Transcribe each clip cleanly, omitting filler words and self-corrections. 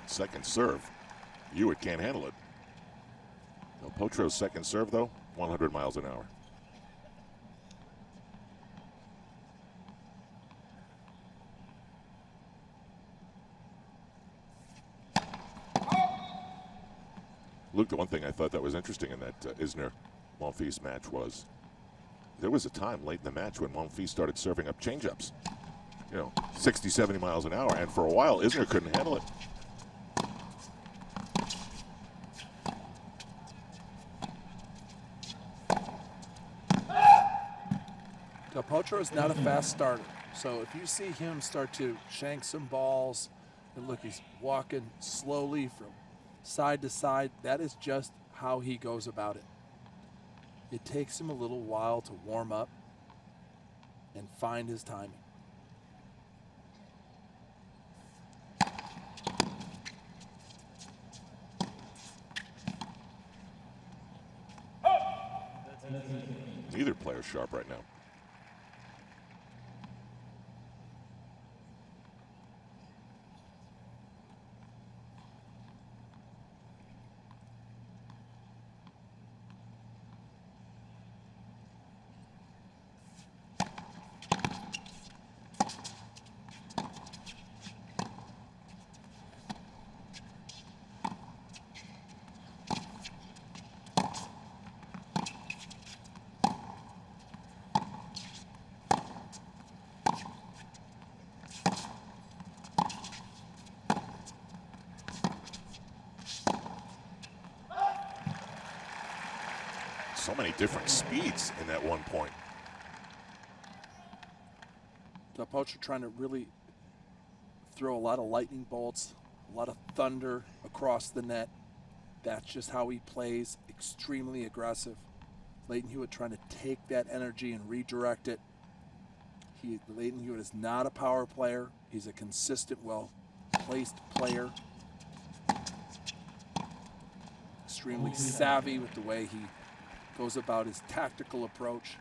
Second serve, Hewitt can't handle it. No, Potro's second serve, though, 100 miles an hour. Luke, the one thing I thought that was interesting in that Isner-Monfils match was there was a time late in the match when Monfils started serving up changeups. 60, 70 miles an hour, and for a while, Isner couldn't handle it. Potro is not a fast starter, so if you see him start to shank some balls, and look, he's walking slowly from side to side, that is just how he goes about it. It takes him a little while to warm up and find his timing. Neither player's sharp right now. So many different speeds in that one point. Potro trying to really throw a lot of lightning bolts, a lot of thunder across the net. That's just how he plays, extremely aggressive. Lleyton Hewitt trying to take that energy and redirect it. Lleyton Hewitt is not a power player. He's a consistent, well-placed player. Extremely savvy with the way he goes about his tactical approach.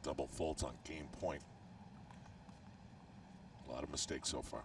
Double faults on game point. A lot of mistakes so far.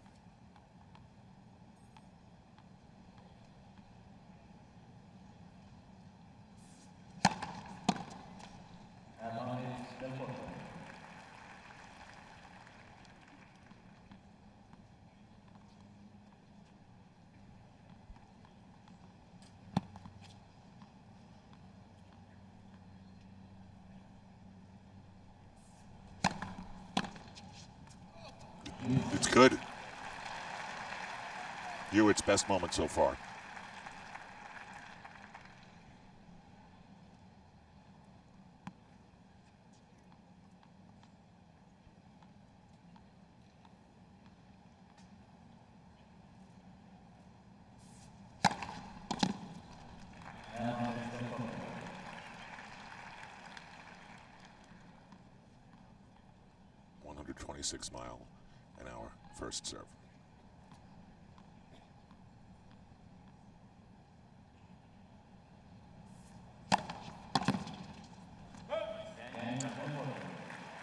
It's good. Hewitt's best moment so far. .26-mile-an-hour first serve.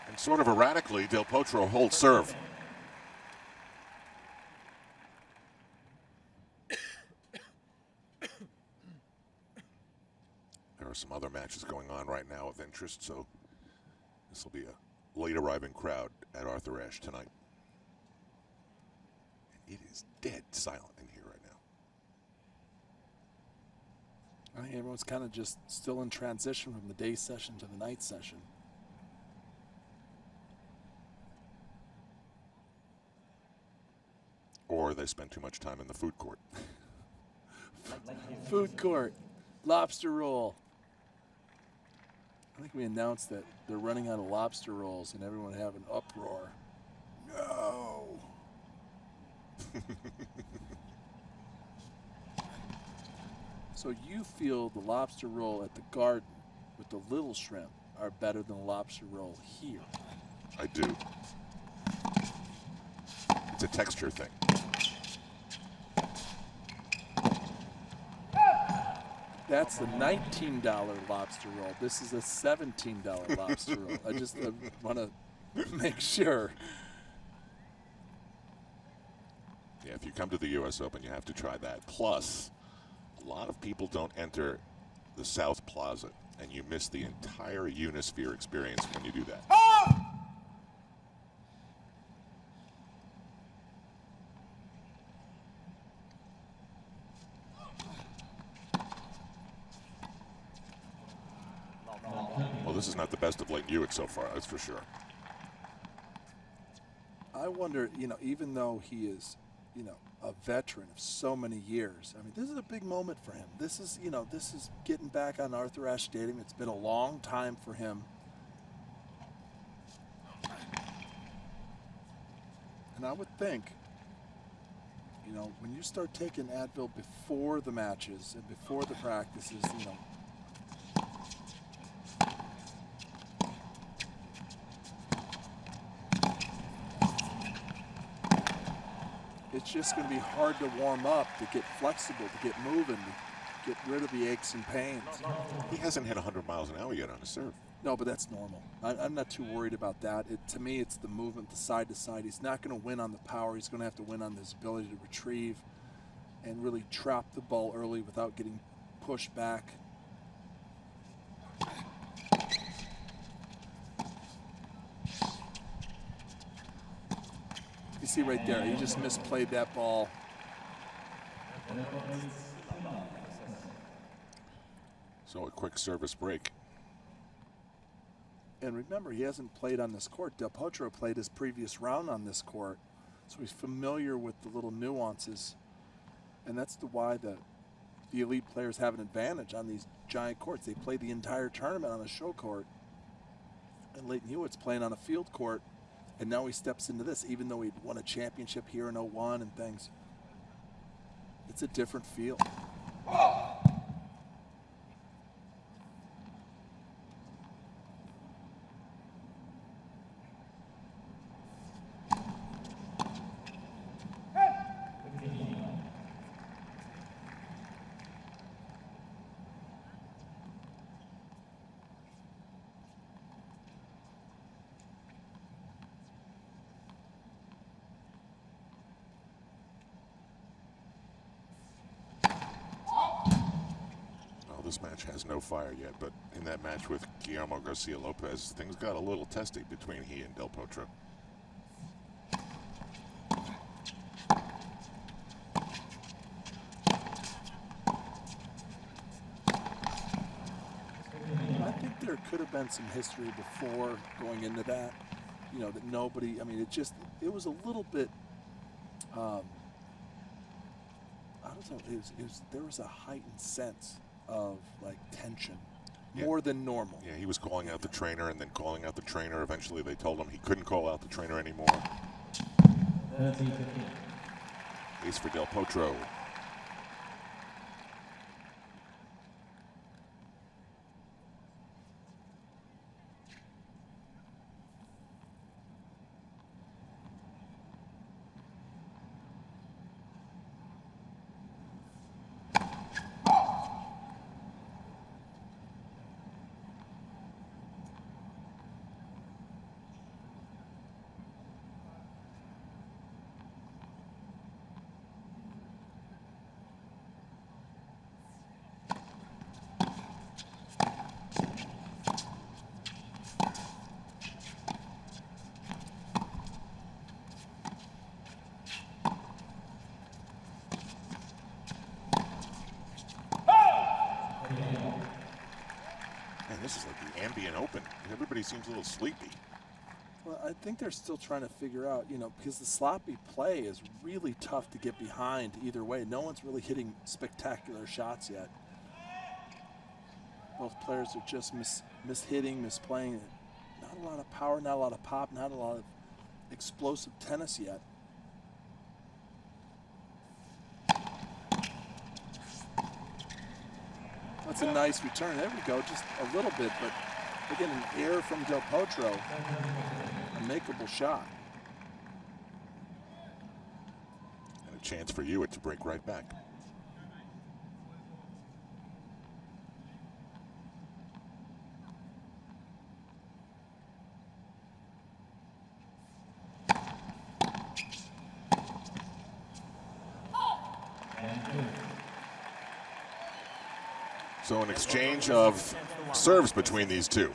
And sort of erratically, Del Potro holds serve. There are some other matches going on right now of interest, so this will be a late arriving crowd at Arthur Ashe tonight. And it is dead silent in here right now. I think everyone's kind of just still in transition from the day session to the night session. or they spend too much time in the food court. Food court, lobster roll. I think we announced that they're running out of lobster rolls and everyone have an uproar. No. So you feel the lobster roll at the Garden with the little shrimp are better than the lobster roll here? I do. It's a texture thing. That's a $19 lobster roll. This is a $17 lobster roll. I just want to make sure. Yeah, if you come to the U.S. Open, you have to try that. Plus, a lot of people don't enter the South Plaza, and you miss the entire Unisphere experience when you do that. Well, this is not the best of Lleyton Hewitt so far, that's for sure. I wonder, you know, even though he is, you know, a veteran of so many years, I mean, this is a big moment for him. This is, you know, this is getting back on Arthur Ashe Stadium. It's been a long time for him. And I would think, you know, when you start taking Advil before the matches and before the practices, you know, it's just going to be hard to warm up, to get flexible, to get moving, to get rid of the aches and pains. He hasn't hit 100 miles an hour yet on a serve. No, but that's normal. I'm not too worried about that. To me, it's the movement, the side to side. He's not going to win on the power. He's going to have to win on his ability to retrieve and really trap the ball early without getting pushed back. You see right there, he just misplayed that ball. So a quick service break. And remember, he hasn't played on this court. Del Potro played his previous round on this court, so he's familiar with the little nuances. And that's why the elite players have an advantage on these giant courts. They play the entire tournament on a show court. And Lleyton Hewitt's playing on a field court. And now he steps into this, even though he'd won a championship here in '01 and things. It's a different feel. This match has no fire yet, but in that match with Guillermo Garcia Lopez, things got a little testy between he and Del Potro. I think there could have been some history before going into that, you know, that nobody, I mean, it was a little bit, I don't know, there was a heightened sense of like tension, more than normal. Yeah, he was calling out the trainer and then calling out the trainer. Eventually they told him he couldn't call out the trainer anymore. Ace for Del Potro. This is like the ambient open. Everybody seems a little sleepy. Well, I think they're still trying to figure out, you know, because the sloppy play is really tough to get behind either way. No one's really hitting spectacular shots yet. Both players are just mishitting, misplaying. Not a lot of power, not a lot of pop, not a lot of explosive tennis yet. That's a nice return. There we go, just a little bit, but again, an error from Del Potro. A makeable shot. And a chance for Hewitt to break right back. So an exchange of serves between these two.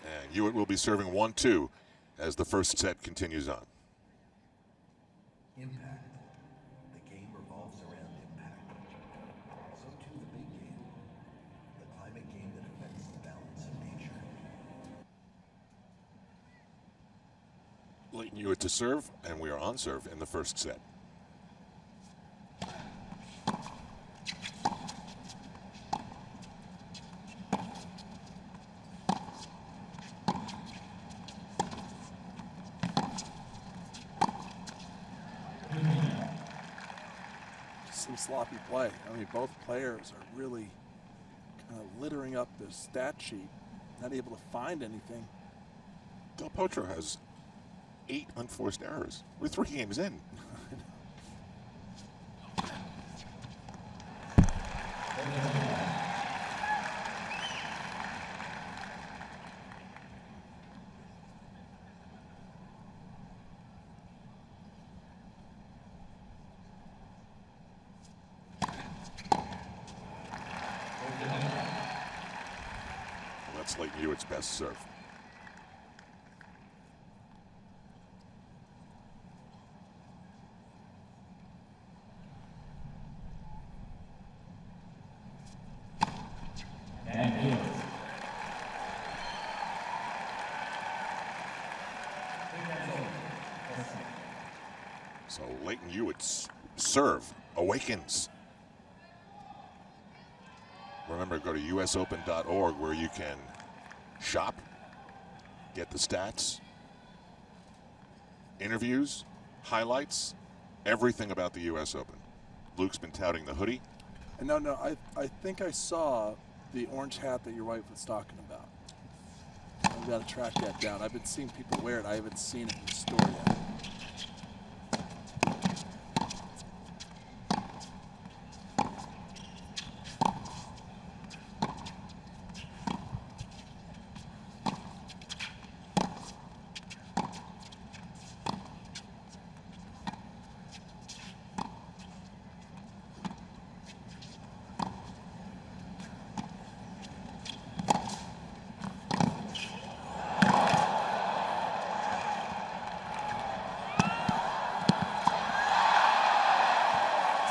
And Hewitt will be serving 1-2 as the first set continues on. Impact. The game revolves around impact. So too the big game. The climate game that affects the balance of nature. Lleyton Hewitt to serve, and we are on serve in the first set. Some sloppy play. I mean, both players are really kind of littering up the stat sheet, not able to find anything. Del Potro has 8 unforced errors. We're 3 games in. That's Lleyton Hewitt's best serve. So Lleyton Hewitt's serve awakens. Remember, go to usopen.org where you can shop, get the stats, interviews, highlights, everything about the US Open. Luke's been touting the hoodie. And no, I think I saw the orange hat that your wife was talking about. I've got to track that down. I've been seeing people wear it. I haven't seen it in the store yet.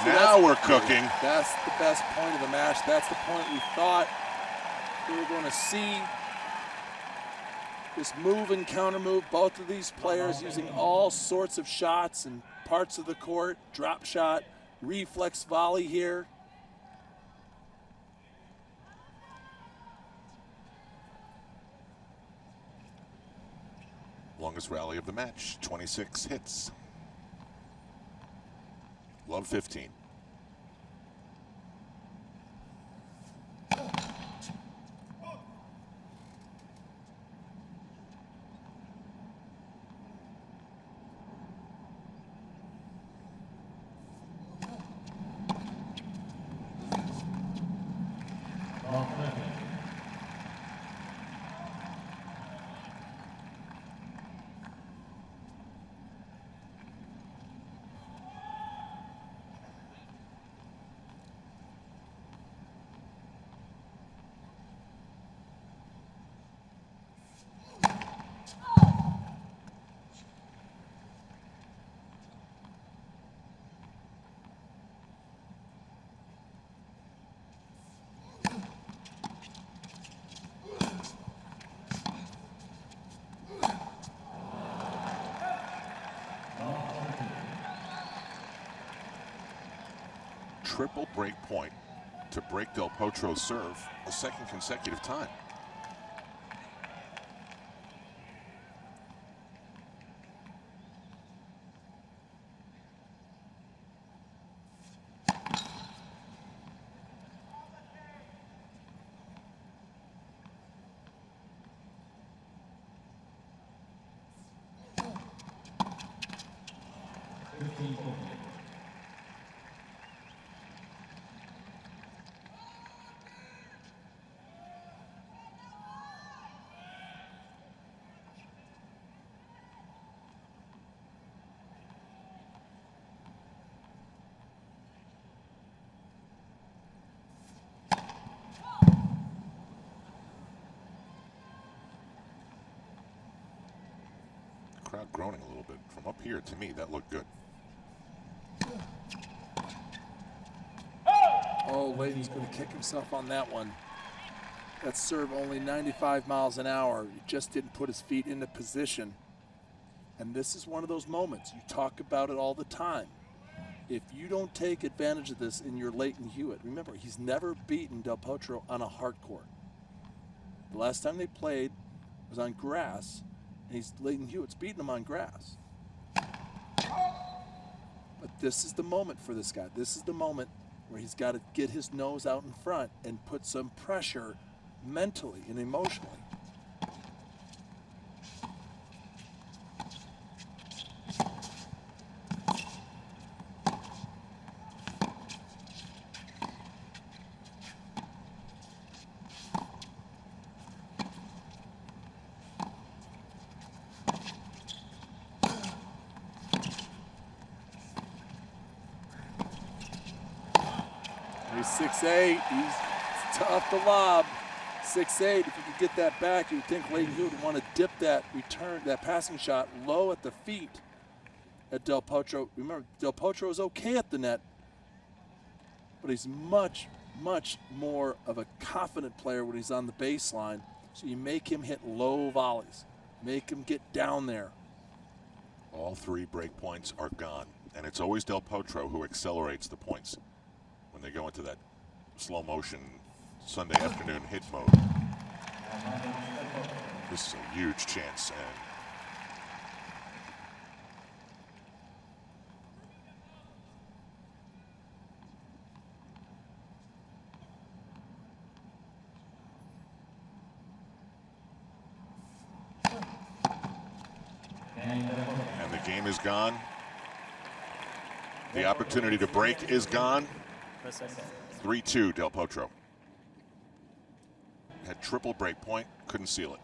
Now we're cooking. That's the best point of the match. That's the point we thought we were going to see. This move and counter move, both of these players using all sorts of shots and parts of the court. Drop shot, reflex volley here. Longest rally of the match, 26 hits. Love 15. triple break point to break Del Potro's serve a second consecutive time. Crowd groaning a little bit. From up here, to me, that looked good. Oh, Lleyton's going to kick himself on that one. That serve only 95 miles an hour. He just didn't put his feet into position. And this is one of those moments. You talk about it all the time. If you don't take advantage of this in your Lleyton Hewitt, remember, he's never beaten Del Potro on a hard court. The last time they played was on grass, and Lleyton Hewitt's beaten him on grass. But this is the moment for this guy. This is the moment where he's got to get his nose out in front and put some pressure mentally and emotionally. He's 6'8", he's tough to lob. 6'8", if you could get that back, you'd think Lleyton Hewitt would want to dip that return, that passing shot low at the feet at Del Potro. Remember, Del Potro is okay at the net, but he's much, much more of a confident player when he's on the baseline. So you make him hit low volleys, make him get down there. All three break points are gone, and it's always Del Potro who accelerates the points when they go into that slow motion Sunday afternoon hit mode. This is a huge chance, and the game is gone. The opportunity to break is gone. 3-2 Del Potro. Had triple break point, couldn't seal it.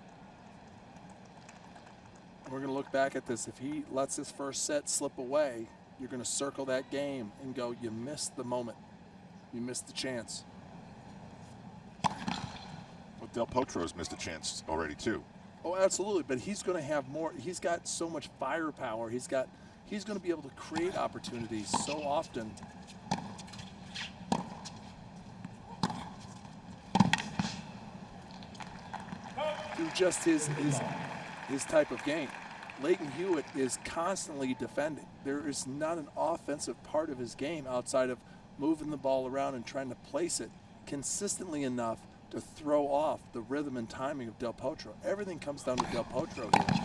We're going to look back at this. If he lets his first set slip away, you're going to circle that game and go, you missed the moment. You missed the chance. Well, Del Potro's missed a chance already too. Oh, absolutely, but he's going to have more. He's got so much firepower. He's going to be able to create opportunities so often. Through just his type of game. Lleyton Hewitt is constantly defending. There is not an offensive part of his game outside of moving the ball around and trying to place it consistently enough to throw off the rhythm and timing of Del Potro. Everything comes down to Del Potro here.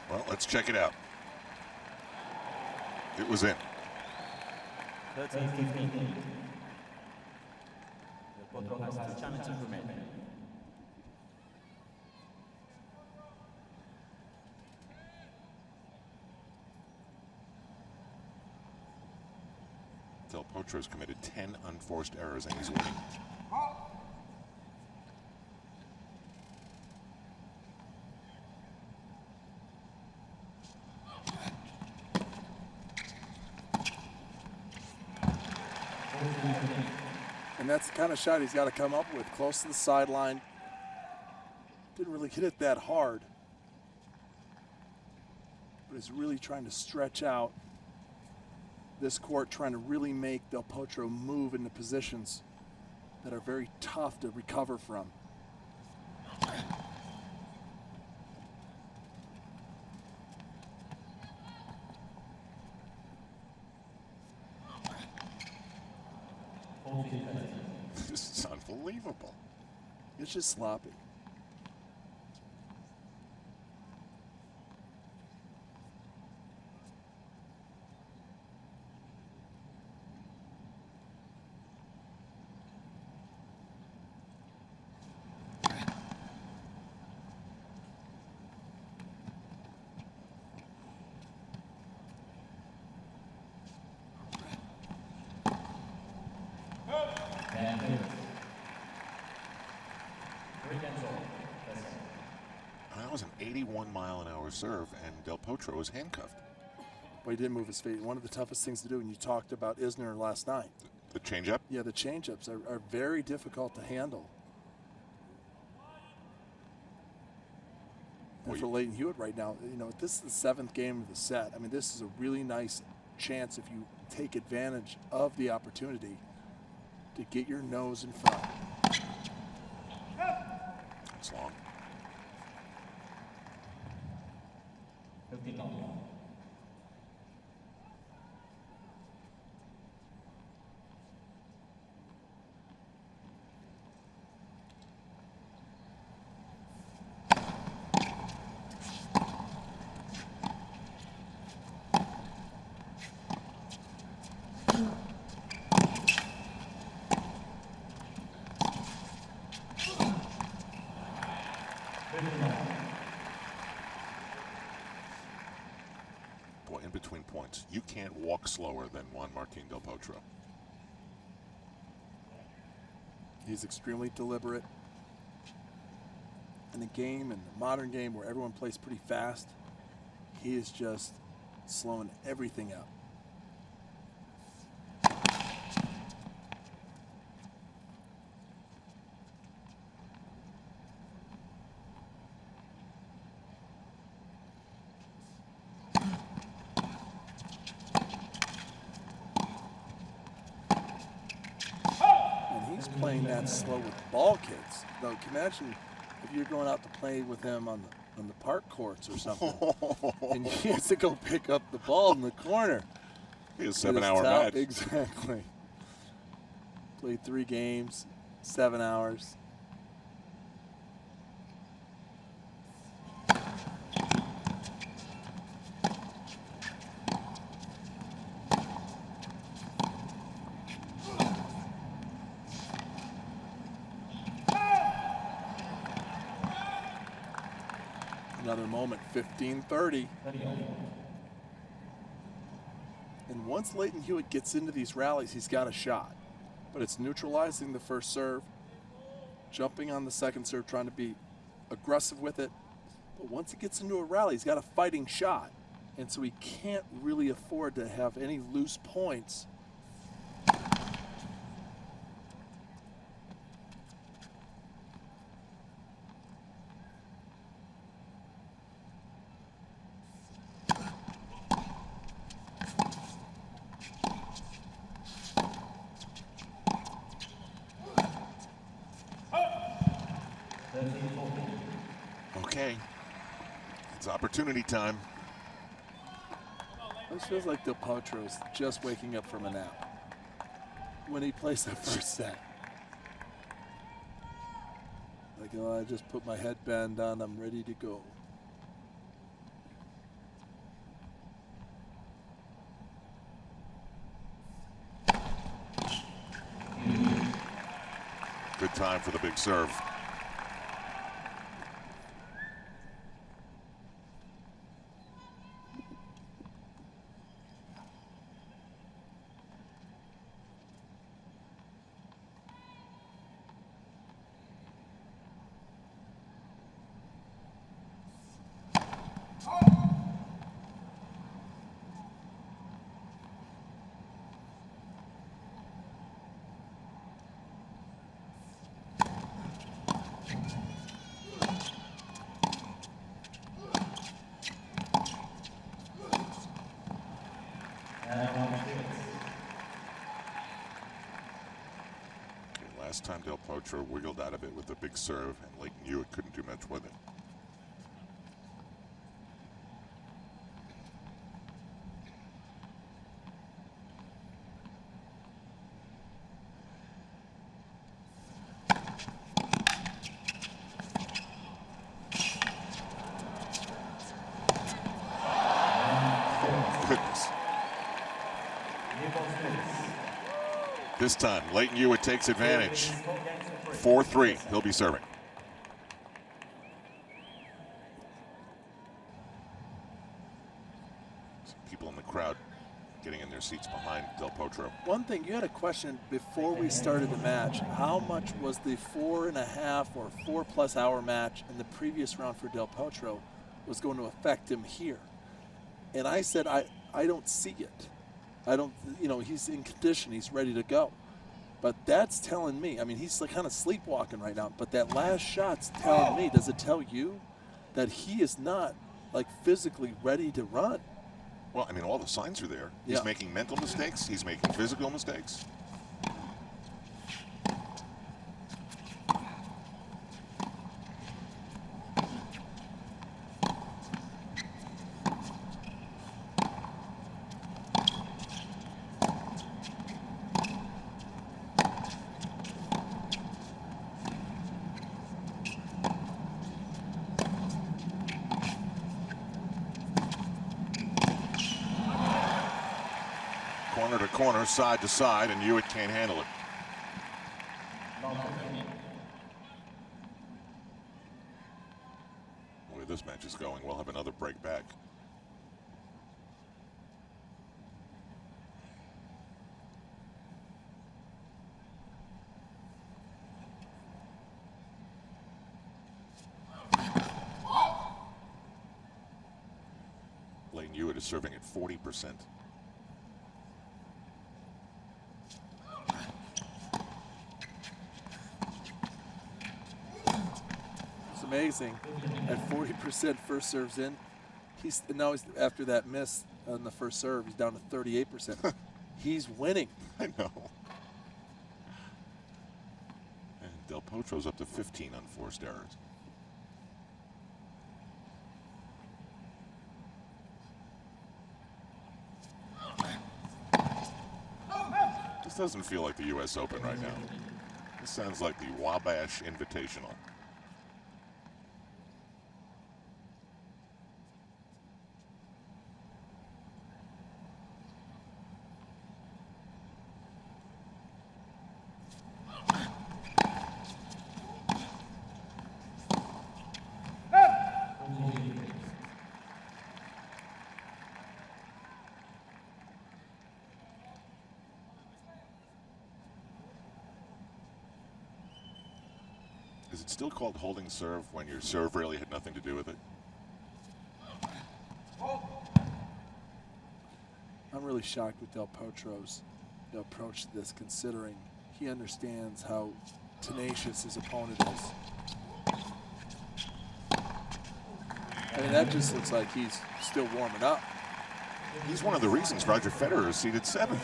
Well, let's check it out. It was in. 13-15. Potro has the chance to remain. Potro's committed 10 unforced errors, and he's winning. And that's the kind of shot he's got to come up with, close to the sideline. Didn't really hit it that hard, but is really trying to stretch out this court, trying to really make Del Potro move into positions that are very tough to recover from. This is unbelievable. It's just sloppy. That was an 81-mile-an-hour serve, and Del Potro was handcuffed. But he did move his feet. One of the toughest things to do, and you talked about Isner last night. The changeup? Yeah, the changeups are very difficult to handle. And for Lleyton Hewitt right now, you know, this is the 7th game of the set. I mean, this is a really nice chance if you take advantage of the opportunity to get your nose in front. It's long. Boy, in between points, you can't walk slower than Juan Martín Del Potro. He's extremely deliberate. In a game, in the modern game where everyone plays pretty fast, he is just slowing everything up. Playing that slow with the ball kids. Now, can you imagine if you're going out to play with him on the park courts or something, and he has to go pick up the ball in the corner. It's a 7-hour match. Exactly. Played 3 games, 7 hours. Another moment, 15-30. And once Lleyton Hewitt gets into these rallies, he's got a shot. But it's neutralizing the first serve, jumping on the second serve, trying to be aggressive with it. But once he gets into a rally, he's got a fighting shot. And so he can't really afford to have any loose points. Okay, it's opportunity time. This feels like Del Potro's just waking up from a nap when he plays that first set. Like, oh, I just put my headband on, I'm ready to go. Good time for the big serve. Last time Del Potro wiggled out of it with a big serve, and Lleyton Hewitt couldn't do much with it. Goodness. This time, Lleyton Hewitt takes advantage. 4-3, he'll be serving. Some people in the crowd getting in their seats behind Del Potro. One thing, you had a question before we started the match. How much was the 4.5 or 4+ hour match in the previous round for Del Potro was going to affect him here? And I said, I don't see it. I don't, you know, he's in condition, he's ready to go. But that's telling me, I mean, he's like kind of sleepwalking right now, but that last shot's telling me, does it tell you that he is not like physically ready to run? Well, I mean, all the signs are there. He's making mental mistakes, he's making physical mistakes. Corner to corner, side to side, and Hewitt can't handle it. The way this match is going, we'll have another break back. Lleyton Hewitt is serving at 40%. Amazing. At 40% first serves in, he's after that miss on the first serve, he's down to 38%. He's winning. I know. And Del Potro's up to 15 unforced errors. This doesn't feel like the U.S. Open right now. This sounds like the Wabash Invitational. Is it still called holding serve when your serve really had nothing to do with it? I'm really shocked with Del Potro's approach to this, considering he understands how tenacious his opponent is. I mean, that just looks like he's still warming up. He's one of the reasons Roger Federer is seated 7th.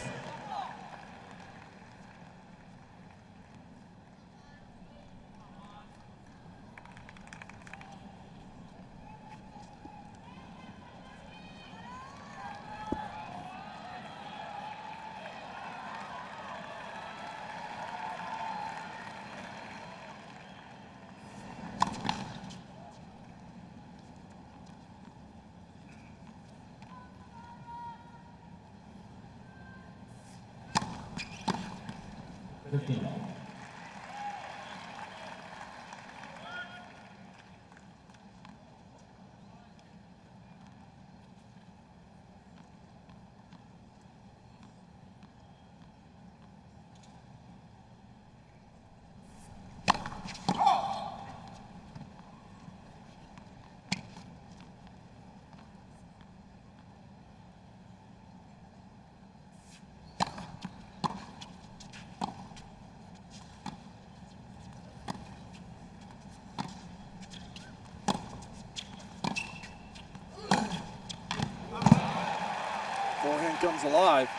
Forehand comes alive.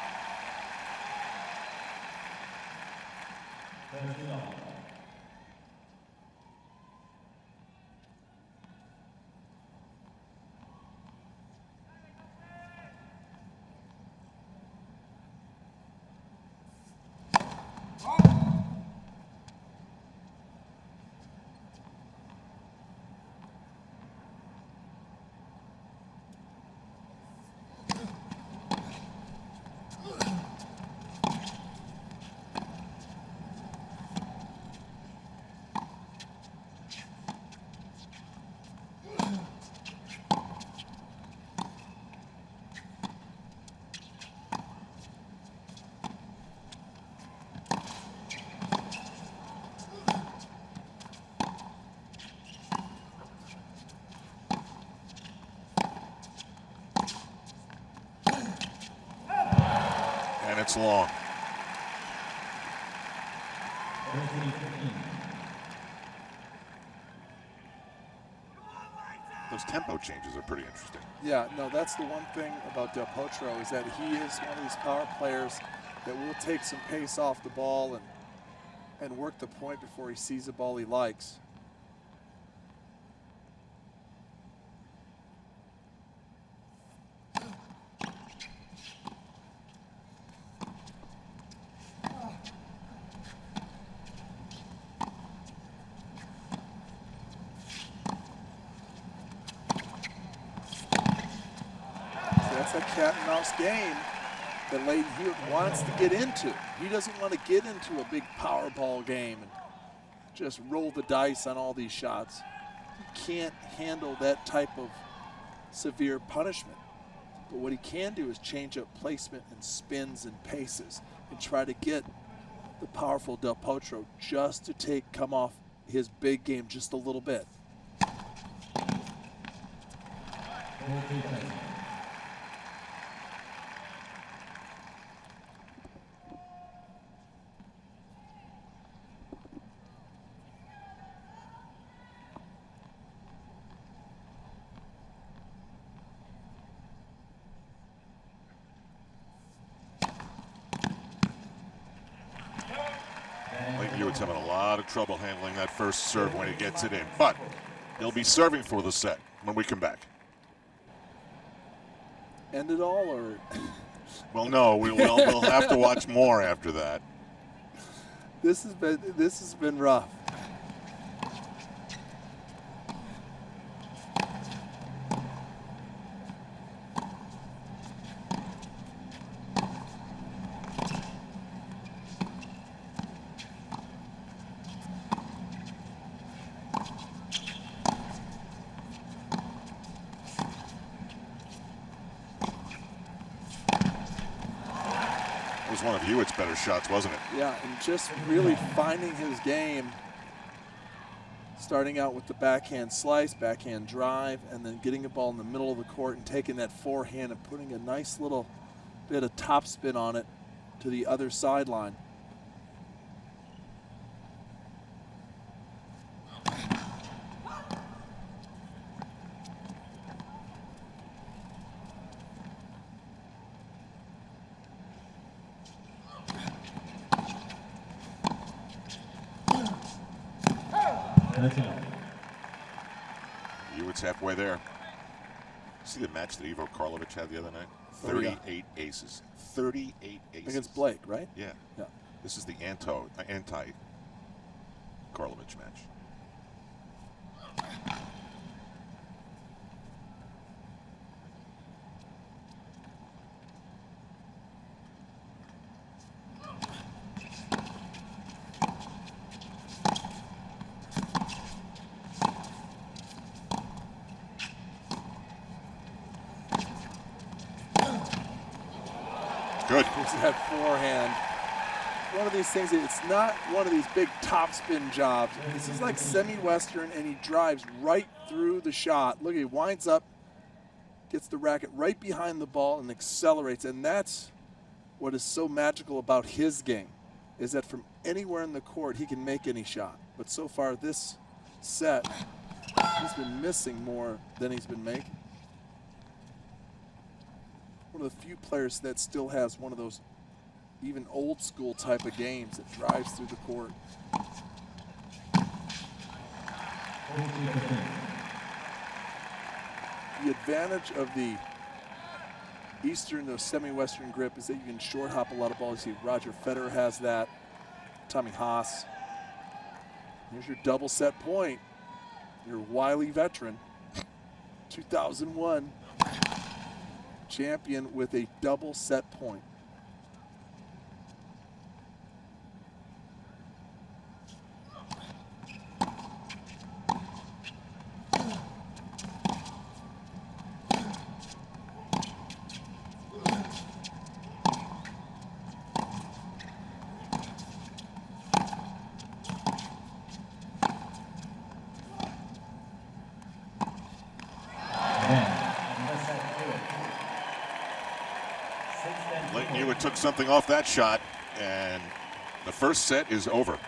And it's long. Those tempo changes are pretty interesting. Yeah, no, that's the one thing about Del Potro is that he is one of these power players that will take some pace off the ball and work the point before he sees a ball he likes. That's a cat and mouse game that Lleyton Hewitt wants to get into. He doesn't want to get into a big power ball game and just roll the dice on all these shots. He can't handle that type of severe punishment. But what he can do is change up placement and spins and paces and try to get the powerful Del Potro just to come off his big game just a little bit. Lleyton Hewitt's having a lot of trouble handling that first serve when he gets it in, but he'll be serving for the set when we come back. End it all, or? Well, no, we'll have to watch more after that. This has been rough. It was one of Hewitt's better shots, wasn't it? Yeah, and just really finding his game, starting out with the backhand slice, backhand drive, and then getting a ball in the middle of the court and taking that forehand and putting a nice little bit of topspin on it to the other sideline. Hewitt's halfway there. See the match that Ivo Karlovic had the other night? 38 aces. 38 aces. Against Blake, right? Yeah. Yeah. This is the anti-Karlovic match. Good. There's that forehand. One of these things, it's not one of these big topspin jobs. This is like semi-western, and he drives right through the shot. Look, he winds up, gets the racket right behind the ball and accelerates. And that's what is so magical about his game, is that from anywhere in the court, he can make any shot. But so far this set, he's been missing more than he's been making. One of the few players that still has one of those even old school type of games. It drives through the court. The advantage of the Eastern or semi-Western grip is that you can short hop a lot of balls. You see Roger Federer has that, Tommy Haas. Here's your double set point. Your wily veteran, 2001 champion with a double set point. Lleyton Hewitt took something off that shot, and the first set is over.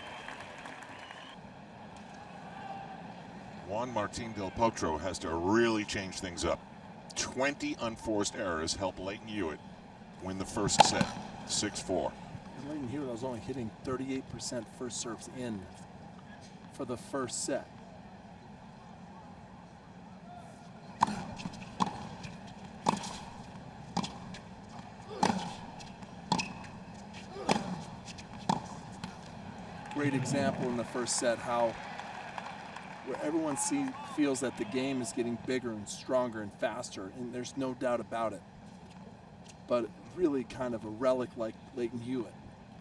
Juan Martín del Potro has to really change things up. 20 unforced errors help Lleyton Hewitt win the first set, 6-4. Lleyton Hewitt was only hitting 38% first serves in for the first set. Great example in the first set how where everyone feels that the game is getting bigger and stronger and faster, and there's no doubt about it. But really kind of a relic like Lleyton Hewitt,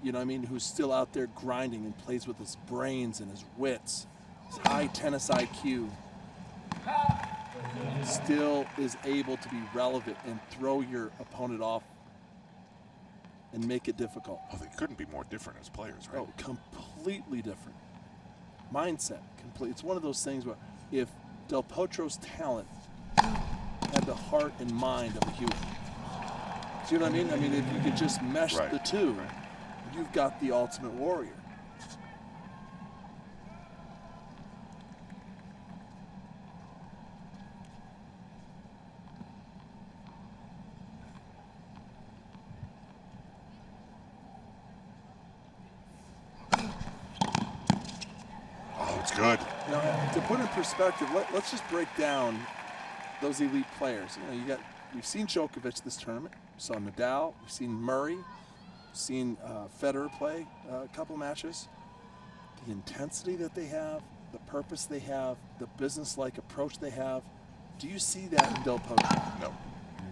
you know what I mean, who's still out there grinding and plays with his brains and his wits, his high tennis IQ, still is able to be relevant and throw your opponent off and make it difficult. Oh, they couldn't be more different as players, right? Oh, completely different. Mindset, complete. It's one of those things where if Del Potro's talent had the heart and mind of a Hewitt, see what I mean? I mean, if you could just mesh the two, you've got the ultimate warrior. It's good. You know, to put in perspective, let's just break down those elite players. You know, we've seen Djokovic this tournament. We saw Nadal. We've seen Murray. We've seen Federer play a couple matches. The intensity that they have, the purpose they have, the business-like approach they have. Do you see that in Del Potro? No.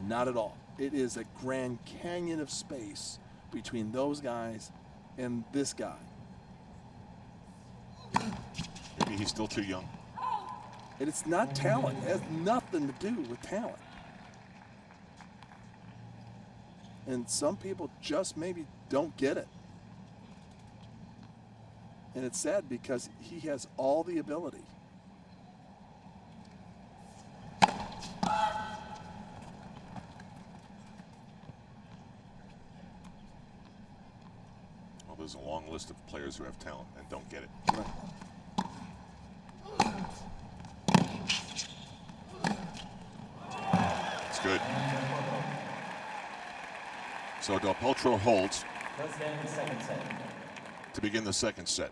Not at all. It is a Grand Canyon of space between those guys and this guy. Maybe he's still too young. And it's not talent. It has nothing to do with talent. And some people just maybe don't get it. And it's sad because he has all the ability. Well, there's a long list of players who have talent and don't get it. Right. It's good. So Del Potro holds to begin the second set.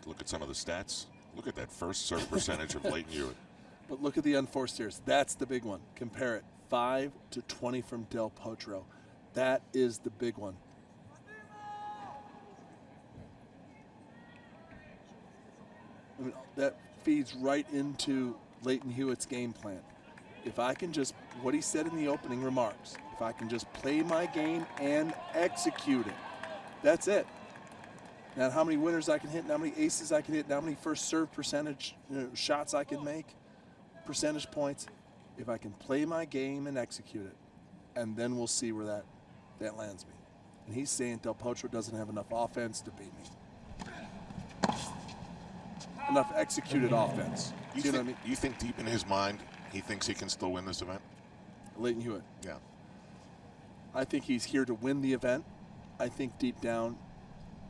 Look at some of the stats. Look at that first serve percentage of Lleyton Hewitt. But look at the unforced errors. That's the big one. Compare it. 5 to 20 from Del Potro. That is the big one. I mean, that feeds right into Lleyton Hewitt's game plan. If I can just, what he said in the opening remarks, if I can just play my game and execute it, that's it. Now, how many winners I can hit, how many aces I can hit, how many first serve percentage shots I can make, percentage points. If I can play my game and execute it, and then we'll see where that lands me. And he's saying Del Potro doesn't have enough offense to beat me. Enough executed offense. You think deep in his mind he thinks he can still win this event? Lleyton Hewitt. Yeah. I think he's here to win the event. I think deep down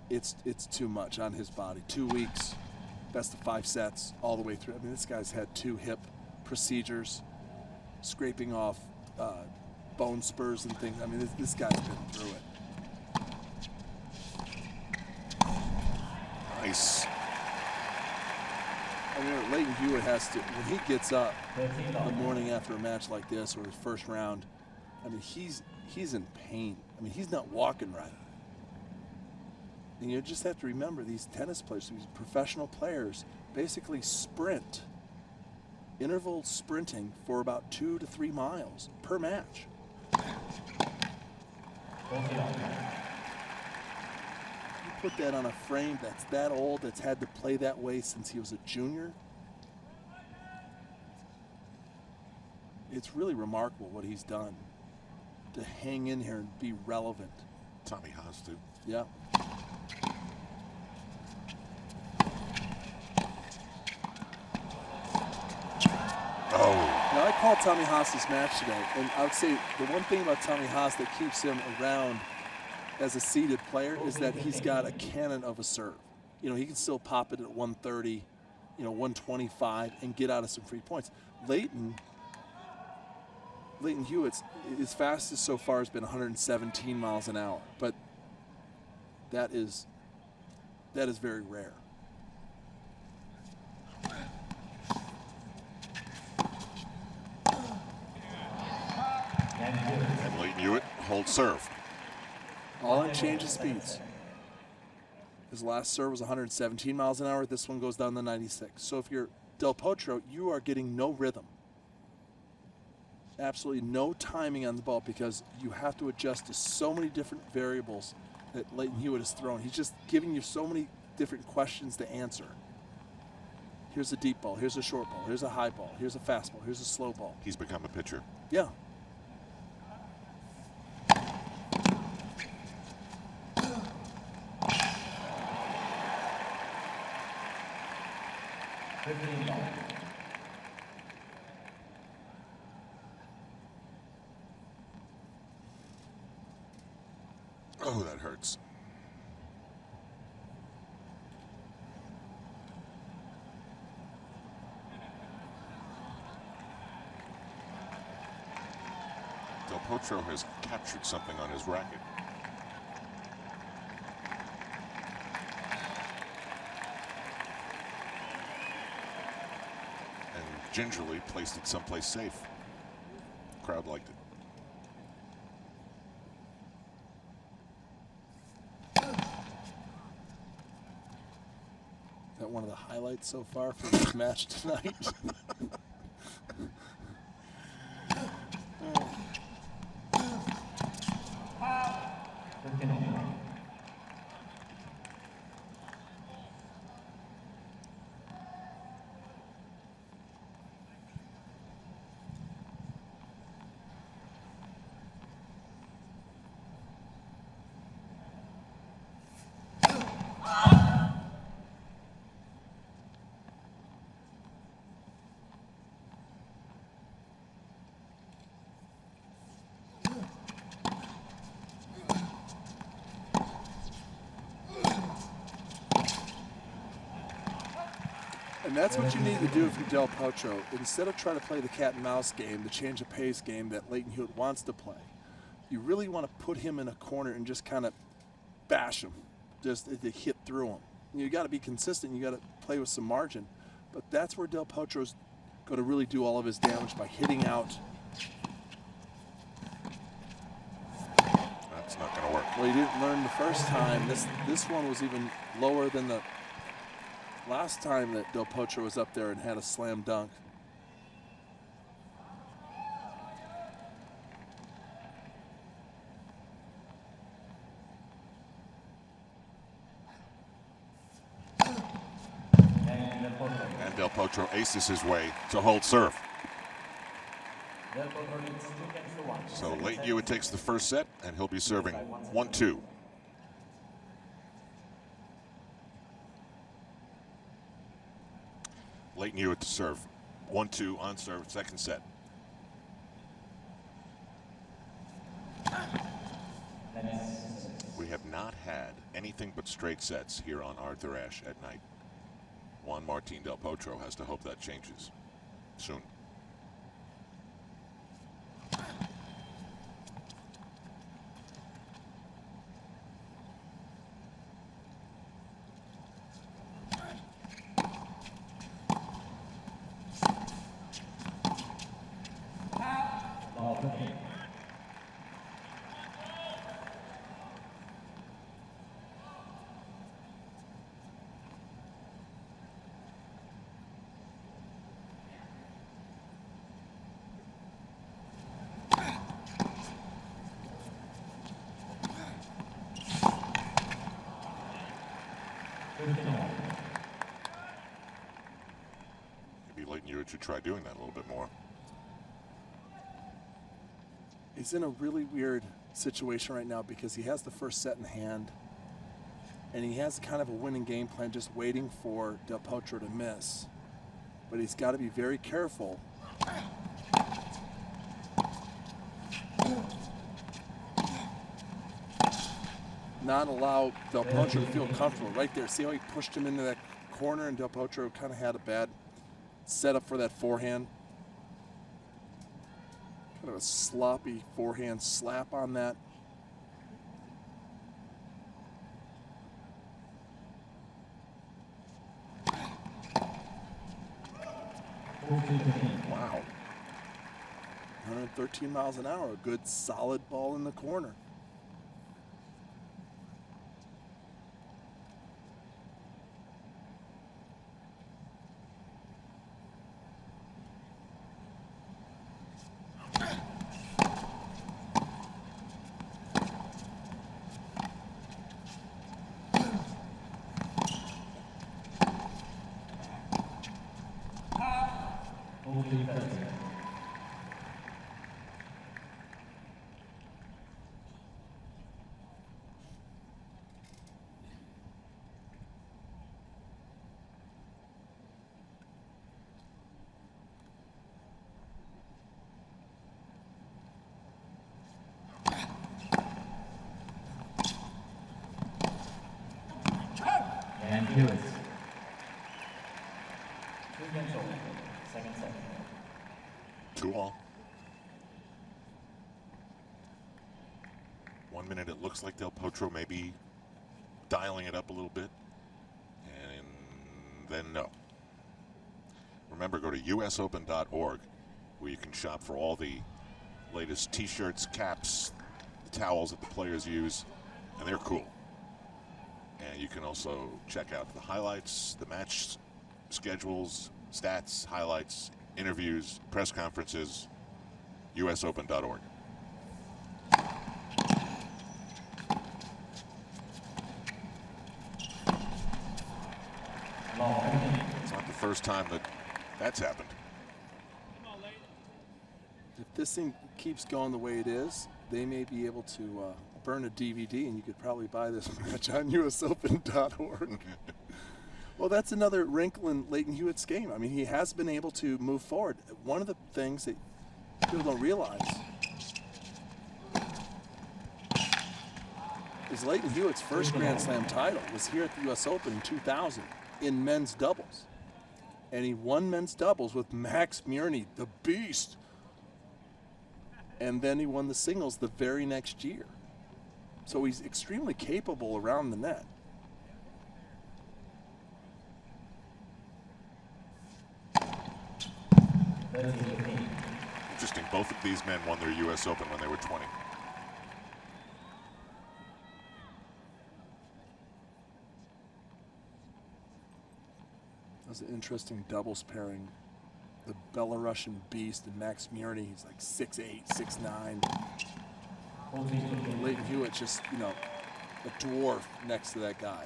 it's too much on his body. 2 weeks, best of 5 sets, all the way through. I mean, this guy's had 2 hip procedures. scraping off bone spurs and things. I mean, this guy's been through it. Nice. I mean, Lleyton Hewitt has to, when he gets up the morning after a match like this or his first round, I mean, he's in pain. I mean, he's not walking right. And you just have to remember, these tennis players, these professional players, basically sprint, interval sprinting for about 2 to 3 miles per match. You put that on a frame that's that old, that's had to play that way since he was a junior. It's really remarkable what he's done to hang in here and be relevant. Tommy Haas, too. Yeah. Oh. Now, I called Tommy Haas's match today, and I would say the one thing about Tommy Haas that keeps him around as a seeded player is that he's got a cannon of a serve. You know, he can still pop it at 130, 125, and get out of some free points. Lleyton Hewitt's, his fastest so far has been 117 miles an hour, but that is very rare. And Lleyton Hewitt holds serve. All on change of speeds. His last serve was 117 miles an hour. This one goes down to 96. So if you're Del Potro, you are getting no rhythm. Absolutely no timing on the ball because you have to adjust to so many different variables that Lleyton Hewitt has thrown. He's just giving you so many different questions to answer. Here's a deep ball. Here's a short ball. Here's a high ball. Here's a fast ball. Here's a slow ball. He's become a pitcher. Yeah. Oh, that hurts. Del Potro has captured something on his racket. And gingerly placed it someplace safe. Crowd liked it. Is that one of the highlights so far for this match tonight? And that's what you need to do if you're Del Potro. Instead of trying to play the cat and mouse game, the change of pace game that Lleyton Hewitt wants to play, you really want to put him in a corner and just kind of bash him, just to hit through him. You got to be consistent. You got to play with some margin. But that's where Del Potro's going to really do all of his damage, by hitting out. That's not going to work. Well, he didn't learn the first time. This one was even lower than the last time that Del Potro was up there and had a slam dunk. And Del Potro aces his way to hold serve. So Lleyton Hewitt takes the first set, and he'll be serving 1-2. Lleyton Hewitt to serve. 1-2 on serve, second set. We have not had anything but straight sets here on Arthur Ashe at night. Juan Martín Del Potro has to hope that changes soon. Maybe Lleyton Hewitt should try doing that a little bit more. He's in a really weird situation right now because he has the first set in hand, and he has kind of a winning game plan, just waiting for Del Potro to miss. But he's got to be very careful. Not allow Del Potro to feel comfortable. Right there, see how he pushed him into that corner, and Del Potro kind of had a bad setup for that forehand. Kind of a sloppy forehand slap on that. Wow. 113 miles an hour, a good solid ball in the corner. And Hewitt. 2 games over. Second set. 2-all. 1 minute it looks like Del Potro may be dialing it up a little bit, and then no. Remember, go to usopen.org where you can shop for all the latest t-shirts, caps, the towels that the players use, and they're cool. And you can also check out the highlights, the match schedules, stats, highlights, interviews, press conferences, usopen.org. It's not the first time that that's happened. If this thing keeps going the way it is, they may be able to burn a DVD, and you could probably buy this match on usopen.org. Well, that's another wrinkle in Lleyton Hewitt's game. I mean, he has been able to move forward. One of the things that people don't realize is Lleyton Hewitt's first Grand Slam title was here at the US Open in 2000 in men's doubles. And he won men's doubles with Max Murney, the beast. And then he won the singles the very next year. So he's extremely capable around the net. Interesting, both of these men won their US Open when they were 20. That was an interesting doubles pairing. The Belarusian beast and Max Murney, he's like 6'8", 6'9". Lleyton Hewitt just, you know, a dwarf next to that guy.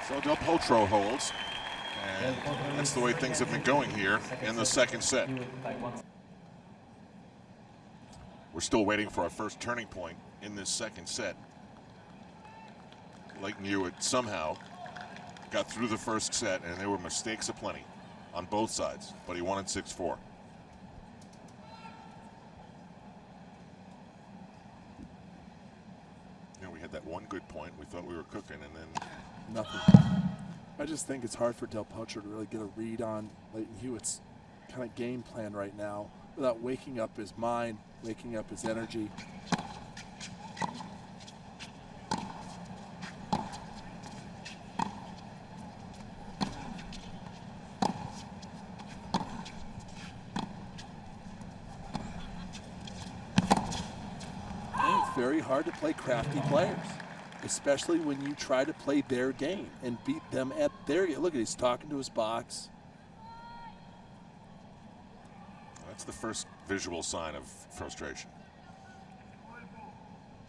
So Del Potro holds, and that's the way things have been going here in the second set. We're still waiting for our first turning point in this second set. Lleyton Hewitt somehow got through the first set, and there were mistakes aplenty on both sides, but he won in 6-4. We had that one good point. We thought we were cooking, and then nothing. I just think it's hard for Del Potro to really get a read on Lleyton Hewitt's kind of game plan right now without waking up his mind, waking up his energy. very hard to play crafty players, especially when you try to play their game and beat them at their game. Look at, he's talking to his box. That's the first visual sign of frustration.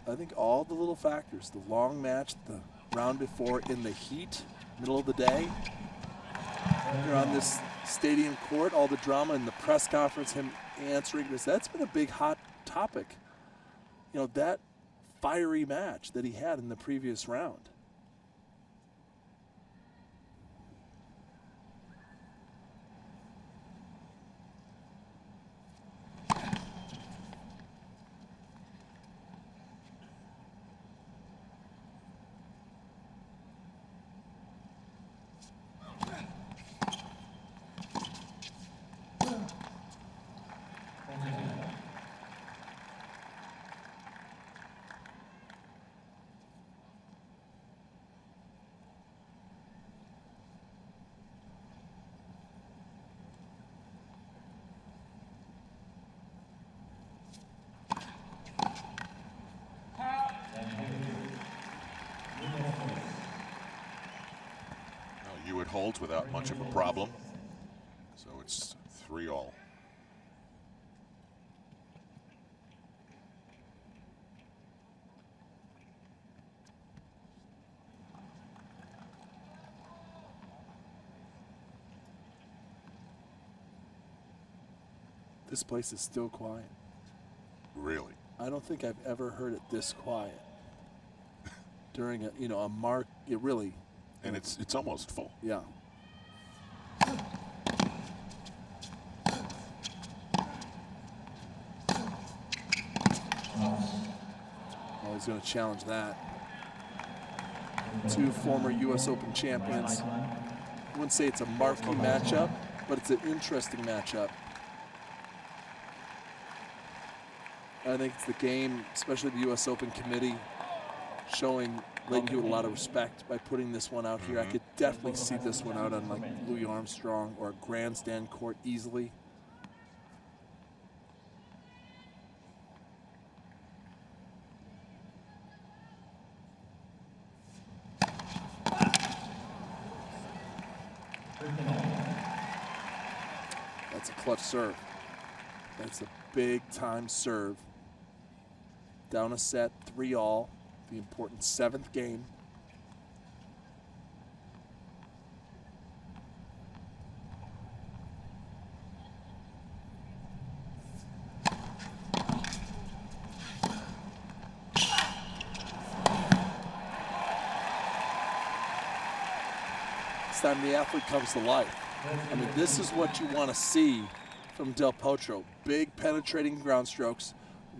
I think all the little factors, the long match, the round before, in the heat, middle of the day, you're on this stadium court, all the drama in the press conference, him answering this, that's been a big hot topic. You know, that fiery match that he had in the previous round. Hewitt holds without much of a problem. So it's 3-all. This place is still quiet. Really? I don't think I've ever heard it this quiet during a mark. It really. And it's almost full. Yeah. Oh, he's going to challenge that. Two former U.S. Open champions. I wouldn't say it's a marquee matchup, but it's an interesting matchup. I think it's the game, especially the U.S. Open committee, showing Lleyton Hewitt a lot of respect by putting this one out here. I could definitely see this one out on like Louis Armstrong or a grandstand court easily. That's a clutch serve. That's a big time serve. Down a set, 3-all. The important 7th game. This time the athlete comes to life. I mean, this is what you want to see from Del Potro. Big penetrating ground strokes,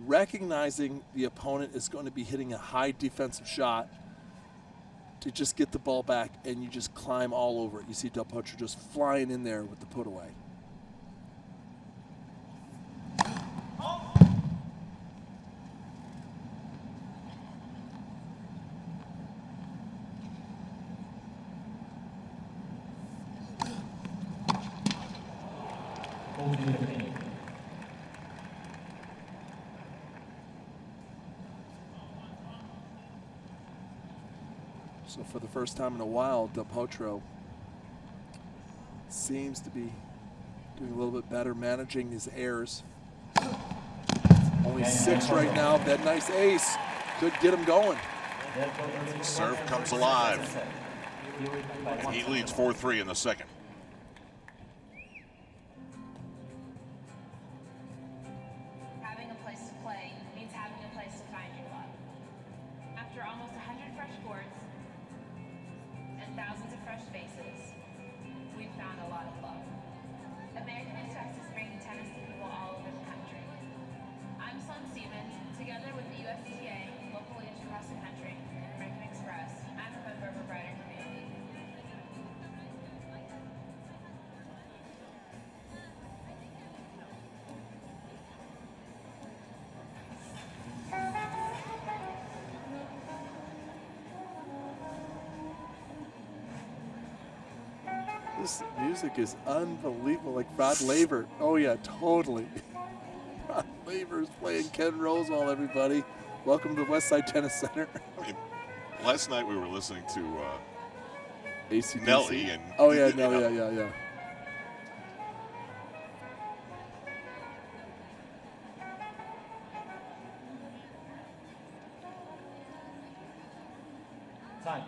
recognizing the opponent is going to be hitting a high defensive shot to just get the ball back, and you just climb all over it. You see Del Potro just flying in there with the put away. So for the first time in a while, Del Potro seems to be doing a little bit better managing his errors. Only 6 right now. That nice ace could get him going. Serve comes alive. And he leads 4-3 in the second. Having a place to play means having a place to find your love. After almost 100 fresh courts and thousands of fresh faces, we've found a lot of love. American Express is bringing tennis to people all over the country. I'm Sloan Stevens, together with the USTA, local leaders across the country, and American Express. I'm a member of a brighter community. This music is unbelievable, like Rod Laver. Oh yeah, totally. Rod Laver's playing Ken Rosewall, everybody. Welcome to the Westside Tennis Center. I mean, last night we were listening to AC/DC. Nelly and Oh yeah, you no, know. yeah. Time.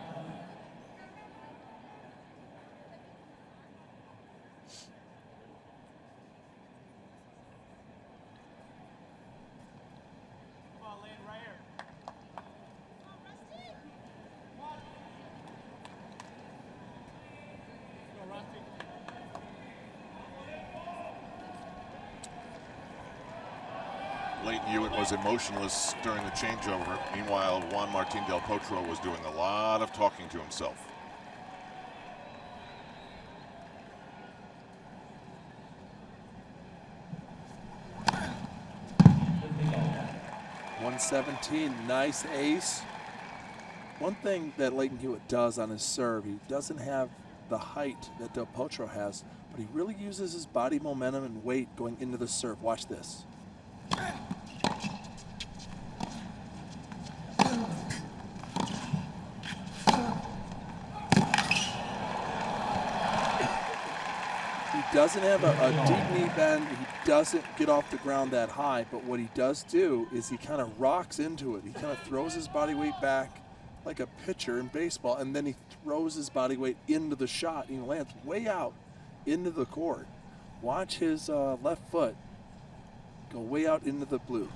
Lleyton Hewitt was emotionless during the changeover. Meanwhile, Juan Martín del Potro was doing a lot of talking to himself. .117, nice ace. One thing that Lleyton Hewitt does on his serve, he doesn't have the height that Del Potro has, but he really uses his body momentum and weight going into the serve. Watch this. He doesn't have a deep knee bend. He doesn't get off the ground that high, but what he does do is he kind of rocks into it. He kind of throws his body weight back like a pitcher in baseball, and then he throws his body weight into the shot. He lands way out into the court. Watch his left foot go way out into the blue.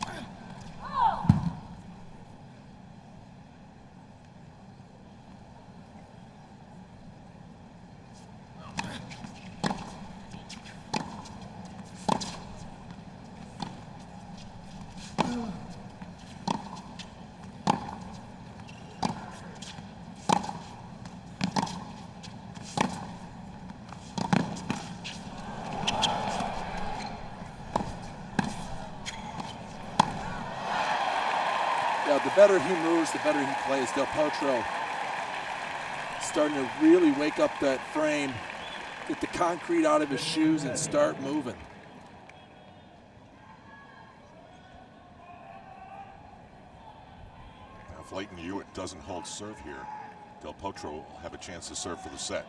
The better he moves, the better he plays. Del Potro starting to really wake up that frame, get the concrete out of his shoes and start moving. Now, if Lleyton Hewitt doesn't hold serve here, Del Potro will have a chance to serve for the set.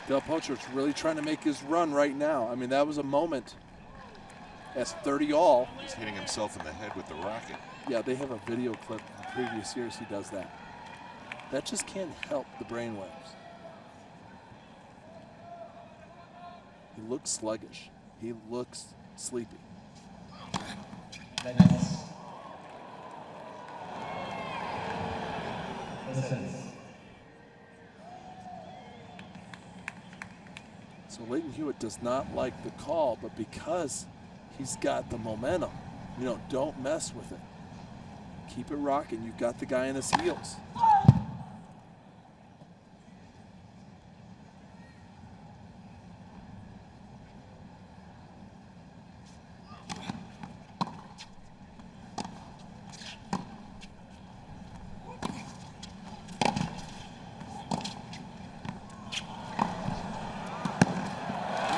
Del Potro's really trying to make his run right now. I mean, that was a moment. That's 30 all. He's hitting himself in the head with the racket. Yeah, they have a video clip from previous years he does that. That just can't help the brainwaves. He looks sluggish. He looks sleepy. So Lleyton Hewitt does not like the call, but because he's got the momentum, don't mess with it. Keep it rocking. You've got the guy in his heels.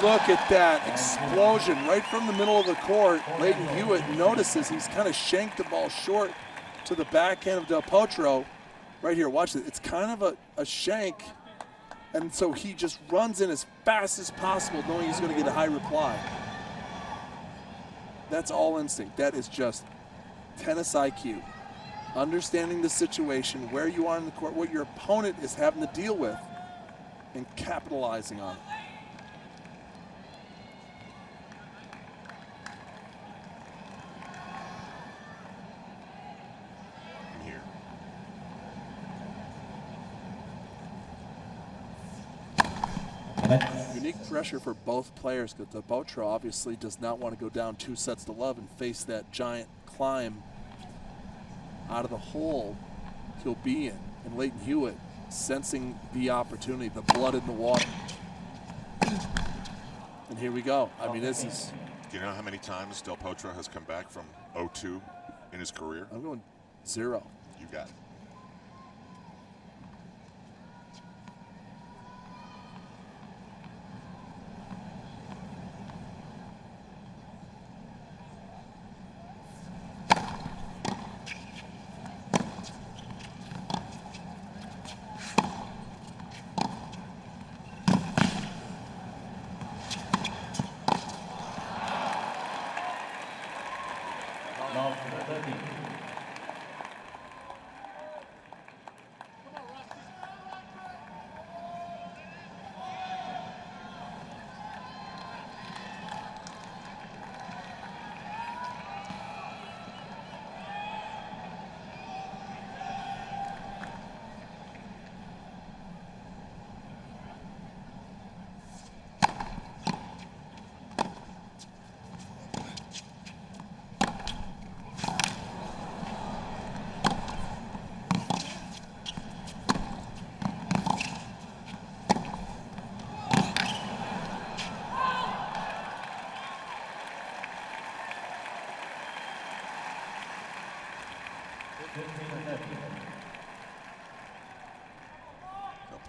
Look at that explosion right from the middle of the court. Lleyton Hewitt notices he's kind of shanked the ball short to the backhand of Del Potro. Right here, watch it. It's kind of a shank. And so he just runs in as fast as possible, knowing he's going to get a high reply. That's all instinct. That is just tennis IQ. Understanding the situation, where you are in the court, what your opponent is having to deal with, and capitalizing on it. Here. Unique pressure for both players, because the Potro obviously does not want to go down 2-0 and face that giant climb out of the hole he'll be in. And Lleyton Hewitt sensing the opportunity, the blood in the water. And here we go. I mean, this is... Do you know how many times Del Potro has come back from 0-2 in his career? I'm going 0. You got it. Love 30.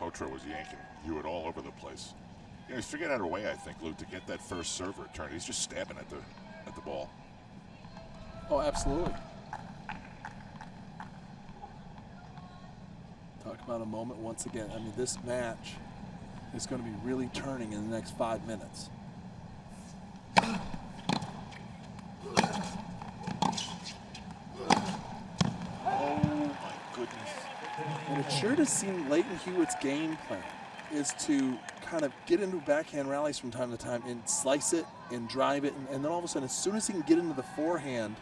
Potro was yanking Hewitt all over the place. You know, he's figured out a way, I think, Lou, to get that first serve return. He's just stabbing at the ball. Oh, absolutely. Talk about a moment once again. I mean, this match is going to be really turning in the next 5 minutes. And it sure does seem Lleyton Hewitt's game plan is to kind of get into backhand rallies from time to time and slice it and drive it. And then all of a sudden, as soon as he can get into the forehand,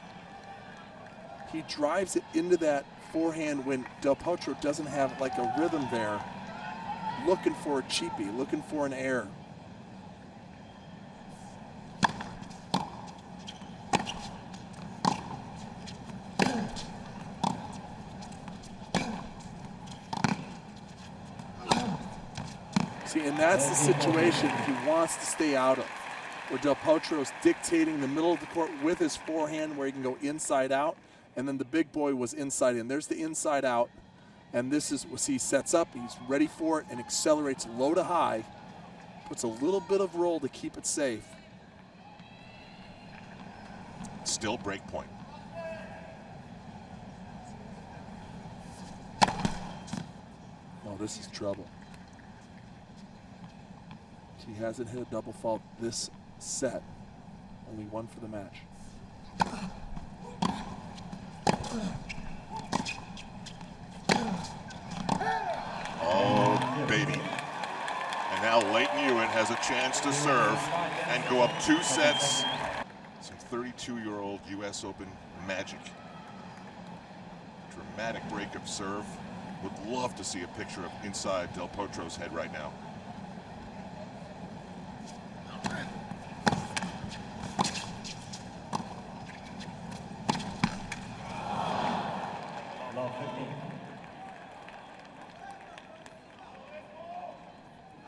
he drives it into that forehand when Del Potro doesn't have like a rhythm there, looking for a cheapie, looking for an error. See, and that's the situation he wants to stay out of, where Del Potro's dictating the middle of the court with his forehand where he can go inside out, and then the big boy was inside in. There's the inside out, and this is what he sets up. He's ready for it and accelerates low to high, puts a little bit of roll to keep it safe. Still break point. Oh, this is trouble. He hasn't hit a double fault this set. Only one for the match. Oh, baby. And now Lleyton Hewitt has a chance to serve and go up 2 sets. Some 32-year-old U.S. Open magic. Dramatic break of serve. Would love to see a picture of inside Del Potro's head right now.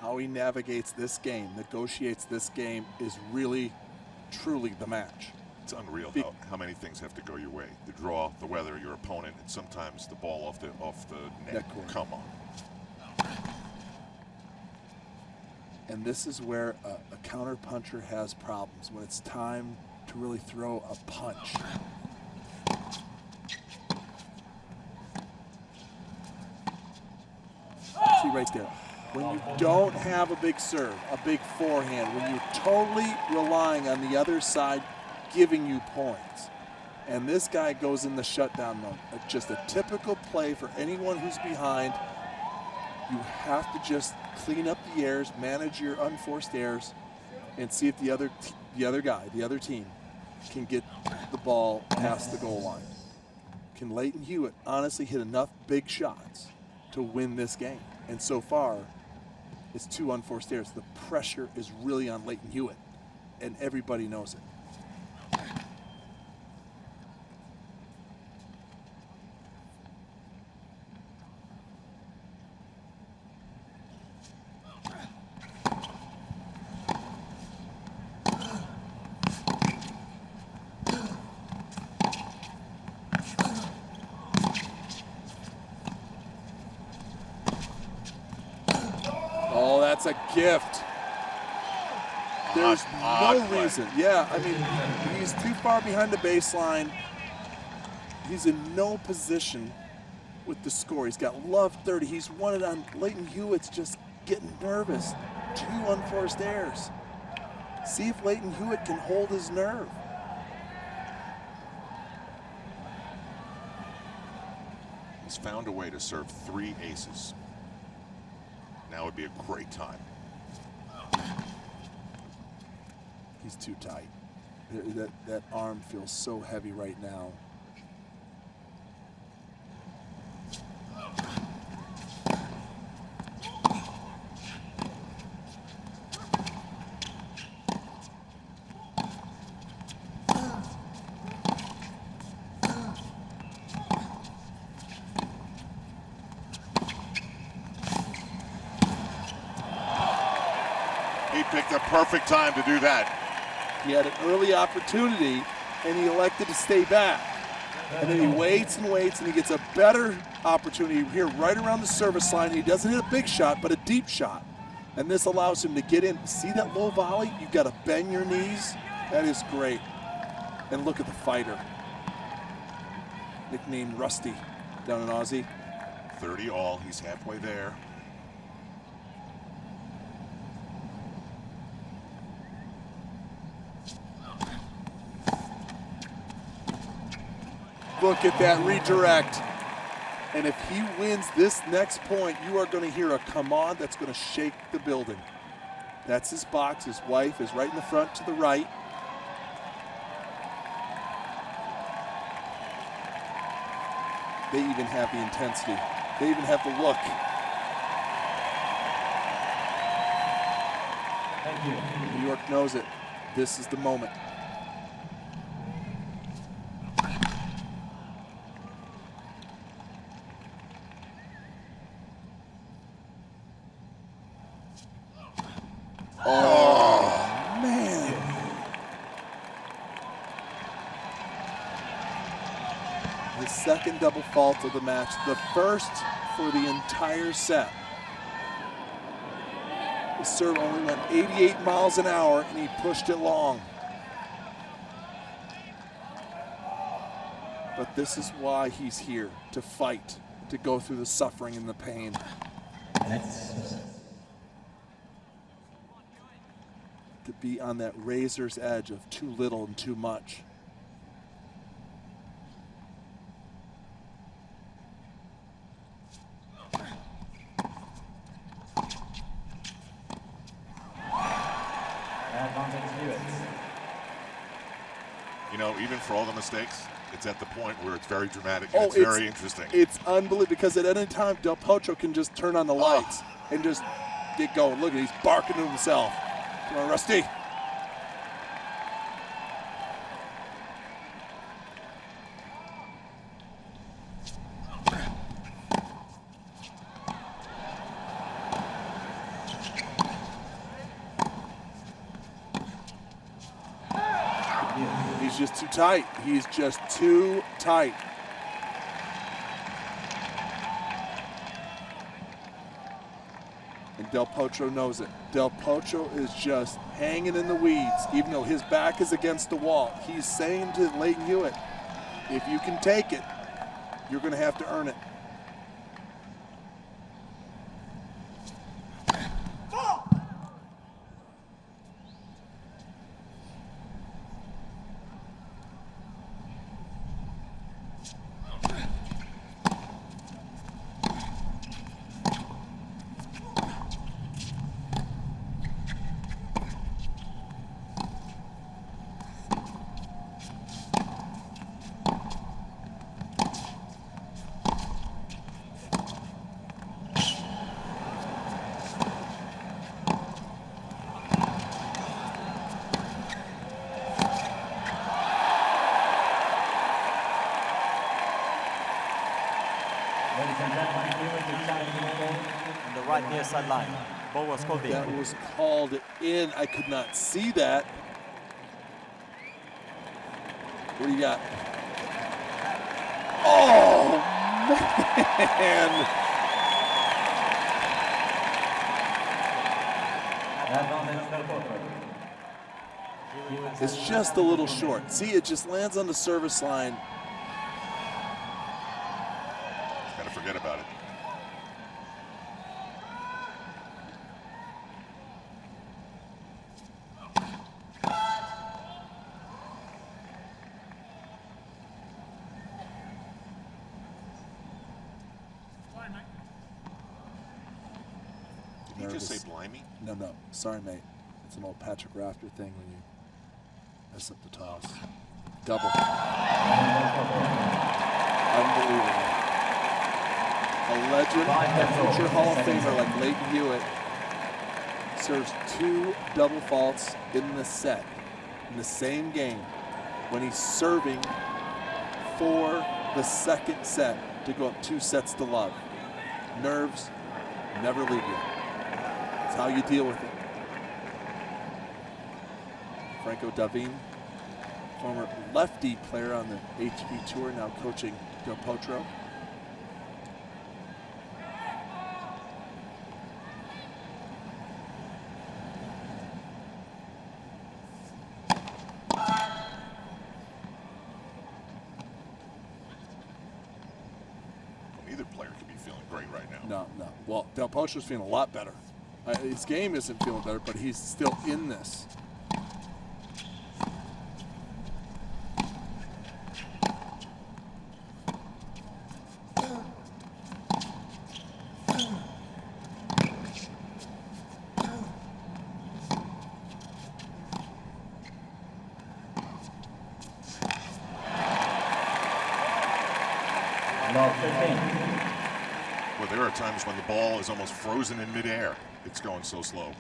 How he navigates this game, negotiates this game, is really, truly the match. It's unreal how many things have to go your way. The draw, the weather, your opponent, and sometimes the ball off the net. Come on. And this is where a counter puncher has problems, when it's time to really throw a punch. See right there, when you don't have a big serve, a big forehand, when you're totally relying on the other side giving you points, and this guy goes in the shutdown mode. Just a typical play for anyone who's behind. You have to just clean up the errors, manage your unforced errors, and see if the other team, can get the ball past the goal line. Can Lleyton Hewitt honestly hit enough big shots to win this game? And so far, it's 2 unforced errors. The pressure is really on Lleyton Hewitt, and everybody knows it. That's a gift. There's no reason. Yeah, I mean, he's too far behind the baseline. He's in no position with the score. He's got love 30. He's won it on. Lleyton Hewitt's just getting nervous. 2 unforced errors. See if Lleyton Hewitt can hold his nerve. He's found a way to serve 3 aces. Now would be a great time. He's too tight. That arm feels so heavy right now. Picked a perfect time to do that. He had an early opportunity, and he elected to stay back. And then he waits and waits, and he gets a better opportunity here right around the service line. He doesn't hit a big shot, but a deep shot. And this allows him to get in. See that low volley? You've got to bend your knees. That is great. And look at the fighter. Nicknamed Rusty down in Aussie. 30 all, he's halfway there. Look at that redirect. And if he wins this next point, you are going to hear a come on that's going to shake the building. That's his box. His wife is right in the front to the right. They even have the intensity. They even have the look. Thank you. New York knows it. This is the moment. Oh, man. The second double fault of the match, the first for the entire set. The serve only went 88 miles an hour, and he pushed it long. But this is why he's here, to fight, to go through the suffering and the pain. To be on that razor's edge of too little and too much. You know, even for all the mistakes, it's at the point where it's very dramatic and it's very interesting. It's unbelievable, because at any time, Del Potro can just turn on the lights and just get going. Look at, he's barking to himself. Come on, Rusty. He's just too tight. He's just too tight. And Del Potro knows it. Del Potro is just hanging in the weeds, even though his back is against the wall. He's saying to Lleyton Hewitt, if you can take it, you're going to have to earn it. Ladies and gentlemen, here is the challenge ball on the right near sideline. Ball was called in. That was called in. I could not see that. What do you got? Oh, man. It's just a little short. See, it just lands on the service line. Gotta forget about it. Did he just say blimey? No, no. Sorry, mate. It's an old Patrick Rafter thing when you mess up the toss. Double. Unbelievable. A legend, a future Hall of Famer like Lleyton Hewitt serves 2 double faults in the set, in the same game, when he's serving for the second set to go up 2 sets to love. Nerves never leave you. That's how you deal with it. Franco Davin, former lefty player on the HV Tour, now coaching Del Potro. Neither player could be feeling great right now. No, no. Well, Del Potro's feeling a lot better. His game isn't feeling better, but he's still in this. Well, there are times when the ball is almost frozen in midair. It's going so slow.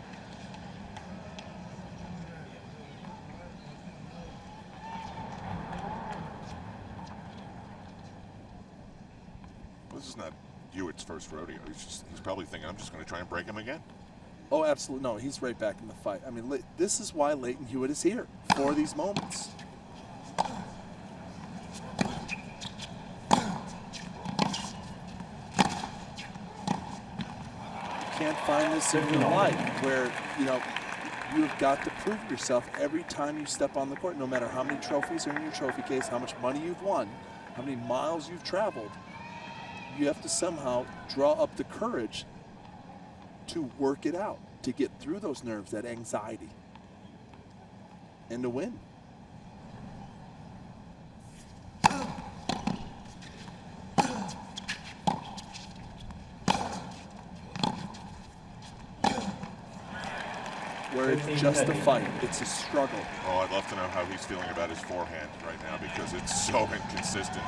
Well, this is not Hewitt's first rodeo. He's probably thinking, I'm just going to try and break him again. Oh, absolutely. No, he's right back in the fight. I mean, this is why Lleyton Hewitt is here, for these moments. Can't find this in your life where, you know, you've got to prove yourself every time you step on the court, no matter how many trophies are in your trophy case, how much money you've won, how many miles you've traveled. You have to somehow draw up the courage to work it out, to get through those nerves, that anxiety, and to win. Where it's just a fight, it's a struggle. Oh, I'd love to know how he's feeling about his forehand right now because it's so inconsistent.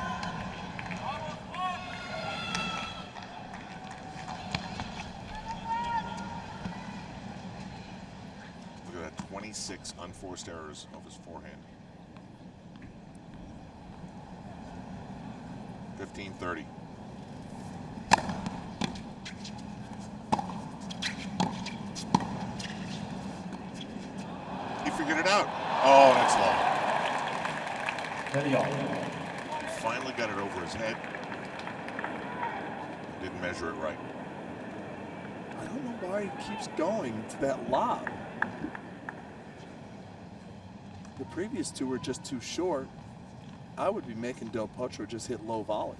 Look at that, 26 unforced errors of his forehand. 15-30. Figured it out. Oh, that's long. Finally got it over his head. Didn't measure it right. I don't know why he keeps going to that lob. The previous two were just too short. I would be making Del Potro just hit low volleys.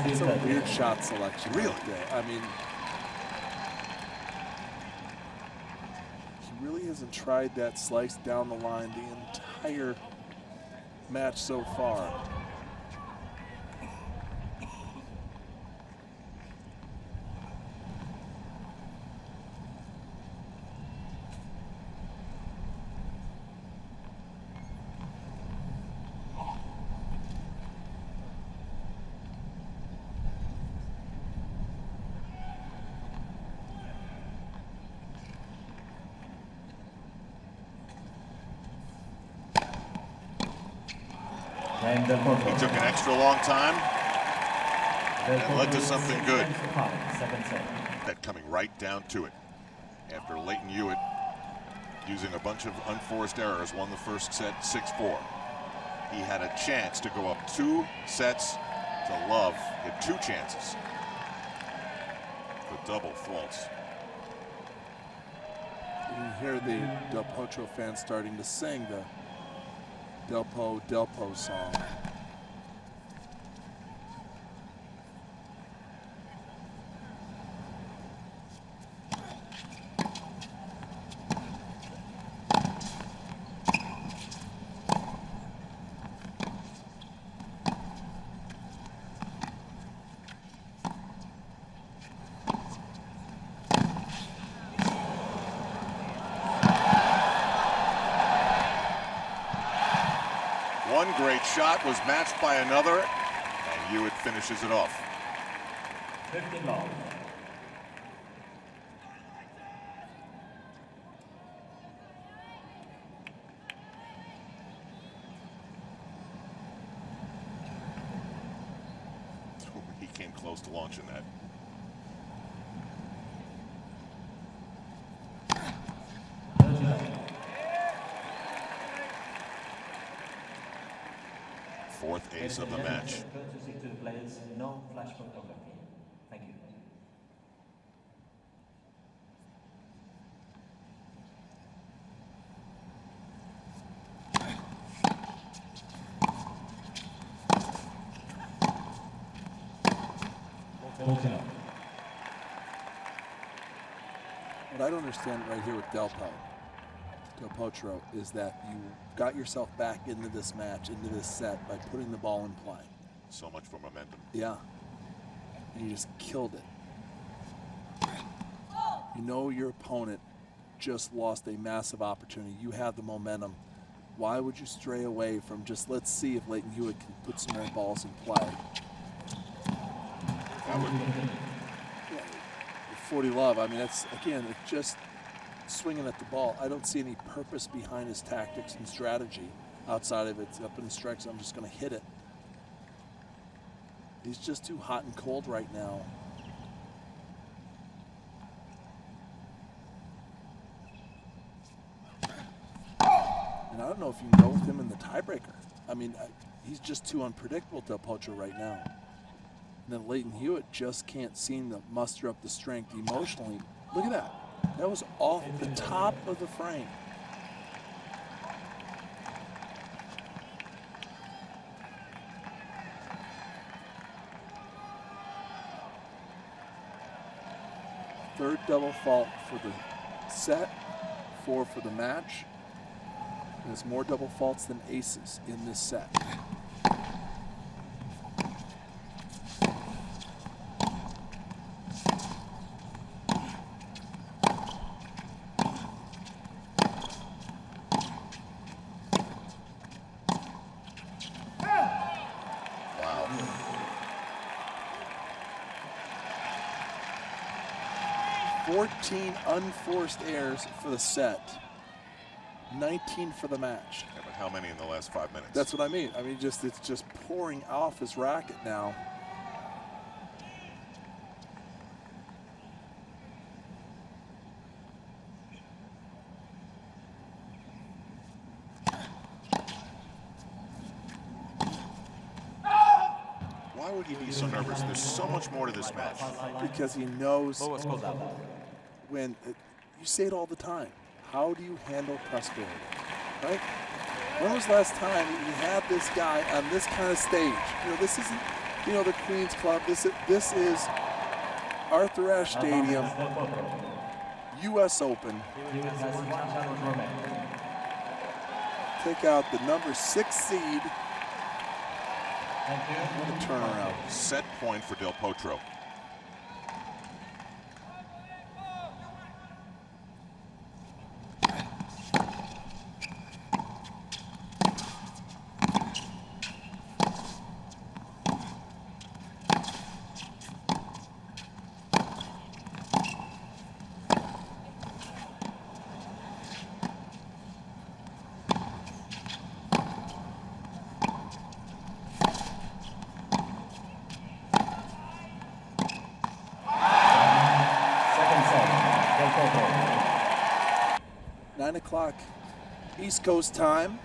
It's a weird shot selection. Really? Right there. I mean, he really hasn't tried that slice down the line the entire match so far. He took an extra long time and led to something good. That coming right down to it. After Lleyton Hewitt, using a bunch of unforced errors, won the first set 6-4. He had a chance to go up 2 sets to love. He had 2 chances for double faults. You can hear the Del Potro fans starting to sing the Del Po song. One great shot was matched by another, and Hewitt finishes it off. 15 love. He came close to launching that. Fourth ace of the match. Courtesy to the players, no flash photography. Thank you. What I don't understand right here with Del Potro is that you got yourself back into this match, into this set, by putting the ball in play. So much for momentum. Yeah. And you just killed it. You know your opponent just lost a massive opportunity. You have the momentum. Why would you stray away from just, let's see if Lleyton Hewitt can put some more balls in play? That would, 40 love, I mean, that's, again, it's just swinging at the ball. I don't see any purpose behind his tactics and strategy outside of it's up in the strikes. I'm just going to hit it. He's just too hot and cold right now. And I don't know if you can go with him in the tiebreaker. I mean, he's just too unpredictable, Del Potro, right now. And then Lleyton Hewitt just can't seem to muster up the strength emotionally. Look at that. That was off the top of the frame. Third double fault for the set, 4 for the match. There's more double faults than aces in this set. 14 unforced errors for the set, 19 for the match. Yeah, but how many in the last 5 minutes? That's what I mean. I mean, it's just pouring off his racket now. Why would he be so nervous? There's so much more to this match. Because he knows Lowest goes out. when, you say it all the time, how do you handle prosperity, right? When was the last time you had this guy on this kind of stage? You know, this isn't, you know, the Queen's Club. This is Arthur Ashe Stadium, U.S. Open. Hewitt has one challenge remaining. Take out the number 6 seed. Thank you. What a turnaround. Set point for Del Potro. Second set. Del Potro. 9 o'clock East Coast time.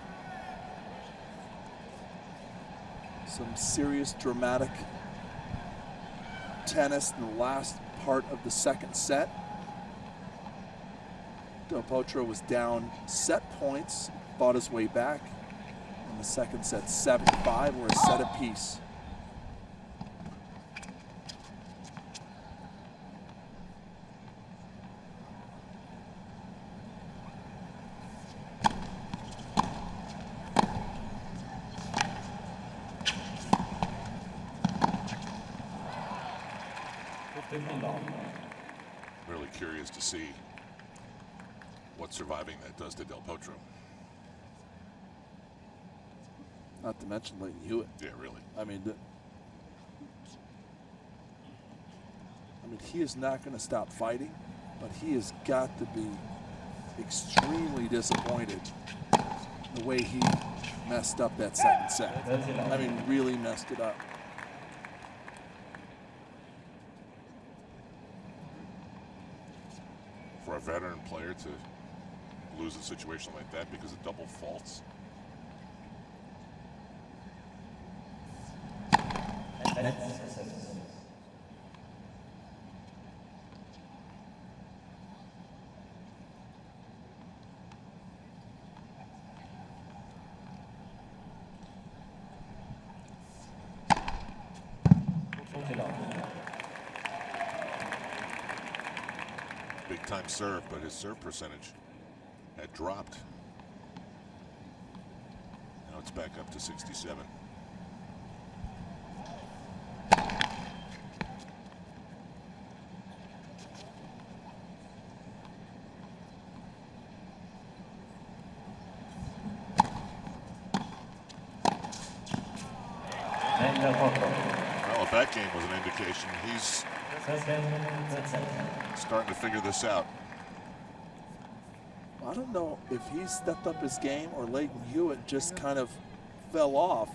Some serious dramatic tennis in the last part of the second set. Del Potro was down set points, fought his way back. In the second set, 7-5, or a set apiece. Really curious to see what surviving that does to Del Potro. Not to mention Lleyton Hewitt. Yeah, really. I mean, he is not going to stop fighting, but he has got to be extremely disappointed the way he messed up that second set. I mean, really messed it up. For a veteran player to lose a situation like that because of double faults. Big time serve, but his serve percentage had dropped. Now it's back up to 67. Well, if that game was an indication, he's starting to figure this out. I don't know if he stepped up his game or Lleyton Hewitt just kind of fell off.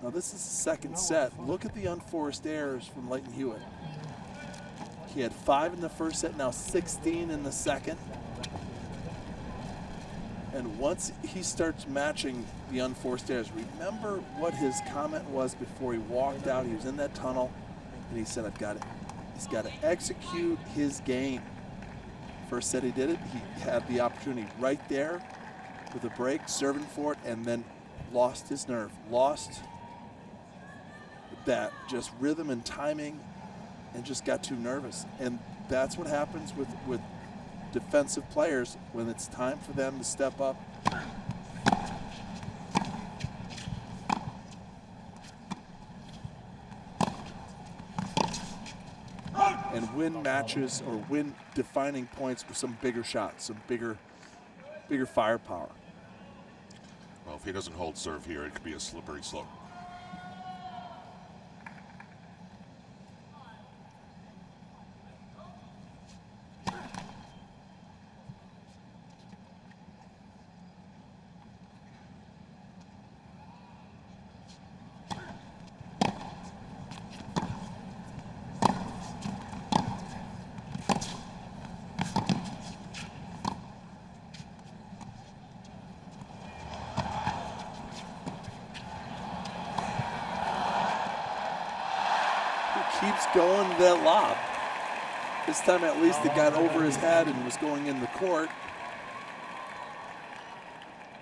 Now this is the second set. Look at the unforced errors from Lleyton Hewitt. He had 5 in the first set, now 16 in the second. And once he starts matching the unforced errors, remember what his comment was before he walked out. He was in that tunnel, and he said, he's got to execute his game. First set he did it, he had the opportunity right there with a break, serving for it, and then lost his nerve, lost that just rhythm and timing, and just got too nervous. And that's what happens with defensive players when it's time for them to step up. And win matches or win defining points with some bigger shots, some bigger firepower. Well, if he doesn't hold serve here, it could be a slippery slope. keeps going that lob. This time at least it got over his head and was going in the court.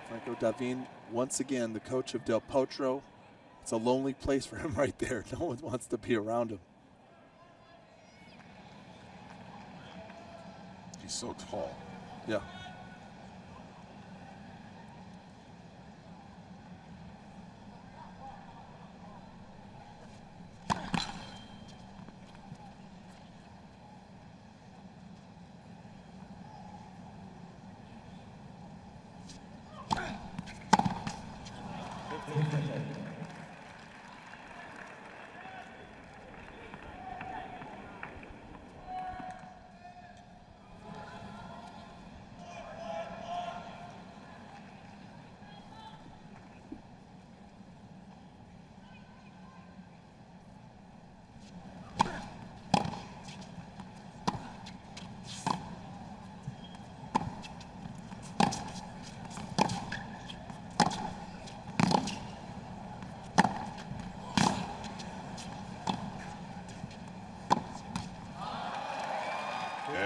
Franco Davin, once again, the coach of Del Potro. It's a lonely place for him right there. No one wants to be around him. He's so tall. Yeah.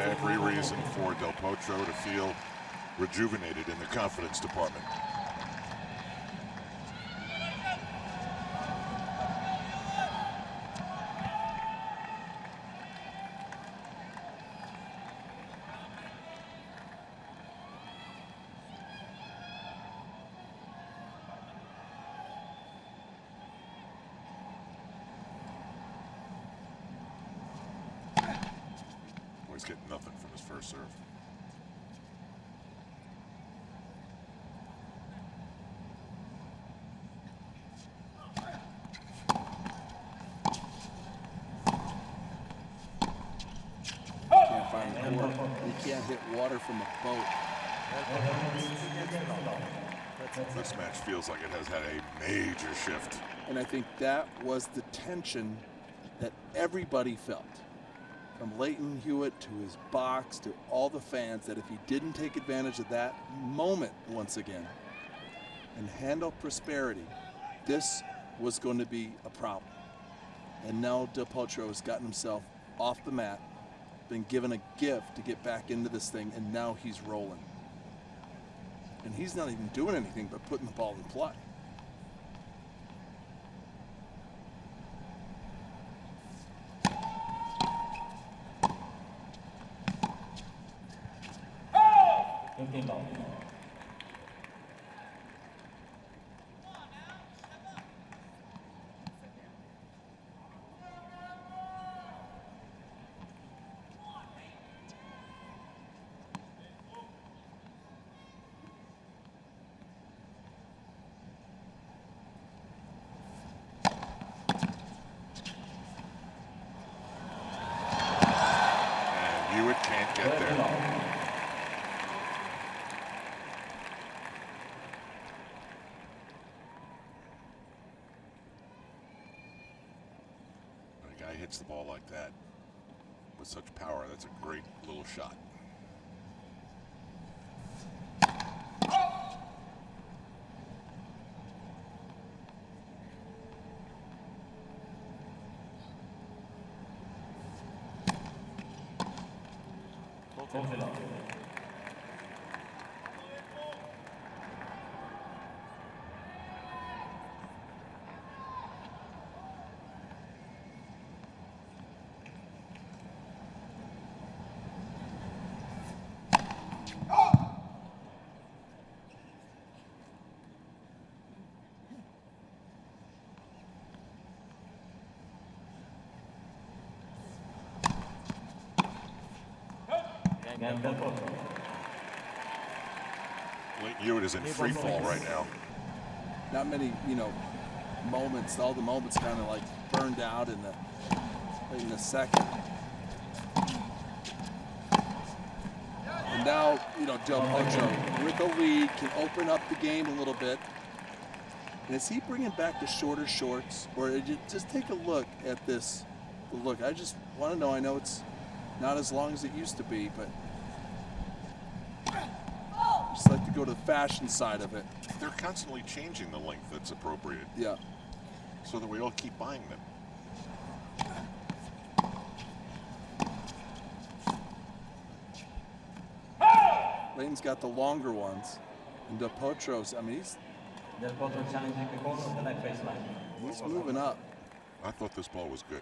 Every reason for Del Potro to feel rejuvenated in the confidence department. He's getting nothing from his first serve. Can't find the court. You can't hit water from a boat. This match feels like it has had a major shift. And I think that was the tension that everybody felt. From Lleyton Hewitt to his box to all the fans, that if he didn't take advantage of that moment once again and handle prosperity, this was going to be a problem. And now Del Potro has gotten himself off the mat, been given a gift to get back into this thing, and now he's rolling. And he's not even doing anything but putting the ball in play. Hewitt can't get there. When a guy hits the ball like that with such power, that's a great little shot. Lleyton Hewitt is in free fall right now. Not many, moments. All the moments kind of like burned out in the second. And now, Del Potro with the lead can open up the game a little bit. And is he bringing back the shorter shorts, or just take a look at this? Look, I just want to know. I know it's not as long as it used to be, but I just like to go to the fashion side of it. They're constantly changing the length that's appropriate. Yeah. So that we all keep buying them. Lleyton's got the longer ones. And Del Potro's, I mean, Del Potro challenging the corner of the left baseline. he's moving up. I thought this ball was good.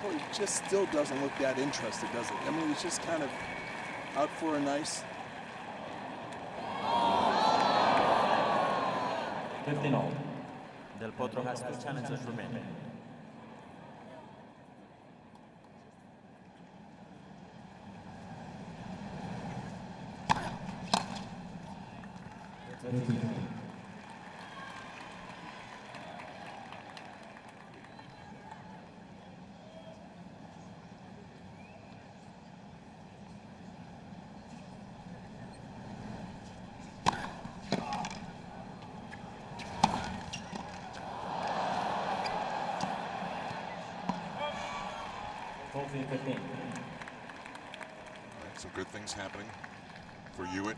Well, he just still doesn't look that interested, does it? I mean, he's just kind of out for a nice. 15-all. Del Potro has 2 challenges remaining. Some good things happening for Hewitt.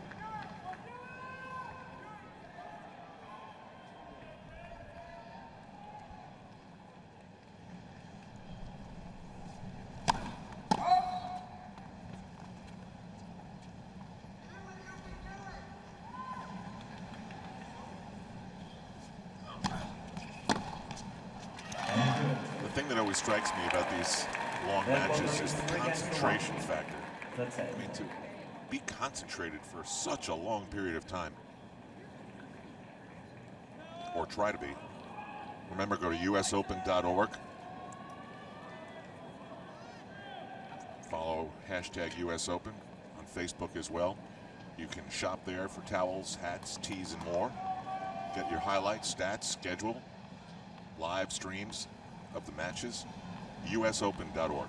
The thing that always strikes me about these long matches is the concentration factor. I mean, to be concentrated for such a long period of time, or try to be. Remember, go to usopen.org. Follow #USOpen on Facebook as well. You can shop there for towels, hats, tees, and more. Get your highlights, stats, schedule, live streams of the matches. usopen.org.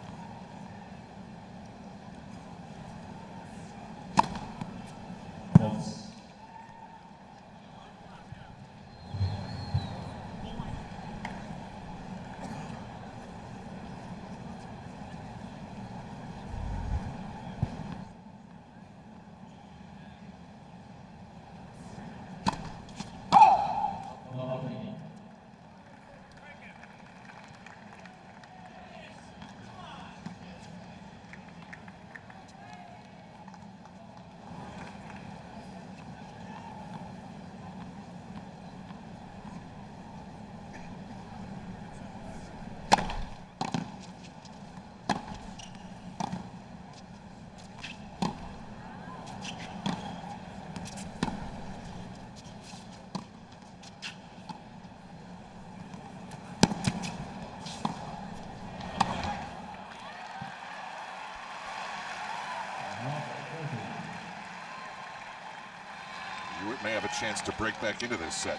Hewitt may have a chance to break back into this set.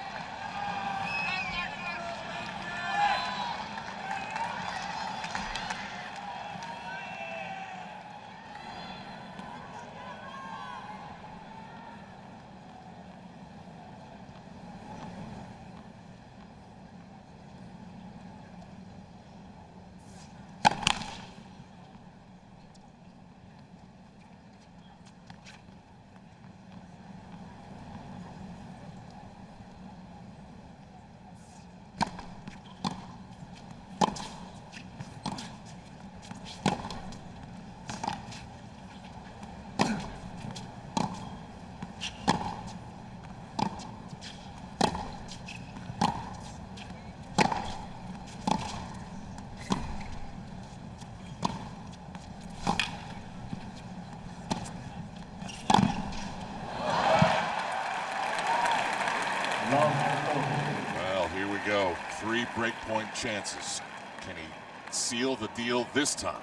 Well, here we go. 3 breakpoint chances. Can he seal the deal this time?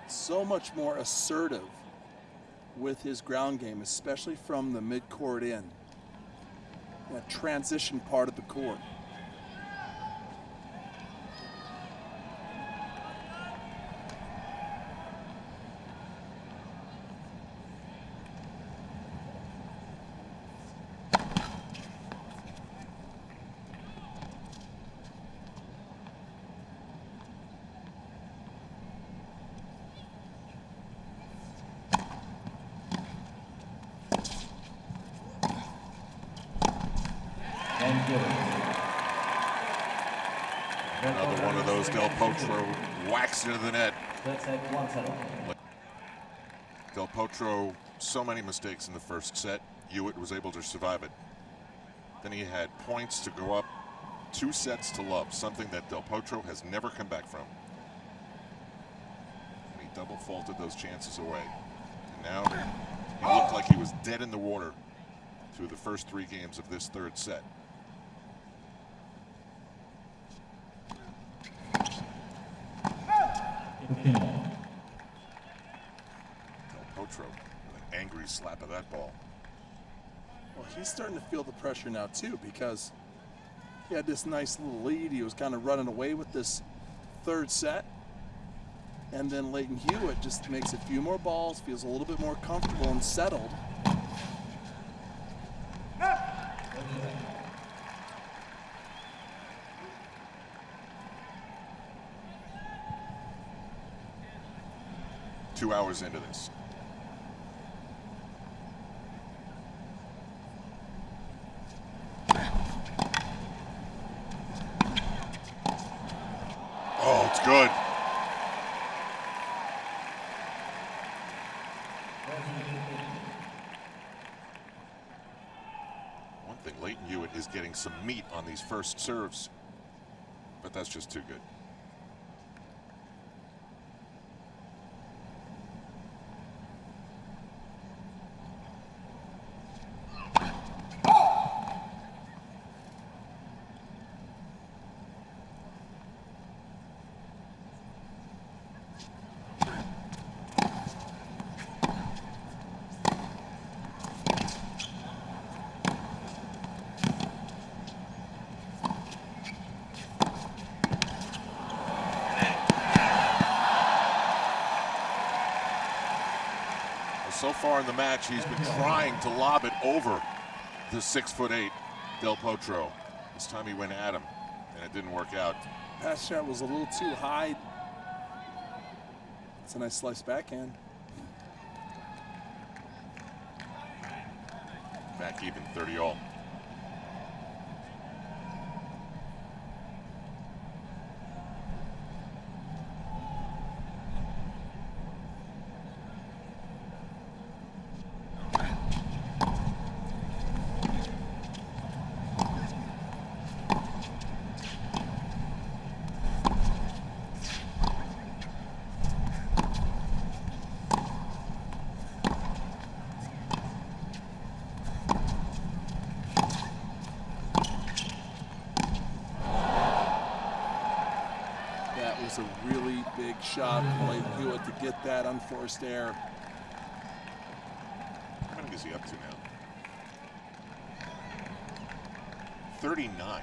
So much more assertive with his ground game, especially from the midcourt in. That transition part of the court. Another one of those Del Potro whacks into the net. Del Potro, so many mistakes in the first set. Hewitt was able to survive it. Then he had points to go up 2 sets to love, something that Del Potro has never come back from. And he double faulted those chances away. And now he looked like he was dead in the water through the first 3 games of this 3rd set. Del Potro with an angry slap of that ball. Well, he's starting to feel the pressure now too, because he had this nice little lead. He was kind of running away with this 3rd set. And then Lleyton Hewitt just makes a few more balls, feels a little bit more comfortable and settled. Two hours into this. Oh, it's good. One thing, Lleyton Hewitt is getting some meat on these first serves, but that's just too good. So far in the match, he's been trying to lob it over the 6'8" Del Potro. This time he went at him, and it didn't work out. Pass shot was a little too high. It's a nice slice backhand. Back even, 30-all. A really big shot from Lleyton Hewitt to get that unforced error. How many is he up to now? 39.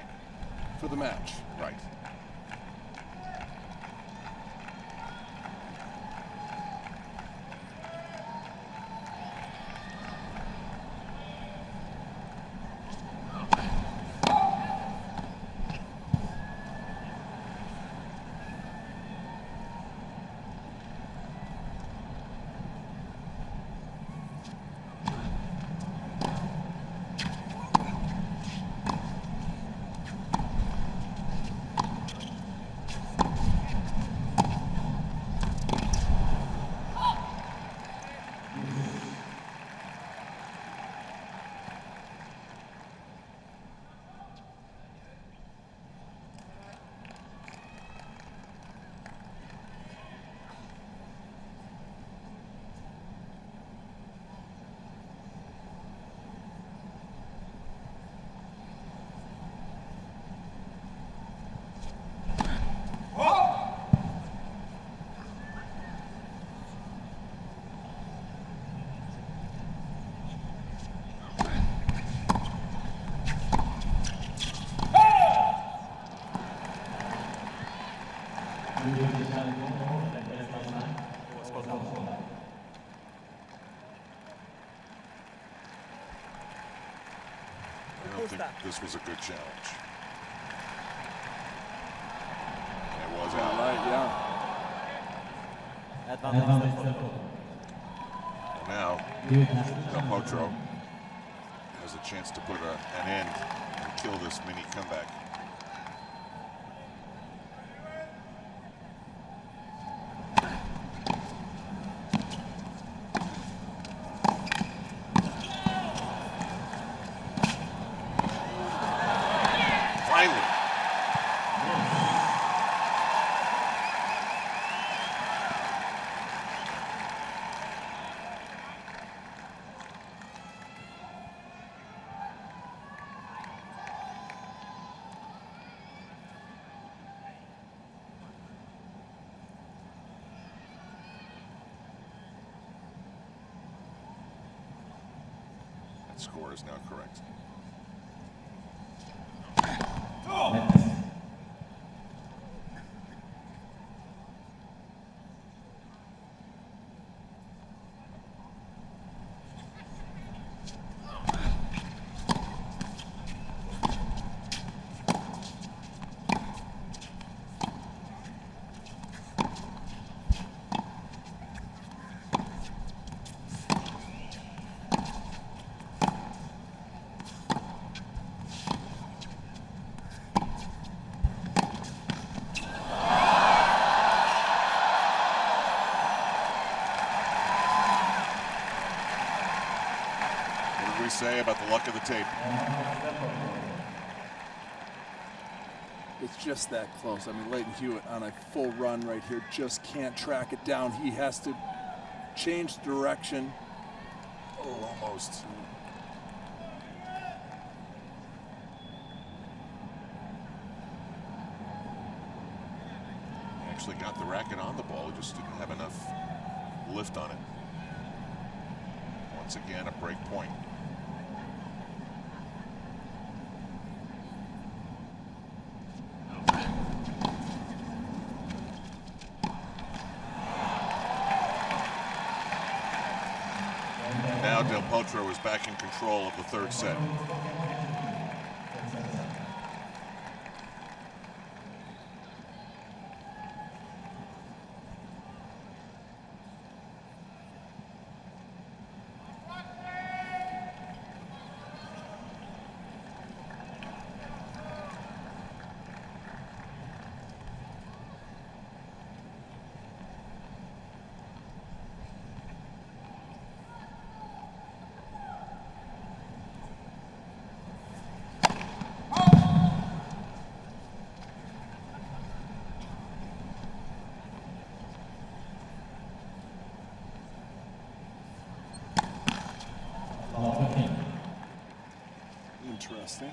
For the match. Right. I don't think this was a good challenge. It was out. Right, yeah. And now, Del Potro has a chance to put an end and kill this mini comeback. score is now correct. Say about the luck of the tape. It's just that close. I mean, Lleyton Hewitt on a full run right here just can't track it down. He has to change direction. Oh, almost. He actually got the racket on the ball. He just didn't have enough lift on it. Once again, a break point. Now Del Potro is back in control of the third set. Interesting.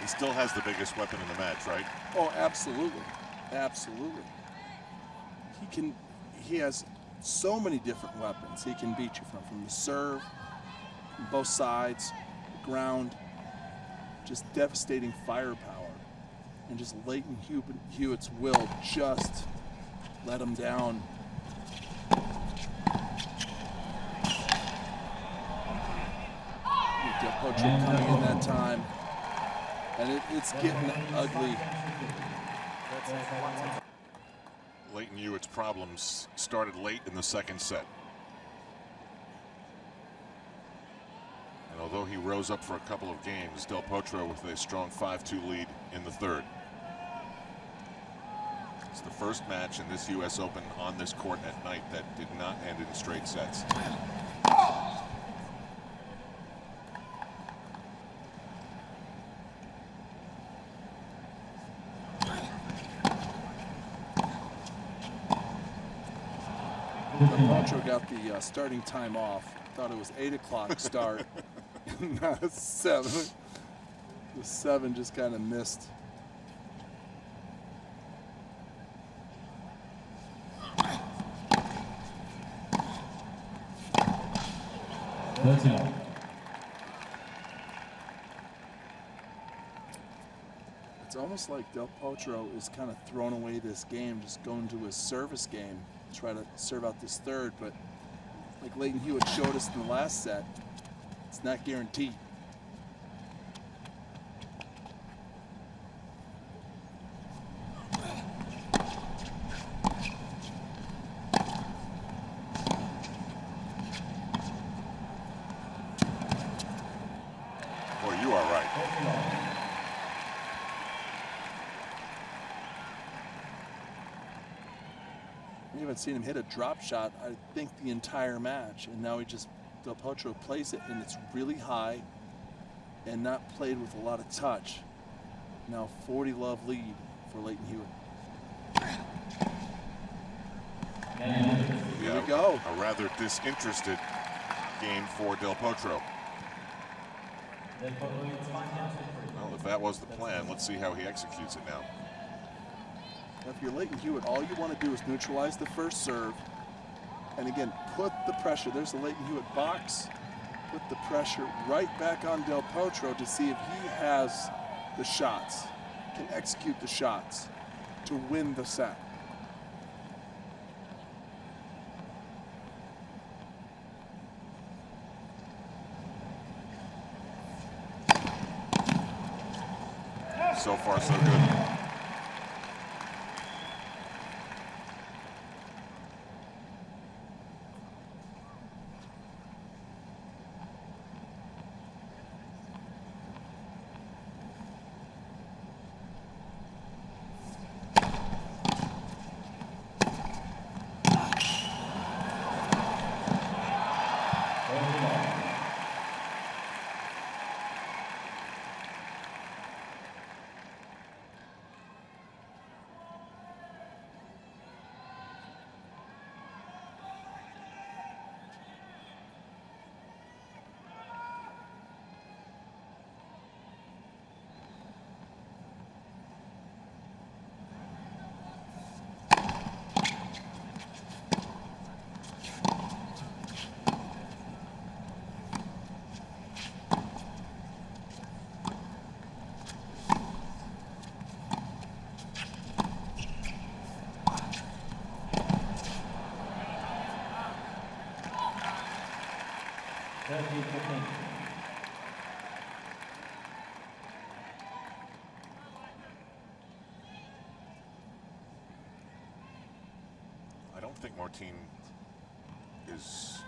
He still has the biggest weapon in the match, right? Oh, absolutely. Absolutely. He has so many different weapons he can beat you from the serve, from both sides, the ground, just devastating firepower. And just Lleyton Hewitt's will just let him down. Del Potro coming in that time. And it's getting ugly. Lleyton Hewitt's problems started late in the second set. And although he rose up for a couple of games, Del Potro with a strong 5-2 lead in the third. It's the first match in this U.S. Open on this court at night that did not end in straight sets. Potro got the starting time off. Thought it was 8 o'clock start. Not 7. The 7 just kind of missed. It's almost like Del Potro is kind of throwing away this game, just going to his service game, try to serve out this third, but like Lleyton Hewitt showed us in the last set, it's not guaranteed. Boy, you are right. We haven't seen him hit a drop shot, I think, the entire match, and now Del Potro plays it, and it's really high and not played with a lot of touch. Now 40-love lead for Lleyton Hewitt. Here we go. A rather disinterested game for Del Potro. Well, if that was the plan, let's see how he executes it now. If you're Lleyton Hewitt, all you want to do is neutralize the first serve. And again, put the pressure. There's the Lleyton Hewitt box. Put the pressure right back on Del Potro to see if he has the shots, can execute the shots to win the set. So far, so good. I don't think Martin is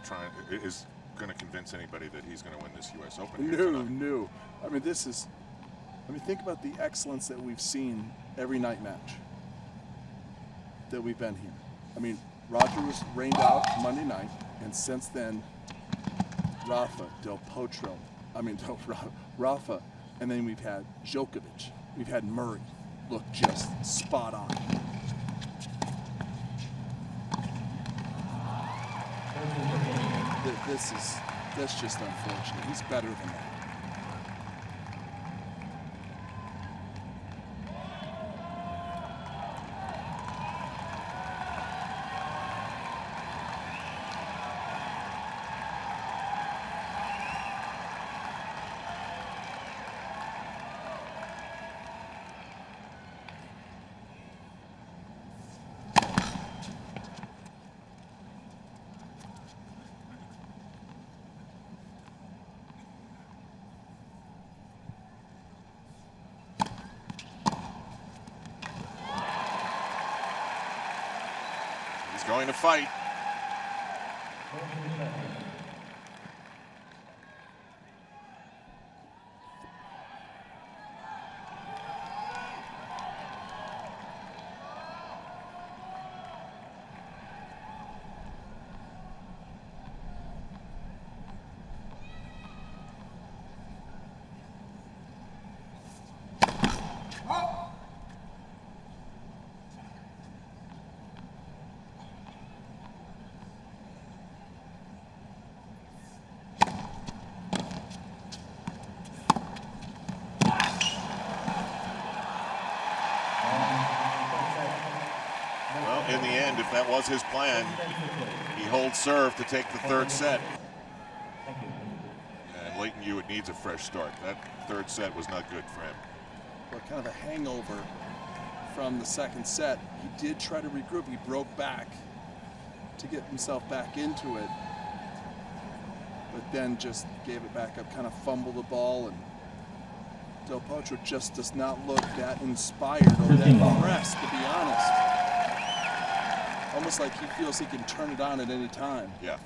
going to convince anybody that he's going to win this U.S. Open. No. I mean, think about the excellence that we've seen every night match that we've been here. I mean, Roger was rained out Monday night, and since then, Rafa, and then we've had Djokovic, we've had Murray, look just spot on. That's just unfortunate. He's better than that. Going to fight. Well, in the end, if that was his plan, he holds serve to take the third set. And Lleyton Hewitt needs a fresh start. That third set was not good for him. Well, kind of a hangover from the second set. He did try to regroup. He broke back to get himself back into it, but then just gave it back up, kind of fumbled the ball, and Del Potro just does not look that inspired or that impressed, to be honest. Almost like he feels he can turn it on at any time. Yeah.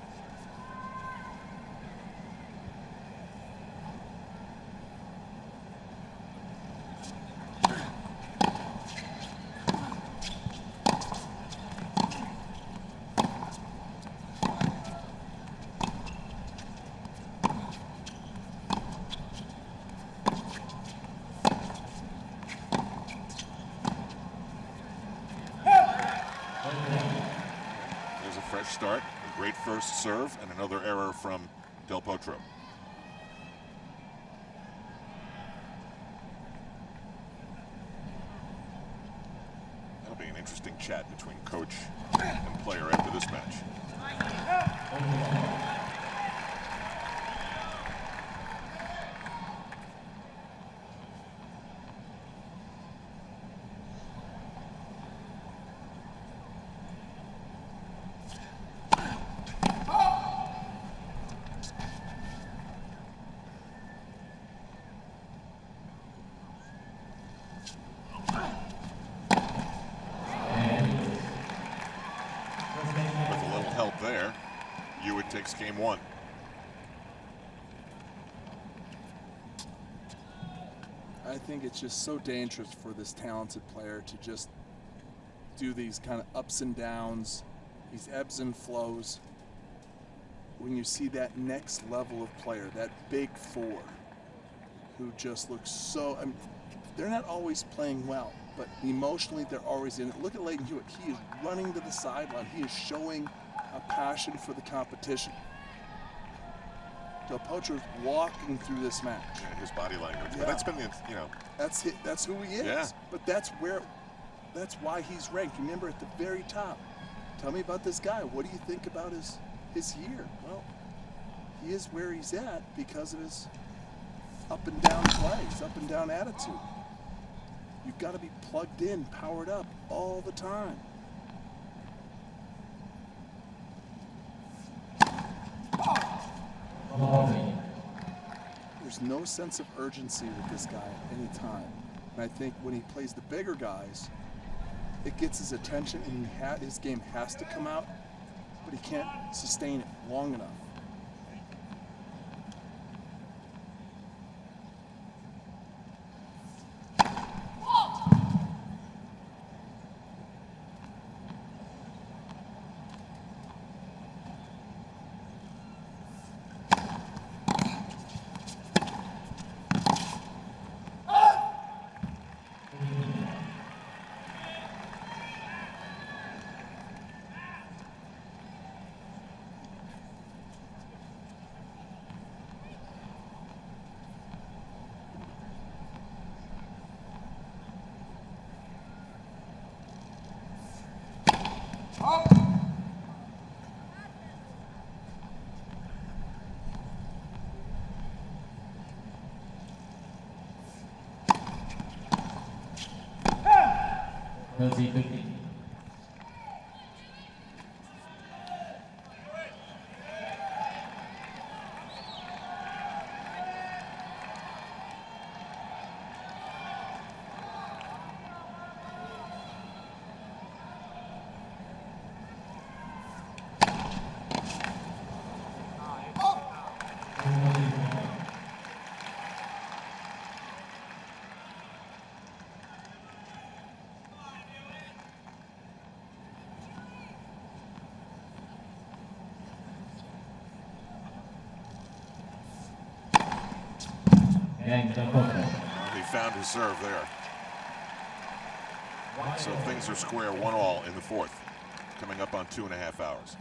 Start, a great first serve, and another error from Del Potro. That'll be an interesting chat between coach and player after this match. There, Hewitt takes game one. I think it's just so dangerous for this talented player to just do these kind of ups and downs, these ebbs and flows. When you see that next level of player, that big four, who just looks so, I mean, they're not always playing well, but emotionally they're always in it. Look at Lleyton Hewitt. He is running to the sideline. He is showing a passion for the competition. Del Potro's walking through this match. Yeah, his body language. Yeah. But that's been the, you know. That's who he is. Yeah. But that's why he's ranked. Remember, at the very top. Tell me about this guy. What do you think about his year? Well, he is where he's at because of his up and down plays, up and down attitude. You've got to be plugged in, powered up all the time. There's no sense of urgency with this guy at any time. And I think when he plays the bigger guys, it gets his attention and his game has to come out, but he can't sustain it long enough. He found his serve there. So things are square 1-1 in the fourth, coming up on 2.5 hours.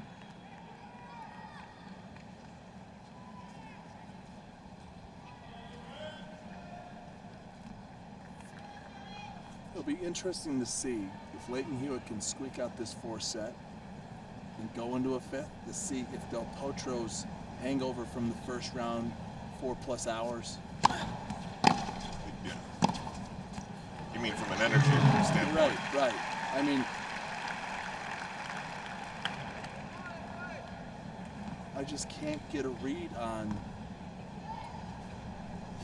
It'll be interesting to see If Lleyton Hewitt can squeak out this 4th set and go into a 5th, to see if Del Potro's hangover from the first round, 4+ hours. Yeah. You mean from an energy standpoint? Right. I mean, I just can't get a read on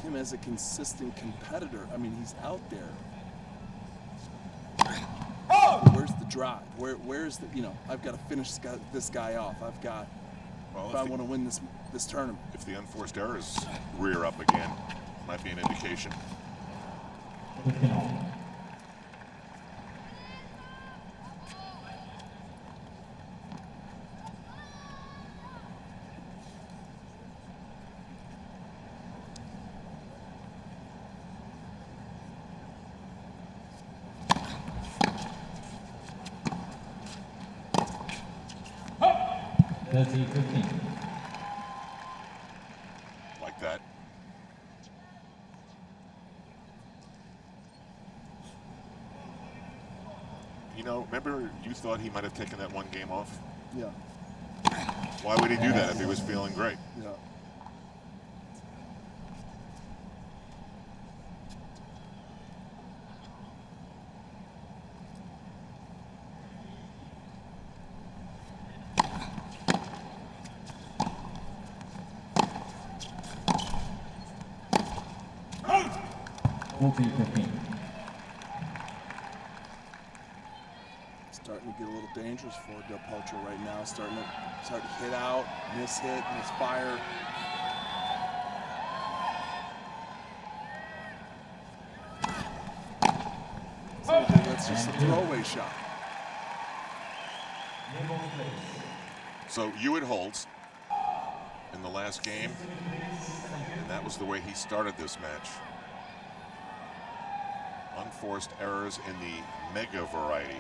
him as a consistent competitor. I mean, he's out there. Where's the drive? Where's the, I've got to finish this guy off. I've got, if I want to win this tournament. If the unforced errors rear up again, might be an indication. Like that. Remember you thought he might have taken that one game off? Yeah. Why would he do that if he was feeling great? Yeah. Starting to get a little dangerous for Del Potro right now. Starting to hit out, miss hit, misfire. That's just a throwaway shot. So Hewitt holds in the last game, and that was the way he started this match. Unforced errors in the mega variety.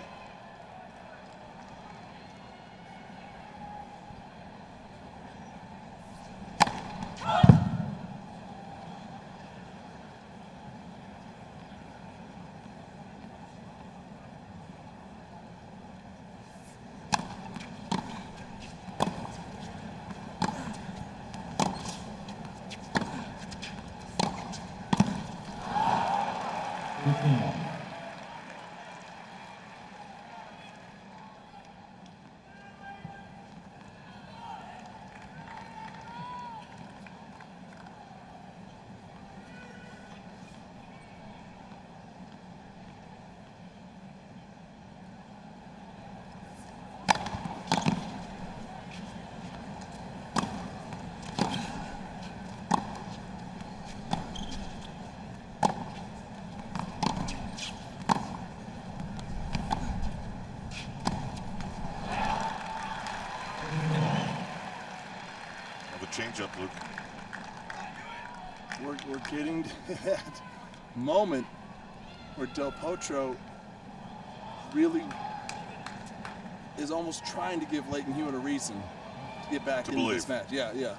Change-up, Luke. We're getting to that moment where Del Potro really is almost trying to give Lleyton Hewitt a reason to get back into this match. Yeah.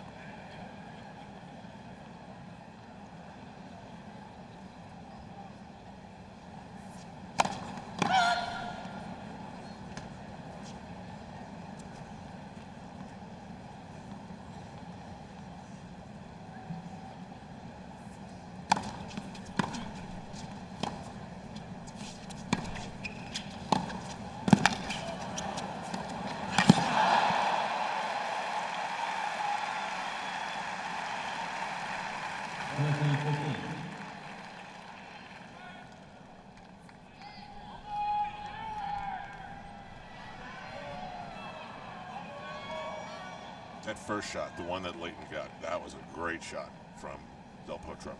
That first shot, the one that Lleyton got, that was a great shot from Del Potro.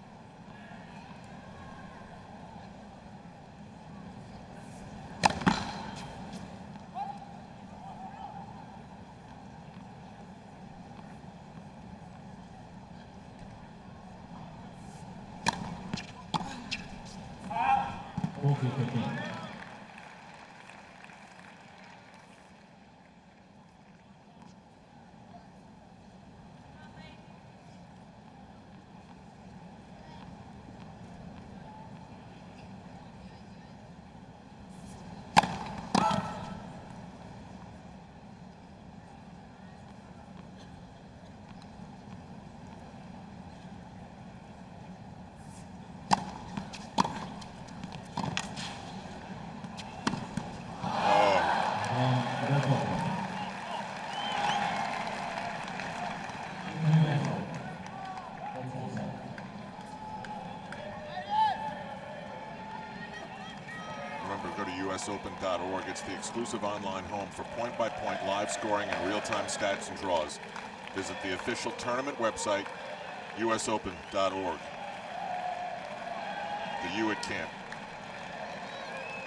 usopen.org. It's the exclusive online home for point-by-point live scoring and real-time stats and draws. Visit the official tournament website, usopen.org. The Hewitt camp,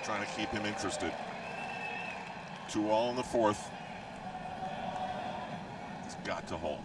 trying to keep him interested. 2-all in the fourth. He's got to hold.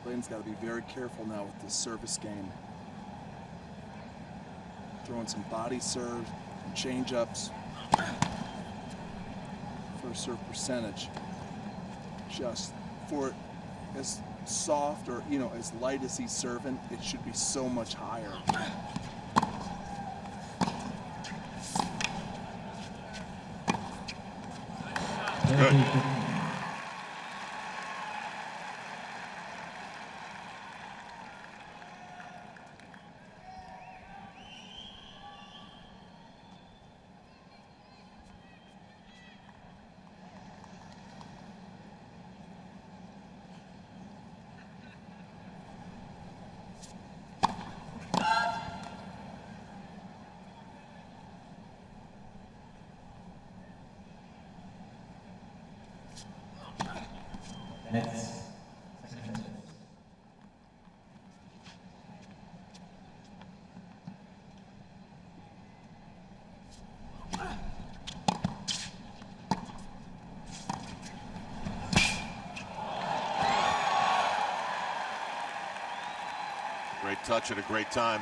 Lleyton's got to be very careful now with this service game. Throwing some body serves and change-ups. First serve percentage. Just for as soft or, as light as he's serving, it should be so much higher. Good. Next. Great touch at a great time.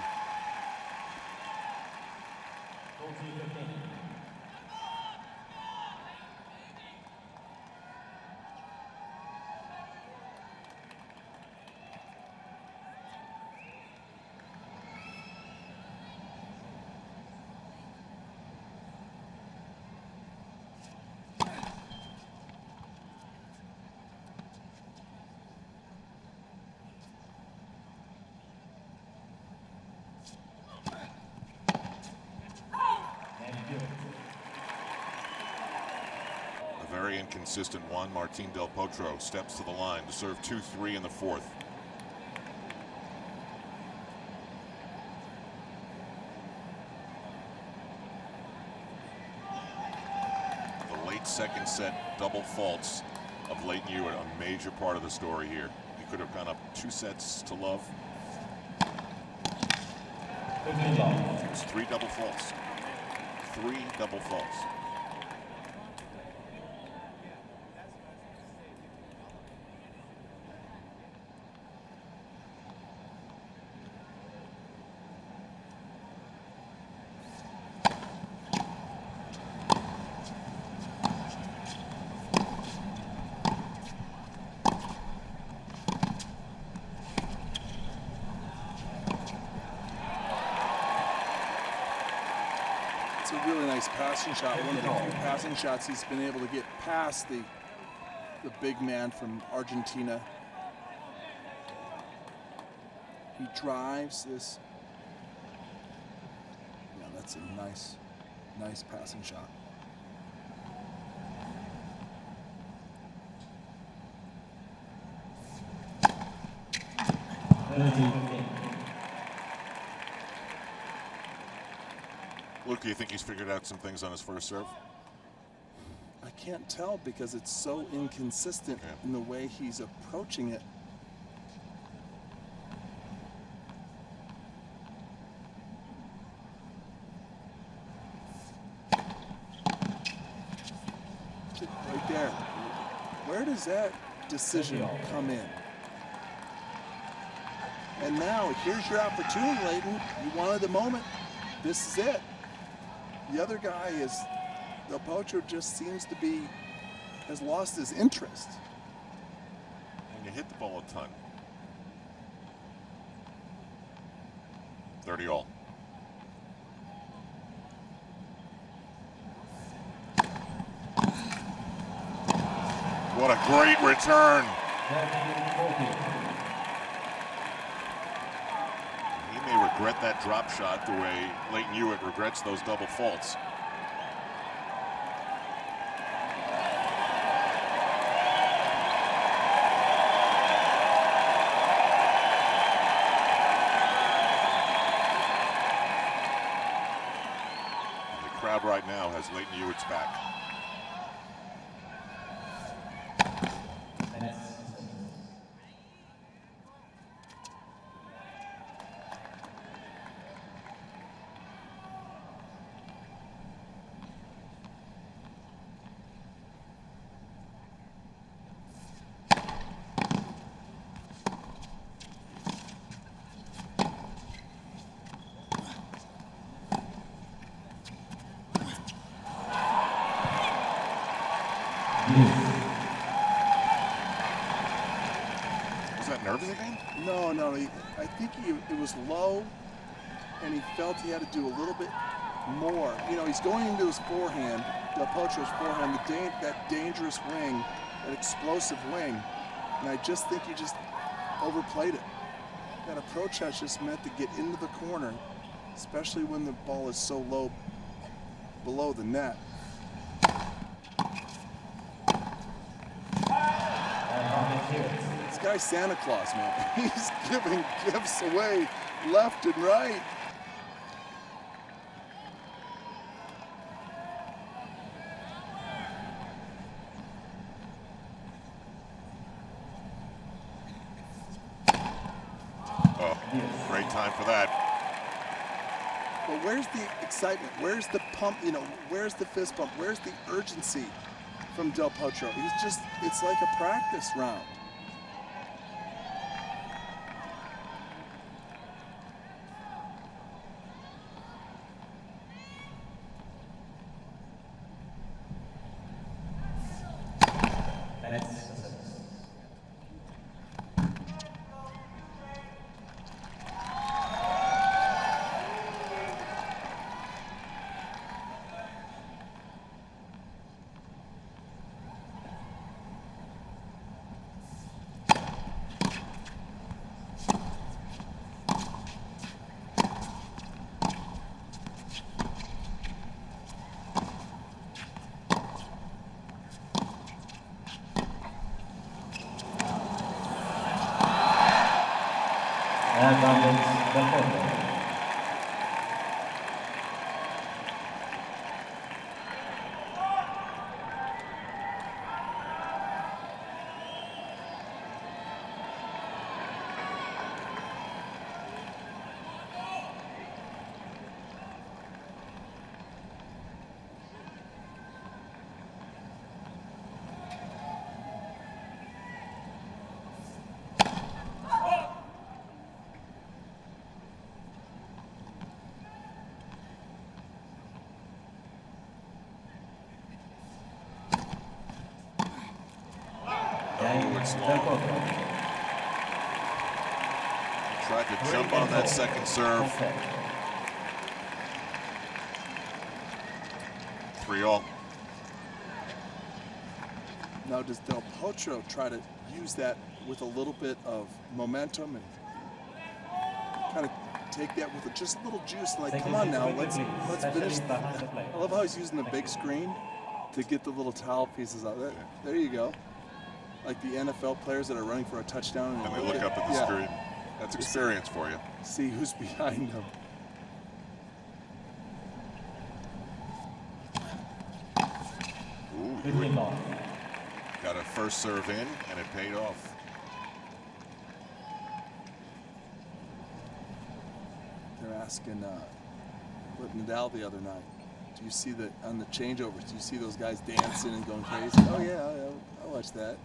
Very inconsistent Juan Martín del Potro steps to the line to serve 2-3 in the fourth. The late second set double faults of Lleyton Hewitt, a major part of the story here. He could have gone up 2 sets to love. It's 3 double faults. 3 double faults. It's a really nice passing shot. One of the few passing shots he's been able to get past the big man from Argentina. He drives this. Yeah, that's a nice passing shot. Luke, do you think he's figured out some things on his first serve? I can't tell because it's so inconsistent in the way he's approaching it. right there. Where does that decision come in? And now, here's your opportunity, Lleyton. You wanted the moment. This is it. The other guy is, the Potro just seems to be, has lost his interest. And you hit the ball a ton. 30 all. What a great return. He may regret that drop shot the way Lleyton Hewitt regrets those double faults. And the crowd right now has Lleyton Hewitt's back. Was that nervous again? No, I think it was low, and he felt he had to do a little bit more. You know, he's going into his forehand, Del Potro's forehand, that dangerous wing, that explosive wing, and I just think he just overplayed it. That approach shot just meant to get into the corner, especially when the ball is so low below the net. This guy's Santa Claus, man. He's giving gifts away left and right. Oh, great time for that. But where's the excitement? Where's the pump? You know, where's the fist pump? Where's the urgency from Del Potro? He's just, it's like a practice round. Oh, it's long. Tried to jump on that second serve. 3-all. Now, does Del Potro try to use that with a little bit of momentum and kind of take that with just a little juice? Like, come on now, let's finish. I love how he's using the big screen to get the little towel pieces out. There you go. Like the NFL players that are running for a touchdown. And they look up at the screen. That's experience for you. See who's behind them. Ooh, got a first serve in, and it paid off. They're asking Nadal the other night, Do you see the on the changeovers? Do you see those guys dancing and going crazy? Oh yeah, I watched that.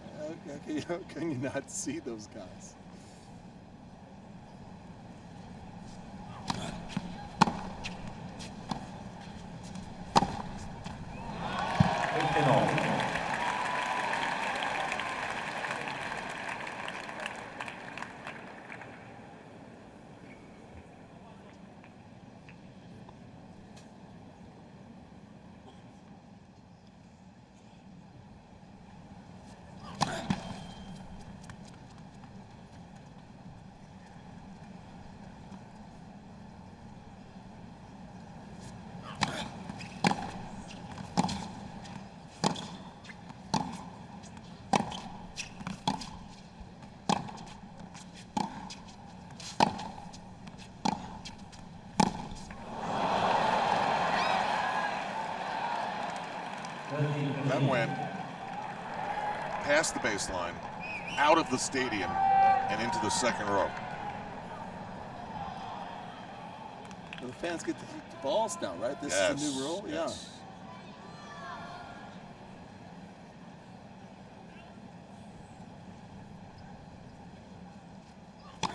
Okay, how can you not see those guys? That went past the baseline, out of the stadium, and into the second row. Well, the fans get to keep the balls now, right? This is the new rule? Yes. Yeah.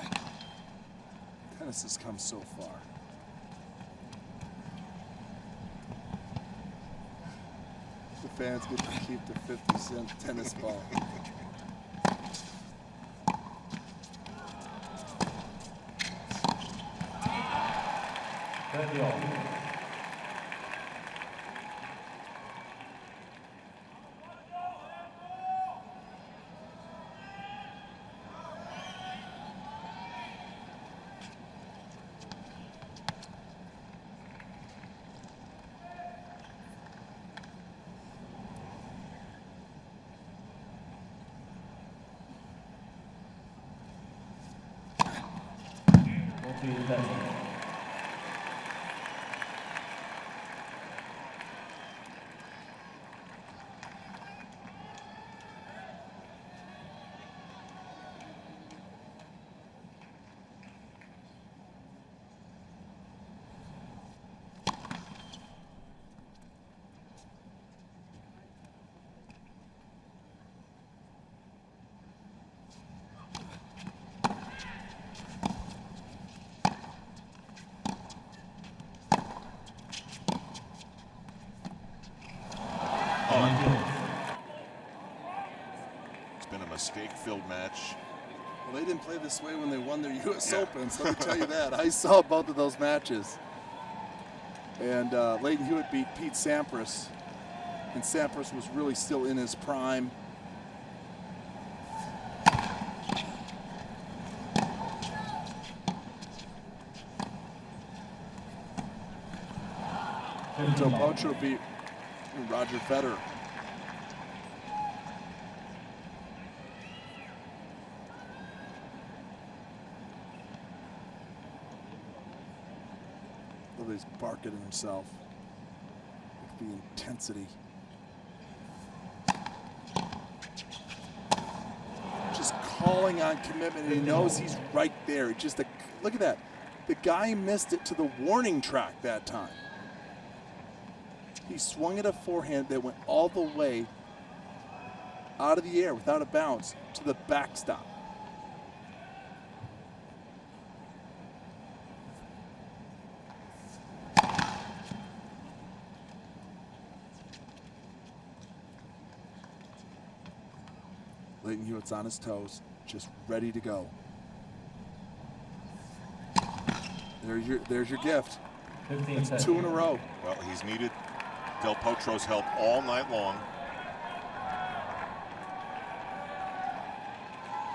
Tennis has come so far. The fans get to keep the 50-cent tennis ball. It's been a mistake-filled match. Well, they didn't play this way when they won their U.S. Opens. Let me tell you that. I saw both of those matches. And Lleyton Hewitt beat Pete Sampras. And Sampras was really still in his prime. So Potro beat Roger Federer. Look, he's barking at himself. Look at the intensity. Just calling on commitment, and he knows he's right there. Just look at that. The guy missed it to the warning track that time. He swung at a forehand that went all the way out of the air without a bounce to the backstop. Lleyton Hewitt's on his toes, just ready to go. There's your gift. That's 2 in a row. Well, he's needed Del Potro's help all night long.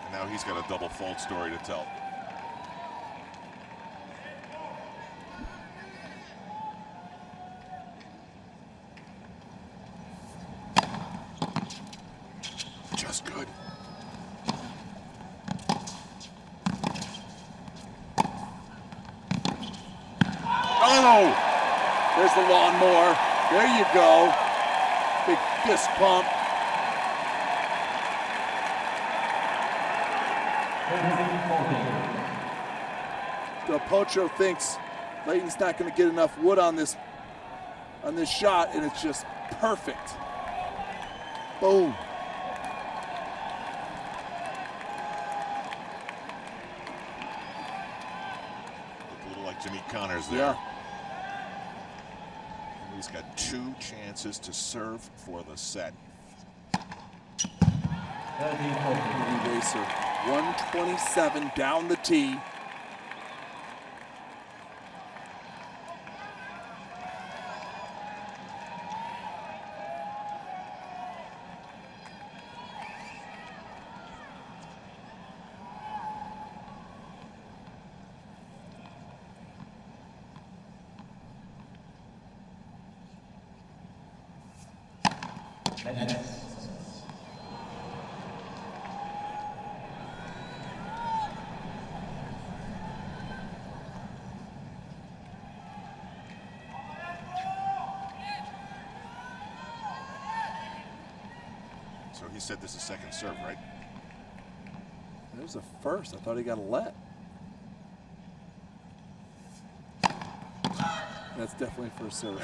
And now he's got a double fault story to tell. Just good. Oh! There's the lawnmower. There you go. Big fist pump. Del Potro thinks Lleyton's not going to get enough wood on this on this shot, and it's just perfect. Boom. Looked a little like Jannik Connors there. Yeah. And he's got 2 chances to serve for the set. Racer. 127 down the tee. So he said this is second serve, right? It was a first. I thought he got a let. That's definitely first serve.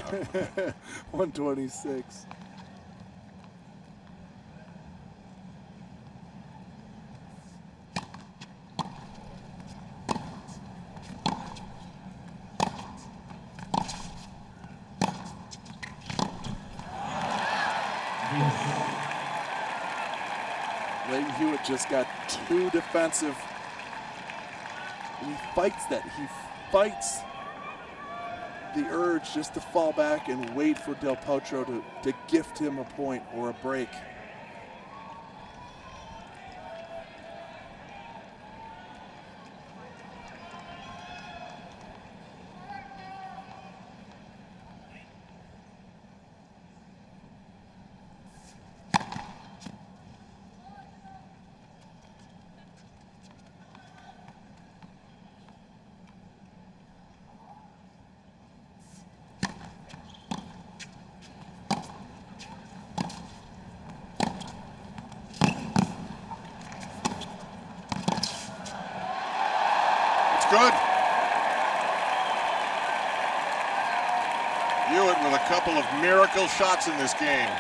126. Lleyton Hewitt just got too defensive. And he fights that. He fights the urge just to fall back and wait for Del Potro to gift him a point or a break. Good. Hewitt with a couple of miracle shots in this game.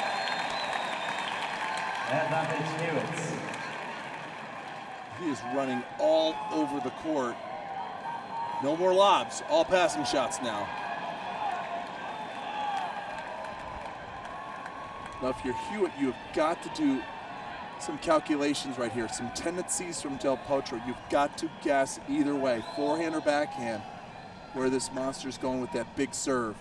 Advantage Hewitt. He is running all over the court. No more lobs, all passing shots now. Now, if you're Hewitt, you have got to do some calculations right here, some tendencies from Del Potro. You've got to guess either way, forehand or backhand, where this monster's going with that big serve.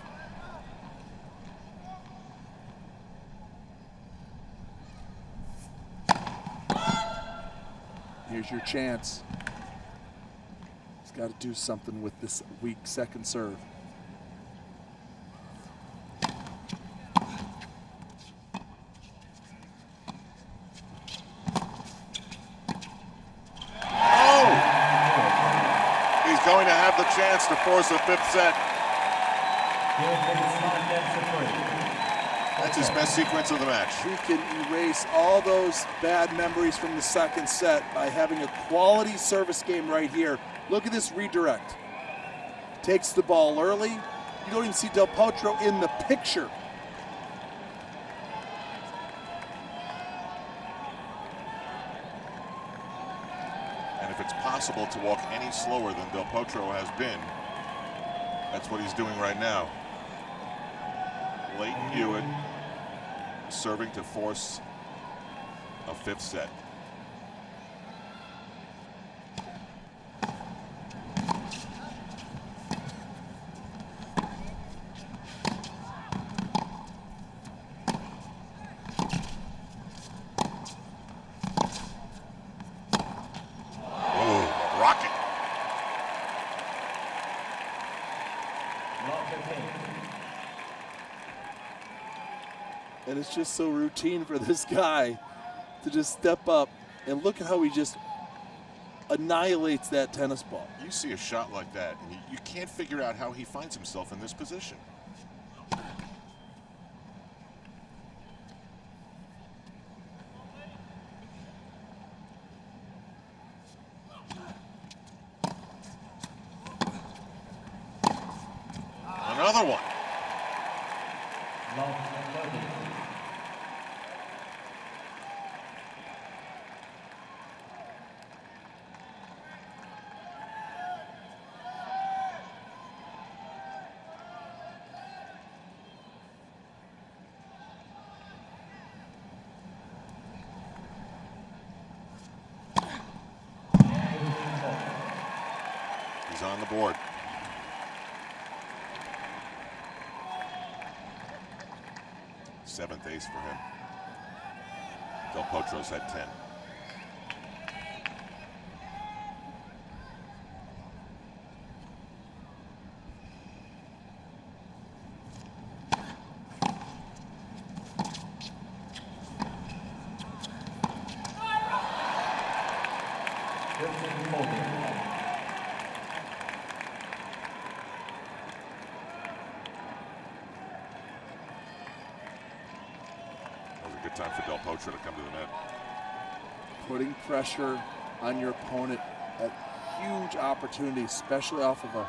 Here's your chance. He's got to do something with this weak second serve. Chance to force a fifth set. That's his best sequence of the match. He can erase all those bad memories from the second set by having a quality service game right here. Look at this redirect. Takes the ball early. You don't even see Del Potro in the picture. It's possible to walk any slower than Del Potro has been. That's what he's doing right now. Lleyton Hewitt serving to force a fifth set. And it's just so routine for this guy to just step up and look at how he just annihilates that tennis ball. You see a shot like that, and you can't figure out how he finds himself in this position. Another one. board. Seventh ace for him. Del Potro's had 10. Good time for Del Potro to come to the net. Putting pressure on your opponent at huge opportunity, especially off of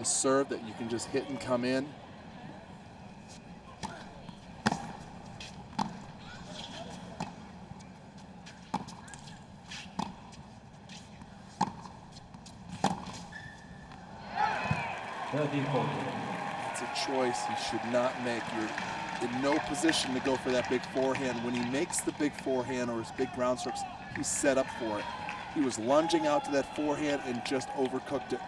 a serve that you can just hit and come in. It's a choice he should not make. You're in no position to go for that big forehand. When he makes the big forehand or his big ground strokes, he's set up for it. He was lunging out to that forehand and just overcooked it.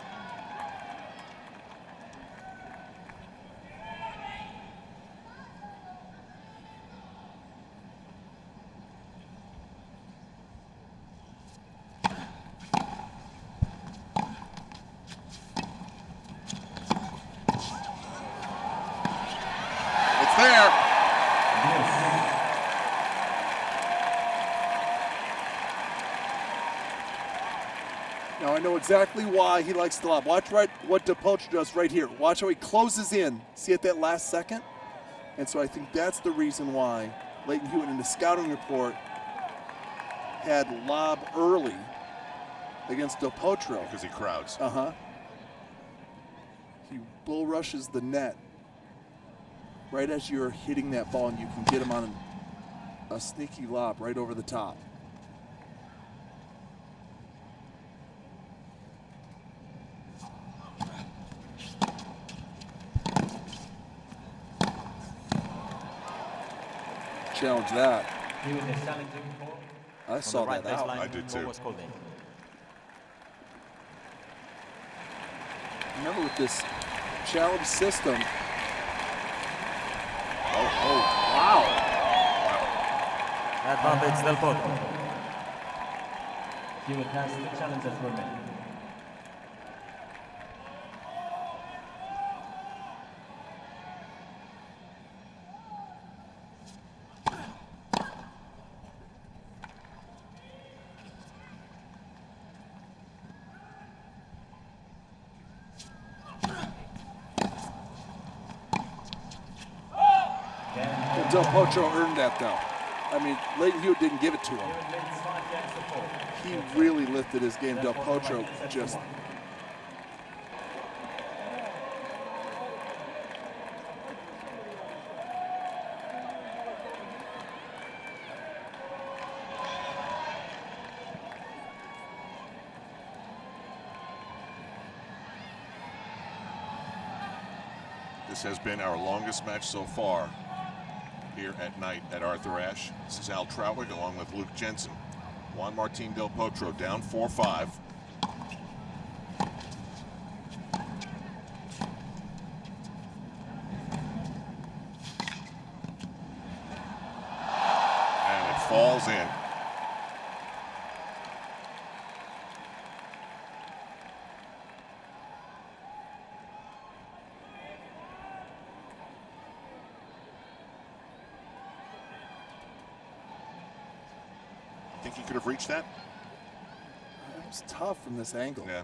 Now I know exactly why he likes to lob. Watch what Del Potro does right here. Watch how he closes in. See at that last second? And so I think that's the reason why Lleyton Hewitt in the scouting report had lob early against Del Potro. Because he crowds. He bull rushes the net right as you're hitting that ball, and you can get him on a sneaky lob right over the top. Challenge that. I saw that out. I did too. Remember with this challenge system. Wow. Advantage Del Potro. Hewitt has the challenges remaining. Del Potro earned that, though. I mean, Lleyton Hewitt didn't give it to him. He really lifted his game. Del Potro just... This has been our longest match so far here at night at Arthur Ashe. This is Al Troutwig along with Luke Jensen. Juan Martín Del Potro down 4-5. And it falls in. Think he could have reached that? It was tough from this angle. Yeah.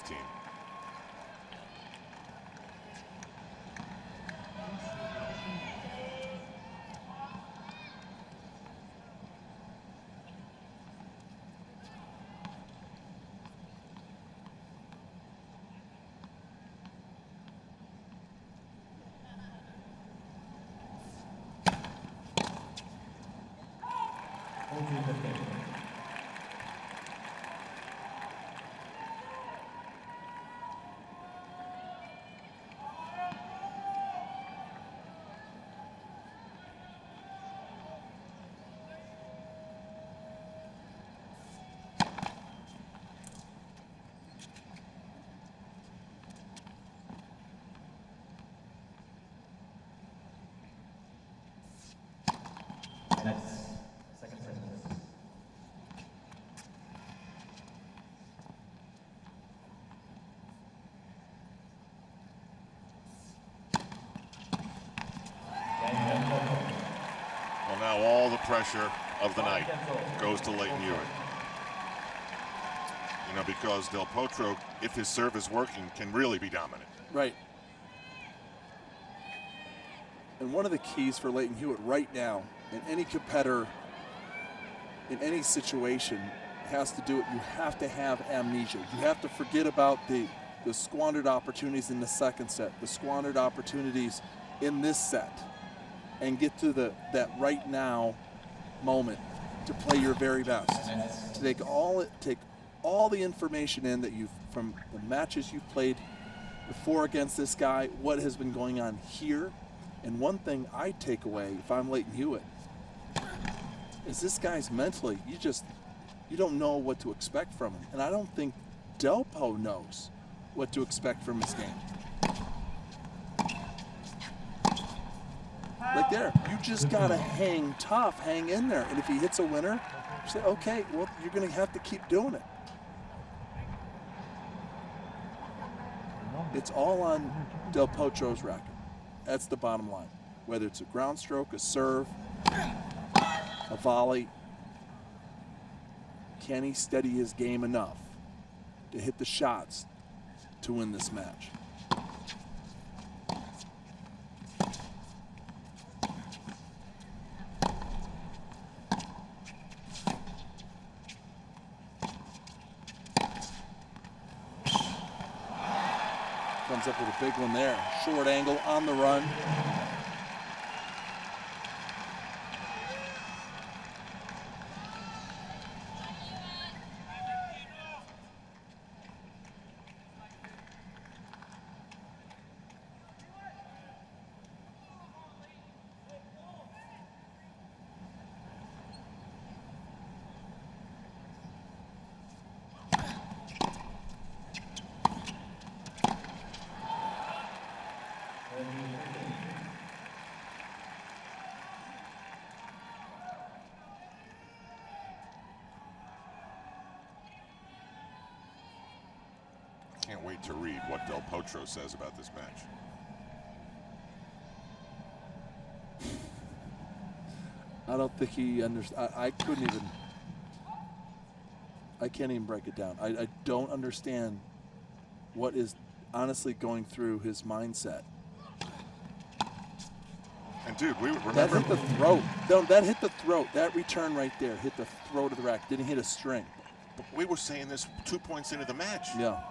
15. Second set. Well, now all the pressure of the night goes to Lleyton Hewitt. You know, because Del Potro, if his serve is working, can really be dominant. Right. And one of the keys for Lleyton Hewitt right now, in any competitor, in any situation, has to do it. You have to have amnesia. You have to forget about the squandered opportunities in the second set, the squandered opportunities in this set, and get to that right now moment to play your very best. To take all the information in that you've from the matches you've played before against this guy, what has been going on here. And one thing I take away, if I'm Lleyton Hewitt, is this guy's mentally, you don't know what to expect from him. And I don't think Delpo knows what to expect from his game. Like there, you just gotta hang tough, hang in there. And if he hits a winner, you say, okay, well, you're gonna have to keep doing it. It's all on Del Potro's racket. That's the bottom line. Whether it's a ground stroke, a serve, a volley, can he steady his game enough to hit the shots to win this match? Comes up with a big one there. Short angle on the run. Can't wait to read what Del Potro says about this match. I don't think he understands. I can't even break it down. I don't understand what is honestly going through his mindset. And dude, we remember that hit the throat. No, that hit the throat. That return right there hit the throat of the rack. Didn't hit a string. We were saying this 2 points into the match. Yeah.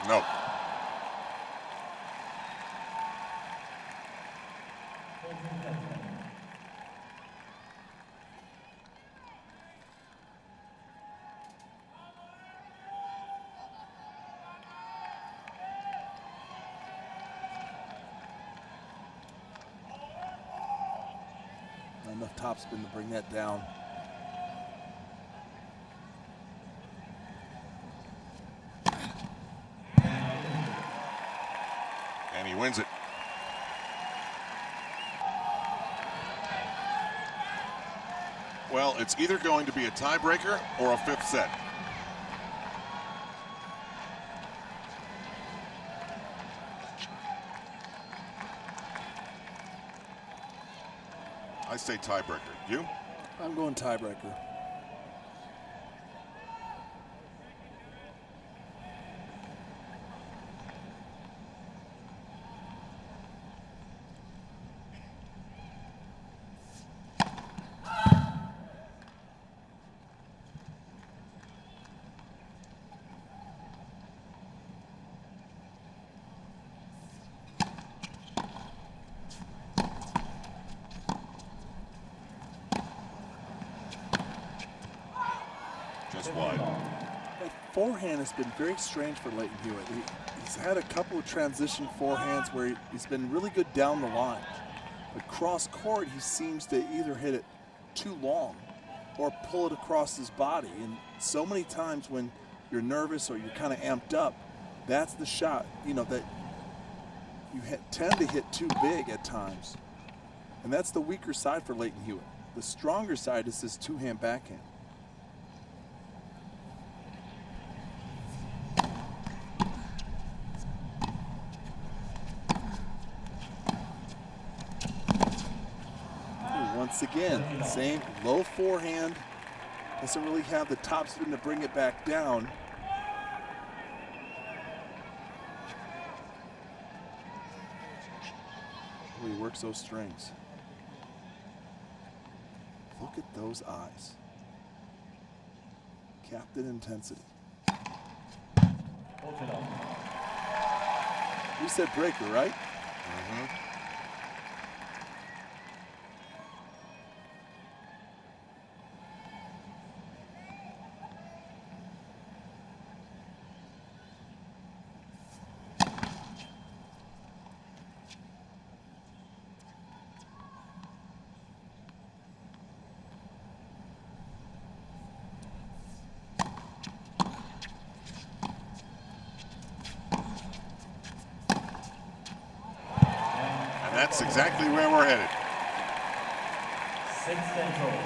No. Enough topspin to bring that down. Well, it's either going to be a tiebreaker or a fifth set. I say tiebreaker. You? I'm going tiebreaker. Wide. That forehand has been very strange for Lleyton Hewitt. He's had a couple of transition forehands where he's been really good down the line. But cross court, he seems to either hit it too long or pull it across his body. And so many times when you're nervous or you're kind of amped up, that's the shot, you know, that you tend to hit too big at times. And that's the weaker side for Lleyton Hewitt. The stronger side is his two-hand backhand. Once again, same low forehand. Doesn't really have the top spin to bring it back down. Oh, he works those strings. Look at those eyes. Captain intensity. You said breaker, right? Mm-hmm. That's exactly where we're headed. 6-10 total.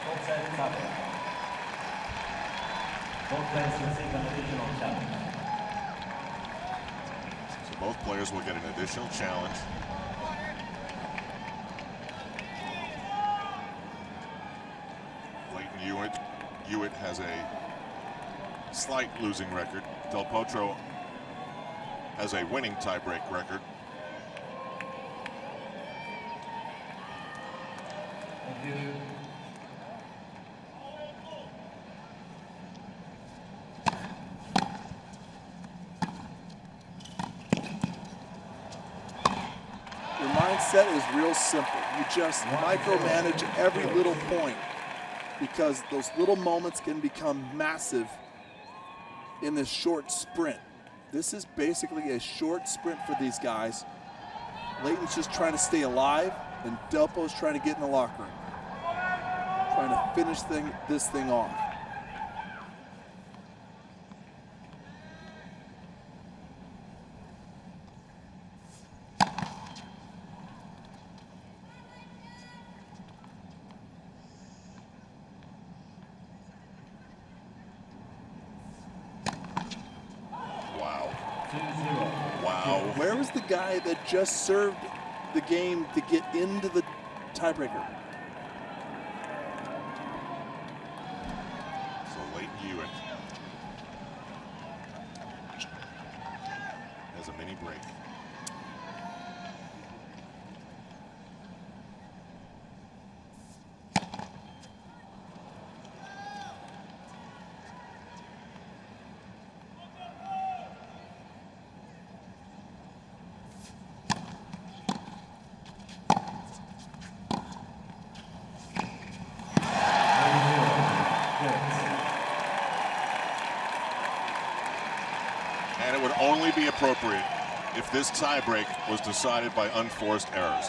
Both set tiebreak. Both players receive an additional challenge. So both players will get an additional challenge. Lleyton Hewitt has a slight losing record. Del Potro has a winning tiebreak record. Your mindset is real simple. You just micromanage every little point because those little moments can become massive in this short sprint. This is basically a short sprint for these guys. Lleyton's just trying to stay alive, and Delpo's trying to get in the locker room. Trying to finish this thing off. Wow. Wow. Where was the guy that just served the game to get into the tiebreaker? Hewitt has a mini break. And it would only be appropriate if this tiebreak was decided by unforced errors.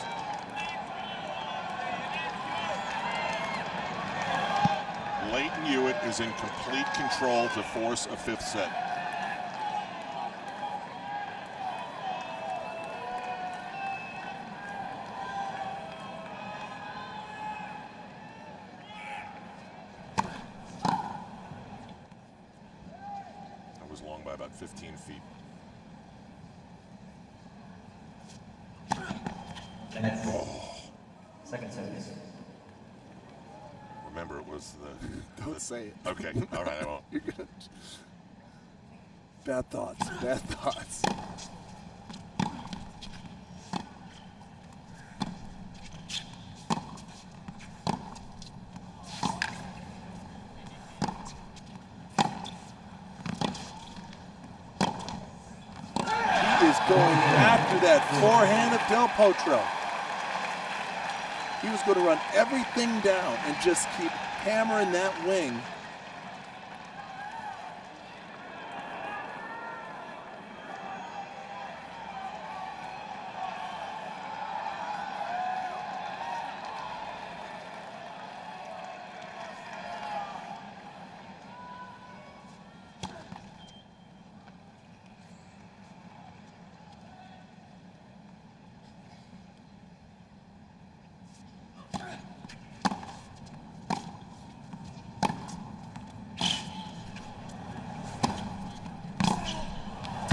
Lleyton Hewitt is in complete control to force a fifth set. about 15 feet. Second service. Remember, it was the... Don't say it. Okay, all right, I won't. Bad thoughts, bad thoughts. He is going after that forehand of Del Potro. He was going to run everything down and just keep hammering that wing.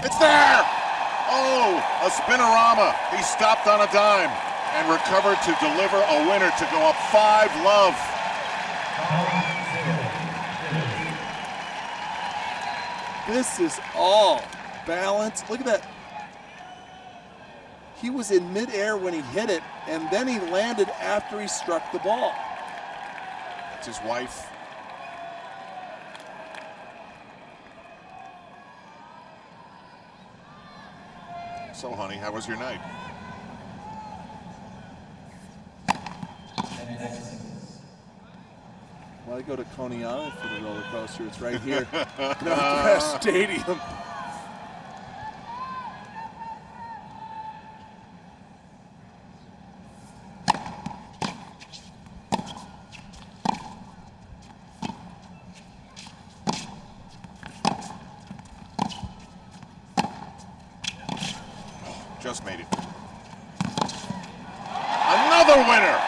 It's there! Oh, a spinorama. He stopped on a dime and recovered to deliver a winner to go up 5-love. This is all balance. Look at that. He was in midair when he hit it, and then he landed after he struck the ball. That's his wife. So, honey, how was your night? Well, I go to Coney Island for the roller coaster. It's right here. Northwest Stadium. Just made it. Another winner!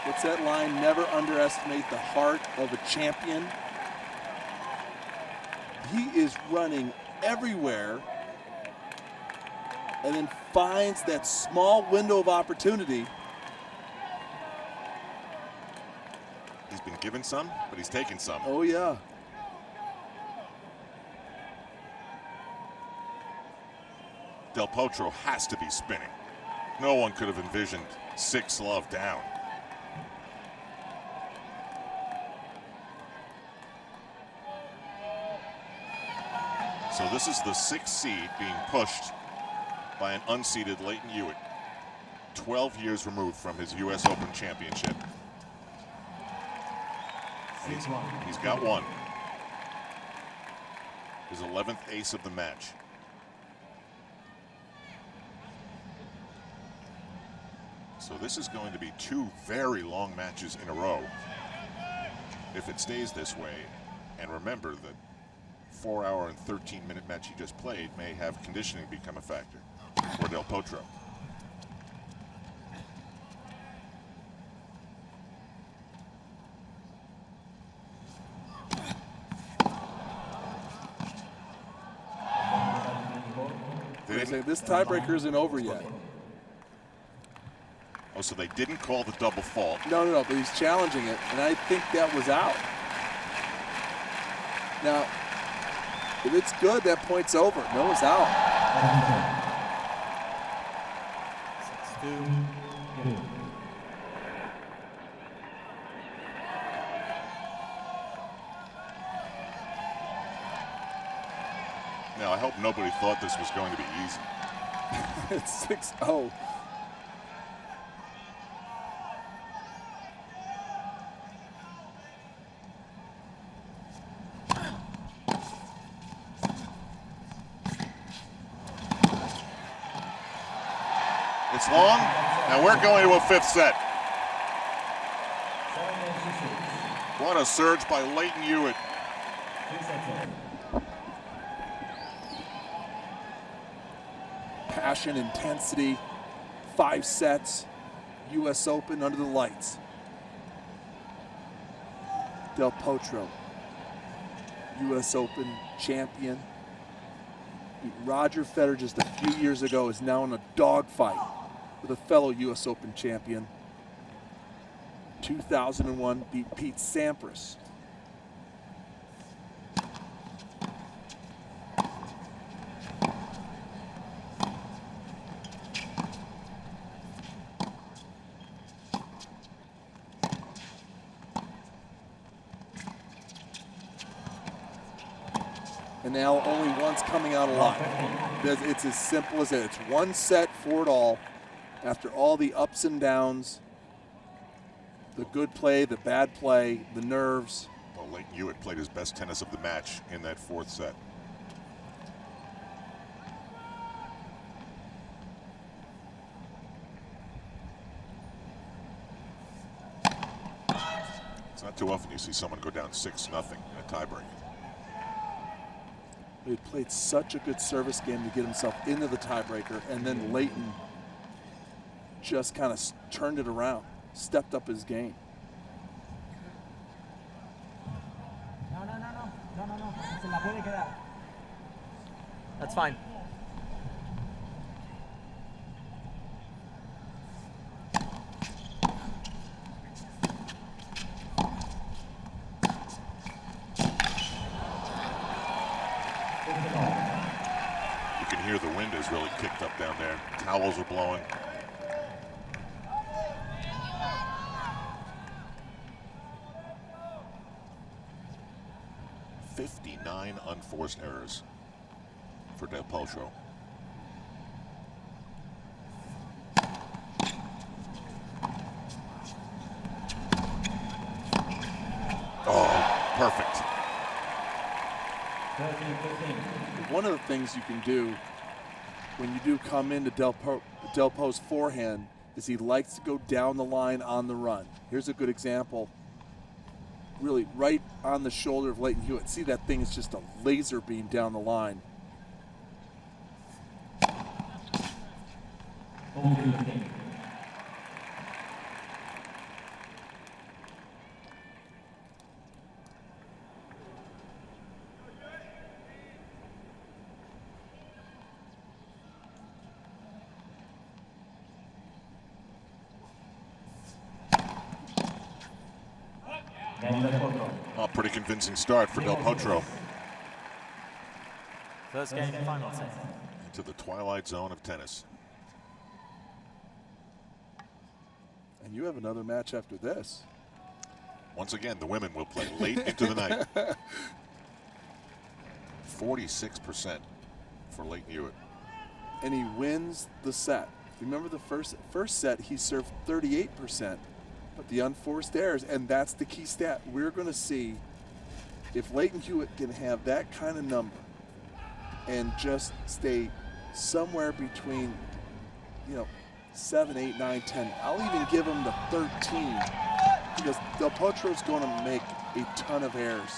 What's that line? Never underestimate the heart of a champion. He is running everywhere and then finds that small window of opportunity. He's been given some, but he's taken some. Oh, yeah. Del Potro has to be spinning. No one could have envisioned 6-love down. So this is the 6th seed being pushed by an unseeded Lleyton Hewitt, 12 years removed from his U.S. Open championship. And he's got one. His 11th ace of the match. So this is going to be 2 very long matches in a row if it stays this way. And remember that 4-hour and 13-minute match he just played may have conditioning become a factor for Del Potro. This tiebreaker isn't over yet. Oh, so they didn't call the double fault. No, but he's challenging it, and I think that was out. Now, if it's good, that point's over. No, it's out. 6-2. Now, I hope nobody thought this was going to be easy. It's 6-0. It's long, and we're going to a 5th set. What a surge by Lleyton Hewitt. Passion, intensity, 5 sets. U.S. Open under the lights. Del Potro, U.S. Open champion. Beat Roger Federer just a few years ago, is now in a dogfight with a fellow U.S. Open champion. 2001, beat Pete Sampras. And now only one's coming out alive. It's as simple as that. It's one set for it all. After all the ups and downs, the good play, the bad play, the nerves. Well, Lleyton Hewitt played his best tennis of the match in that fourth set. It's not too often you see someone go down 6-0 in a tiebreak. He played such a good service game to get himself into the tiebreaker, and then Lleyton just kind of turned it around, stepped up his game. That's fine. You can hear the wind has really kicked up down there. Towels are blowing. '59 unforced errors for Del Potro. Oh, perfect. One of the things you can do when you do come into Del Po's forehand is he likes to go down the line on the run. Here's a good example. Really right on the shoulder of Lleyton Hewitt. See, that thing is just a laser beam down the line. Oh, pretty convincing start for Del Potro. First game, final set. Into the twilight zone of tennis. And you have another match after this. Once again, the women will play late into the night. 46% for Lleyton Hewitt. And he wins the set. Remember the first set, he served 38%. But the unforced errors, and that's the key stat. We're going to see if Lleyton Hewitt can have that kind of number and just stay somewhere between, 7, 8, 9, 10. I'll even give him the 13 because Del Potro's going to make a ton of errors.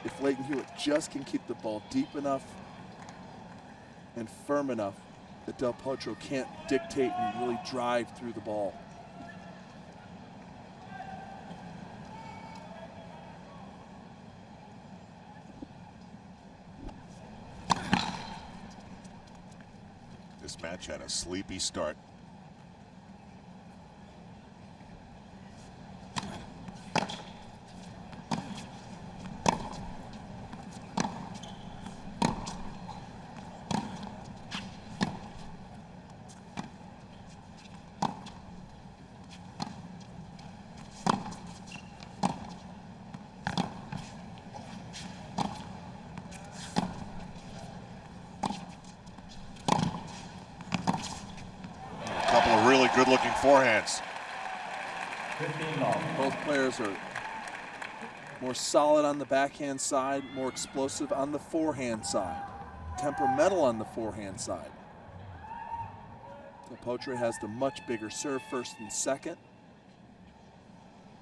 If Lleyton Hewitt just can keep the ball deep enough and firm enough that Del Potro can't dictate and really drive through the ball. This match had a sleepy start. Good-looking forehands. Both players are more solid on the backhand side, more explosive on the forehand side, temperamental on the forehand side. Del Potro has the much bigger serve first and second.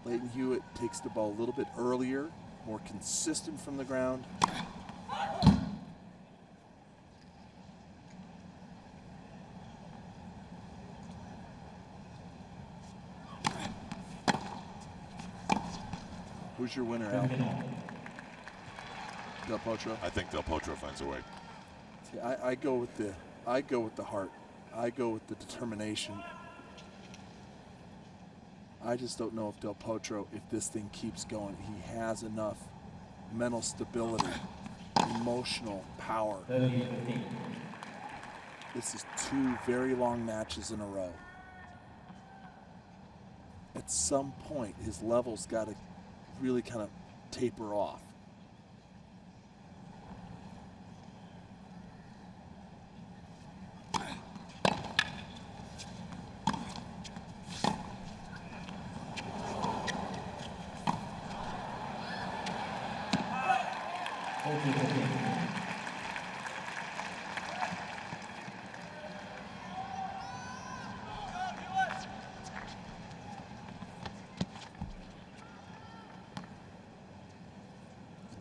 Lleyton Hewitt takes the ball a little bit earlier, more consistent from the ground. Who's your winner, Al? Del Potro. I think Del Potro finds a way. See, I go with the heart. I go with the determination. I just don't know if Del Potro, if this thing keeps going, he has enough mental stability, emotional power. This is 2 very long matches in a row. At some point, his level's got to really kind of taper off.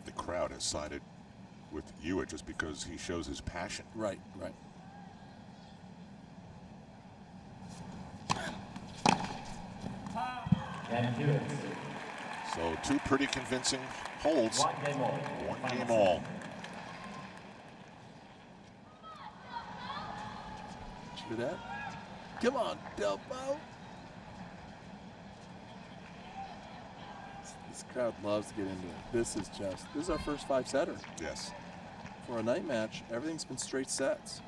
The crowd has sided with Hewitt just because he shows his passion. Right, right. Jannik Hewitt. So 2 pretty convincing holds. 1 game all. 1 game all. Hear that? Come on, Delpo. This crowd loves to get into it. This is our first 5-setter. Yes. For a night match, everything's been straight sets.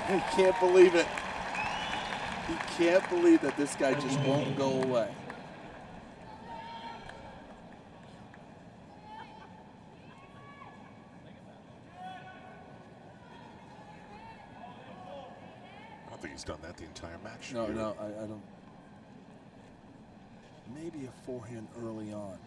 He can't believe it. He can't believe that this guy just won't go away. I don't think he's done that the entire match. No, Hewitt. no, I don't. Maybe a forehand early on.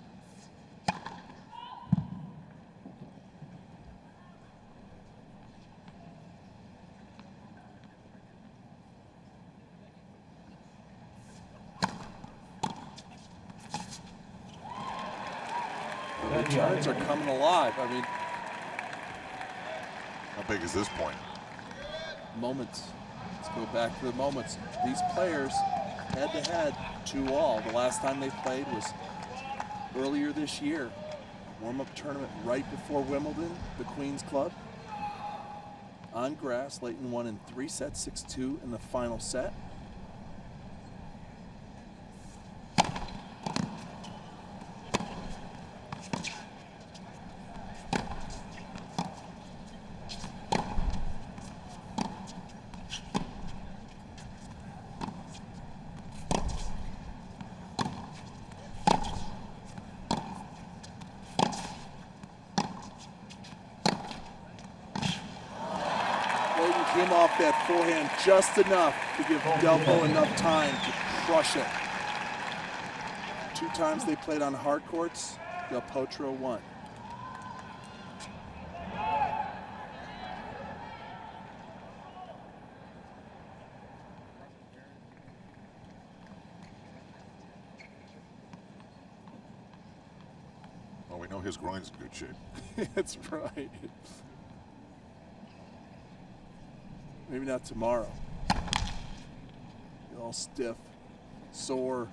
The returns are coming alive. I mean, How big is this point? moments. Let's go back to the moments. These players, head-to-head, 2-all. The last time they played was earlier this year. Warm-up tournament right before Wimbledon, the Queen's Club. On grass, Lleyton won in 3 sets, 6-2 in the final set. Came off that forehand just enough to give Delpo enough time to crush it. 2 times they played on hard courts, Del Potro won. Well, we know his groin's in good shape. That's right. Maybe not tomorrow. You're all stiff, sore.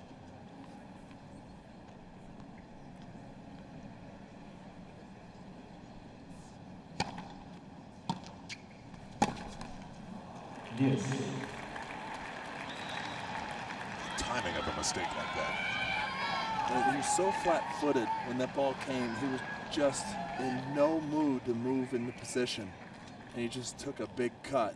Yes. Timing of a mistake like that. He was so flat-footed when that ball came. He was just in no mood to move into position, and he just took a big cut.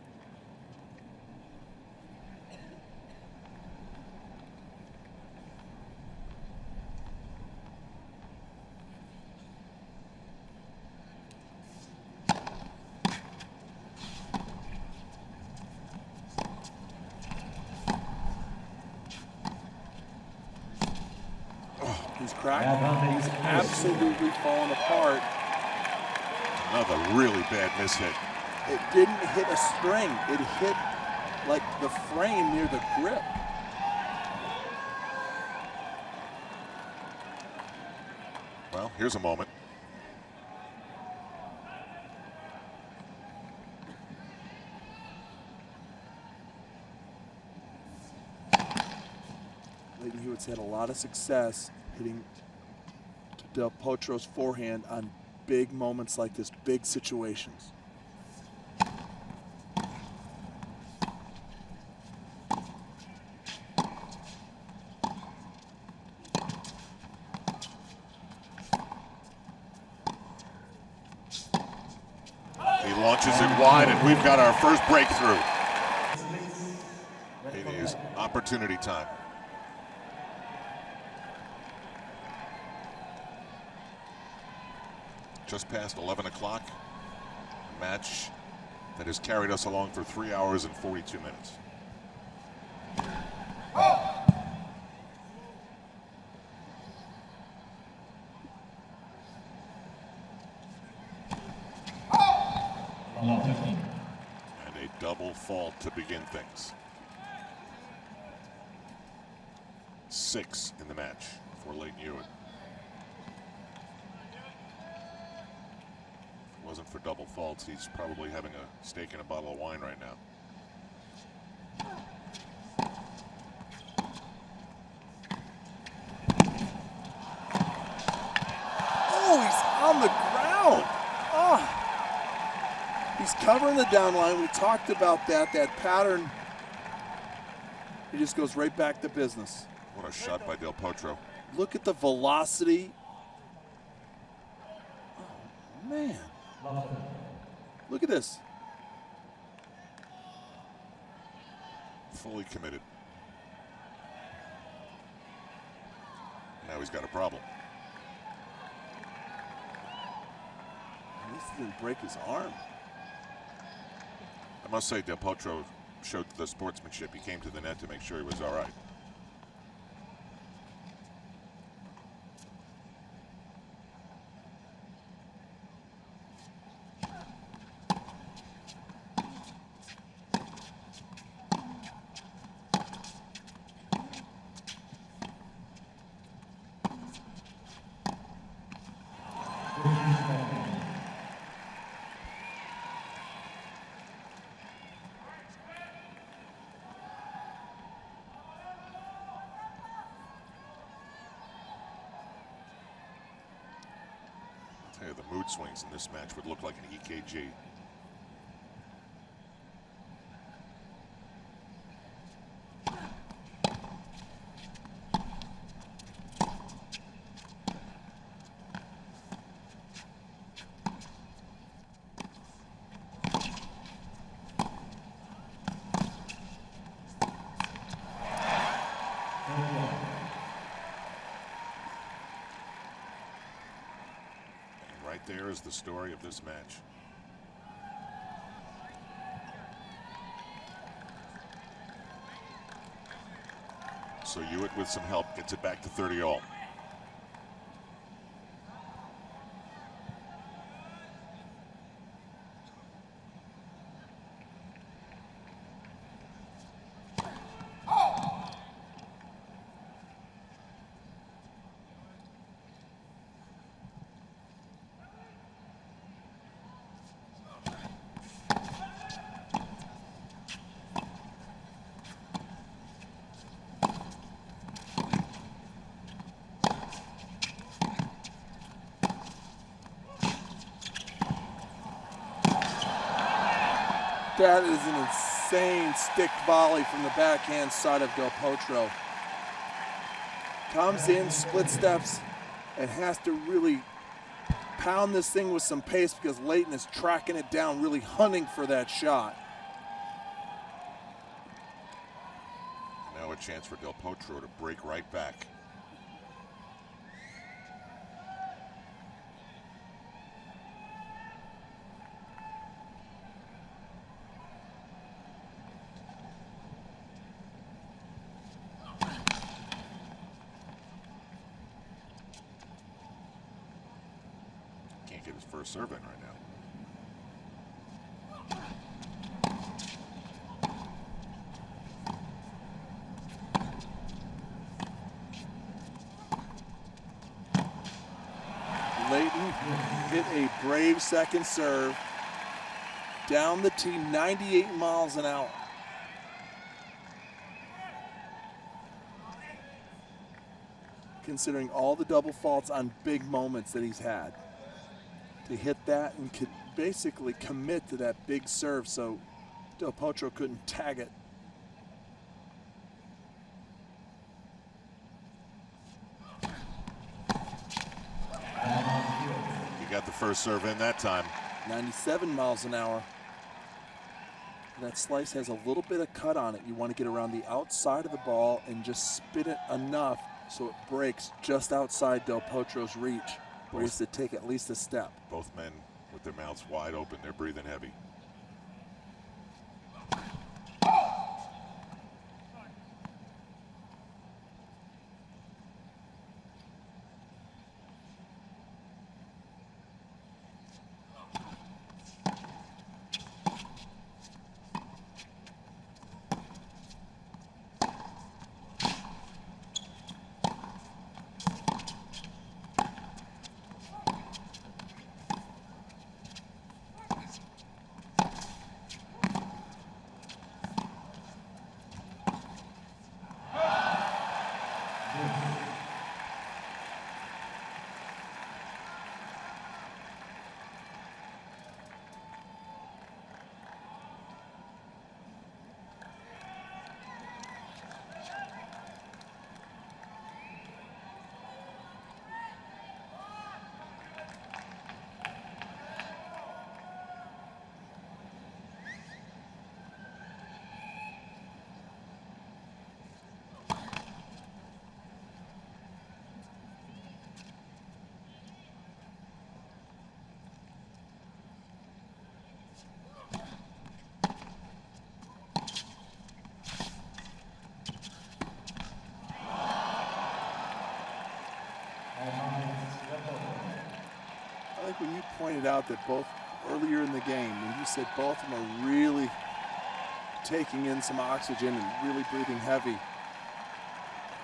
He's cracked. He's absolutely falling apart. Another really bad mishit. It didn't hit a string. It hit like the frame near the grip. Well, here's a moment. Lleyton Hewitt's had a lot of success hitting to Del Potro's forehand on big moments like this, big situations. He launches it wide, and we've got our first breakthrough. It is opportunity time. Just past 11 o'clock, a match that has carried us along for 3 hours and 42 minutes. And a double fault to begin things. 6 in the match for Lleyton Hewitt. If it wasn't for double faults, he's probably having a steak and a bottle of wine right now. Oh, he's on the ground. Oh. He's covering the down line. We talked about that pattern. He just goes right back to business. What a shot by Del Potro. Look at the velocity. Oh, man. Look at this. Fully committed. Now he's got a problem. At least he didn't break his arm. I must say, Del Potro showed the sportsmanship. He came to the net to make sure he was all right. The mood swings in this match would look like an EKG. There is the story of this match. So Hewitt, with some help, gets it back to 30-all. That is an insane stick volley from the backhand side of Del Potro. Comes in, split steps, and has to really pound this thing with some pace because Lleyton is tracking it down, really hunting for that shot. Now a chance for Del Potro to break right back. Can't get his first serve in right now. Lleyton hit a brave second serve. Down the tee, 98 miles an hour. Considering all the double faults on big moments that he's had. To hit that and could basically commit to that big serve so Del Potro couldn't tag it. He got the first serve in that time. 97 miles an hour. That slice has a little bit of cut on it. You want to get around the outside of the ball and just spin it enough so it breaks just outside Del Potro's reach, where he has to take at least a step. Both men with their mouths wide open. They're breathing heavy. I think when you pointed out that both earlier in the game, when you said both of them are really taking in some oxygen and really breathing heavy,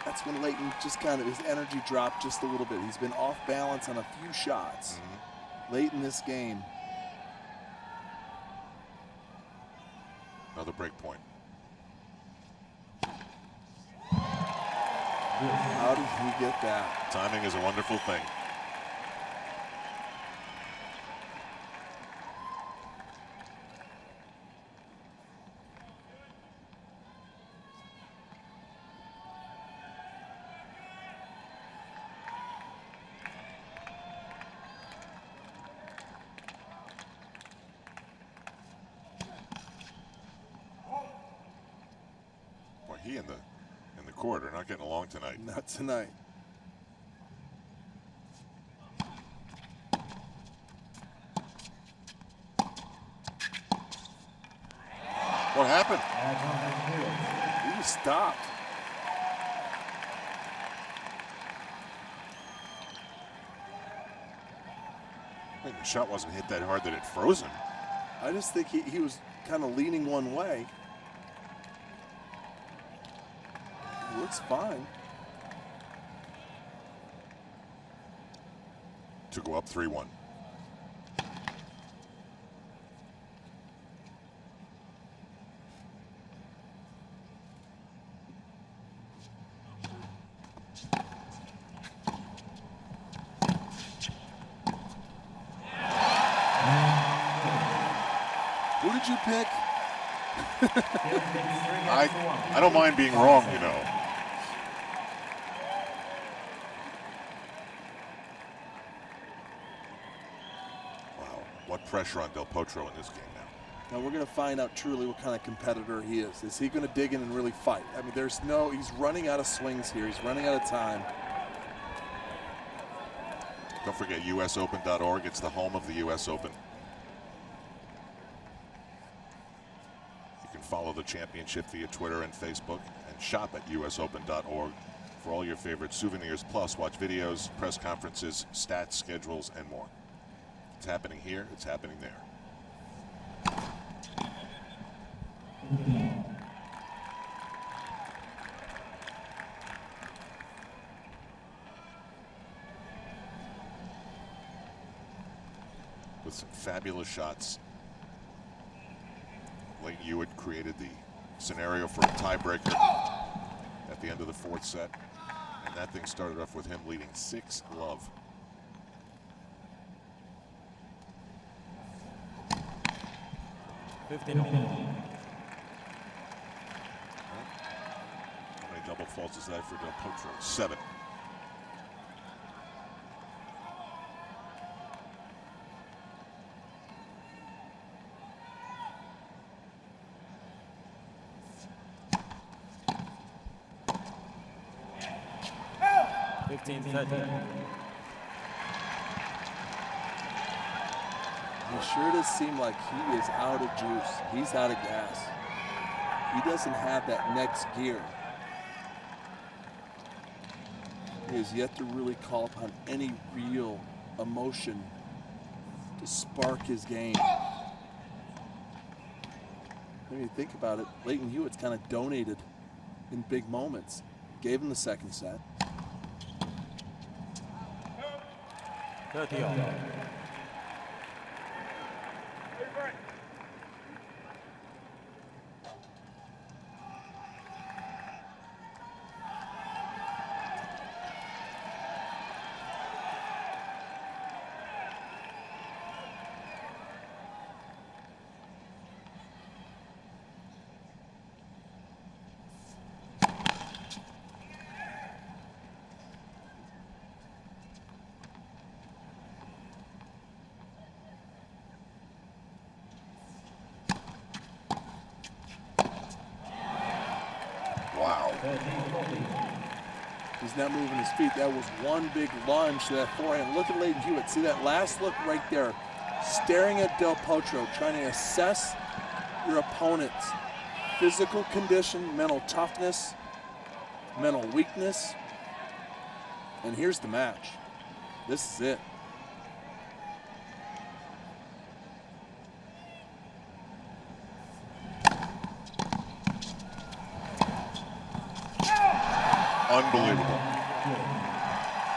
that's when Lleyton just kind of, his energy dropped just a little bit. He's been off balance on a few shots late in this game. Another break point. How did he get that? Timing is a wonderful thing. Boy, he and the court are not getting along tonight. Not tonight. What happened? He was stopped. I think the shot wasn't hit that hard that it froze him. I just think he was kind of leaning one way. It looks fine. To go up 3-1. Who did you pick? I don't mind being wrong, you know. Wow, what pressure on Del Potro in this game now. Now we're going to find out truly what kind of competitor he is. Is he going to dig in and really fight? I mean, he's running out of swings here. He's running out of time. Don't forget usopen.org. It's the home of the US Open. You can follow the championship via Twitter and Facebook and shop at usopen.org for all your favorite souvenirs. Plus, watch videos, press conferences, stats, schedules, and more. It's happening here. It's happening there. With some fabulous shots, Lleyton Hewitt created the scenario for a tiebreaker at the end of the fourth set, and that thing started off with him leading 6-love. How many double faults is that for Del Potro? 7. It sure does seem like he is out of juice. He's out of gas. He doesn't have that next gear. He has yet to really call upon any real emotion to spark his game. When you think about it, Lleyton Hewitt's kind of donated in big moments. Gave him the second set. 30 all. Wow. He's not moving his feet. That was one big lunge to that forehand. Look at Lleyton Hewitt. See that last look right there? Staring at Del Potro, trying to assess your opponent's physical condition, mental toughness, mental weakness. And here's the match. This is it. Unbelievable.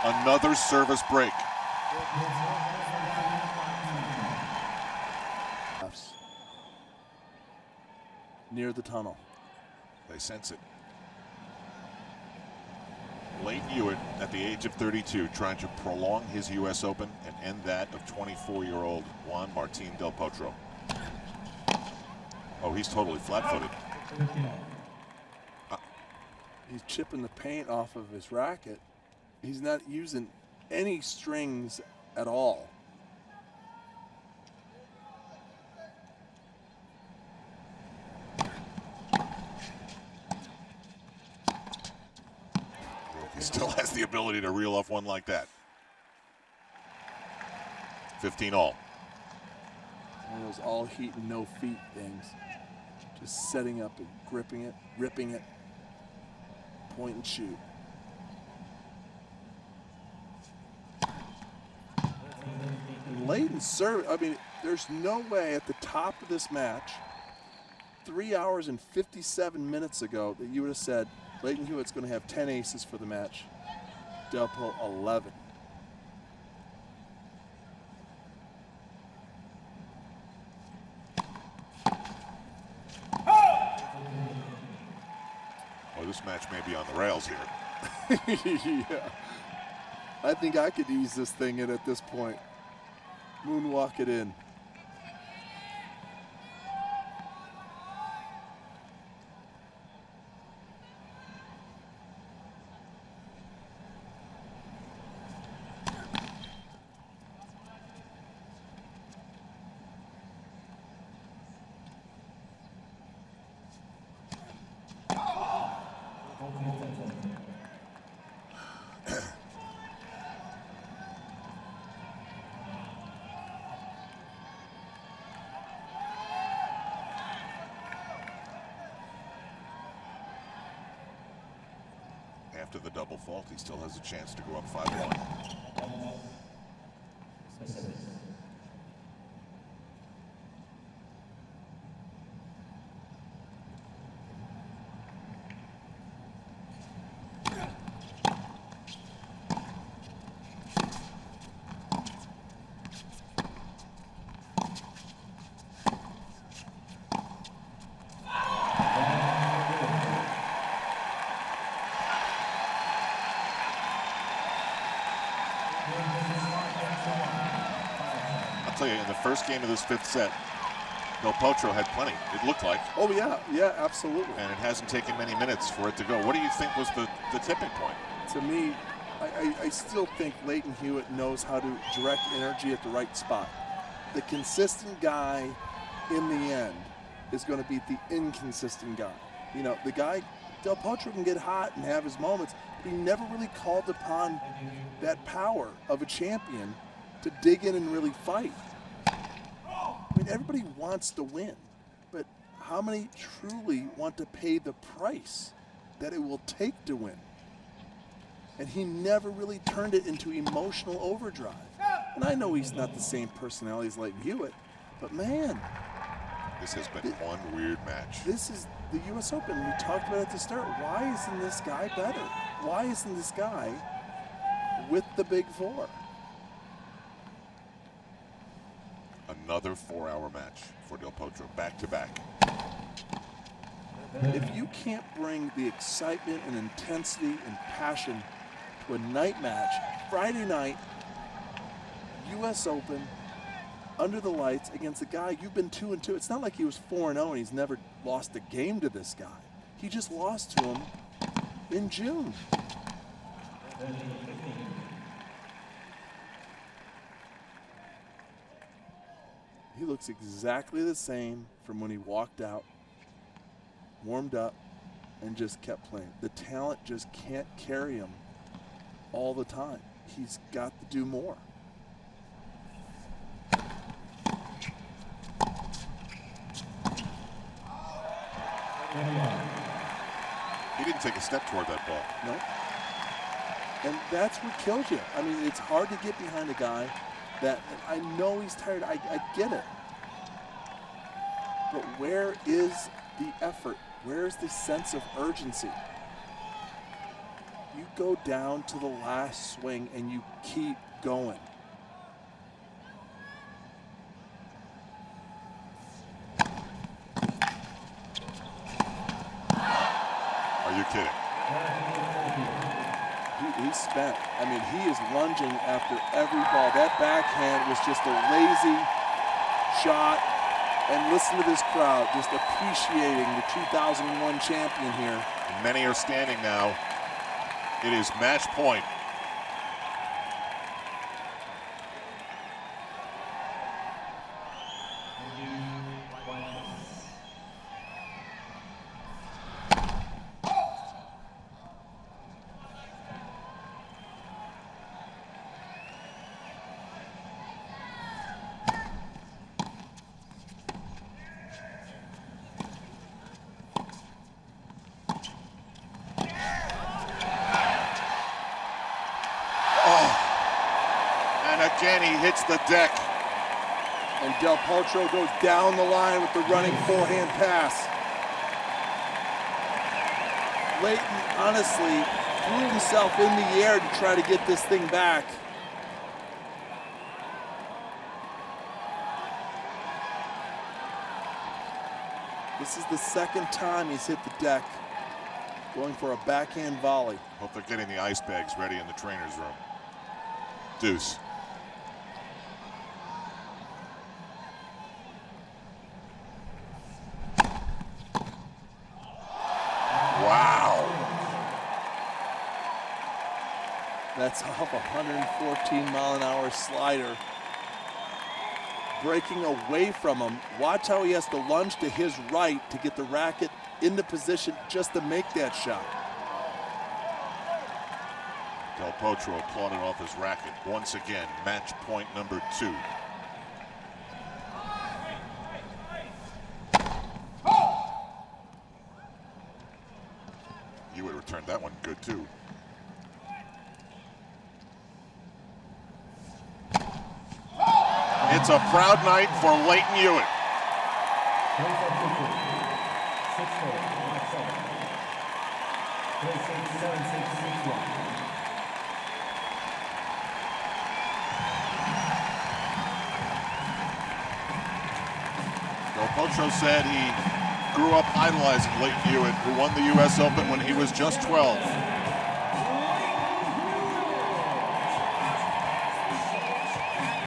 Another service break. Near the tunnel. They sense it. Lleyton Hewitt, at the age of 32, trying to prolong his U.S. Open and end that of 24-year-old Juan Martín Del Potro. Oh, he's totally flat-footed. He's chipping the paint off of his racket. He's not using any strings at all. He still has the ability to reel off one like that. 15 all. One of those all heat and no feet things. Just setting up and gripping it, ripping it, point and shoot. And Lleyton's serve, I mean, there's no way at the top of this match, 3 hours and 57 minutes ago, that you would have said Lleyton Hewitt's going to have 10 aces for the match. Del Potro 11. Oh, this match may be on the rails here. Yeah. I think I could ease this thing in at this point. Moonwalk it in. After the double fault, he still has a chance to go up 5-1. I'll tell you, in the first game of this 5th set, Del Potro had plenty, it looked like. Oh, yeah, yeah, absolutely. And it hasn't taken many minutes for it to go. What do you think was the tipping point? To me, I still think Lleyton Hewitt knows how to direct energy at the right spot. The consistent guy in the end is going to beat the inconsistent guy. You know, the guy, Del Potro can get hot and have his moments, but he never really called upon that power of a champion to dig in and really fight. I mean, everybody wants to win, but how many truly want to pay the price that it will take to win? And he never really turned it into emotional overdrive. And I know he's not the same personality as Lleyton Hewitt, but man. This has been one weird match. This is the US Open. We talked about it at the start. Why isn't this guy better? Why isn't this guy with the big four? Another 4-hour match for Del Potro, back-to-back. If you can't bring the excitement and intensity and passion to a night match, Friday night, US Open, under the lights against a guy you've been 2-2. It's not like he was 4-0 and he's never lost a game to this guy. He just lost to him in June. He looks exactly the same from when he walked out, warmed up, and just kept playing. The talent just can't carry him all the time. He's got to do more. He didn't take a step toward that ball. No. And that's what kills you. I mean, it's hard to get behind a guy that, I know he's tired, I get it. But where is the effort? Where's the sense of urgency? You go down to the last swing and you keep going. Are you kidding? He's spent. I mean, he is lunging after every ball. That backhand was just a lazy shot. And listen to this crowd just appreciating the 2001 champion here. And many are standing now. It is match point. Again, he hits the deck. And Del Potro goes down the line with the running forehand pass. Lleyton honestly threw himself in the air to try to get this thing back. This is the second time he's hit the deck, going for a backhand volley. Hope they're getting the ice bags ready in the trainer's room. Deuce. Wow. That's off a 114-mile-an-hour slider. Breaking away from him. Watch how he has to lunge to his right to get the racket into position just to make that shot. Del Potro applauded off his racket. Once again, match point number 2. Hewitt returned that one good too. It's a proud night for Lleyton Hewitt. 6-4, 6-4, 5-7. 3-6, 7-6, 6-1. Potro said he grew up idolizing Lleyton Hewitt, who won the U.S. Open when he was just 12.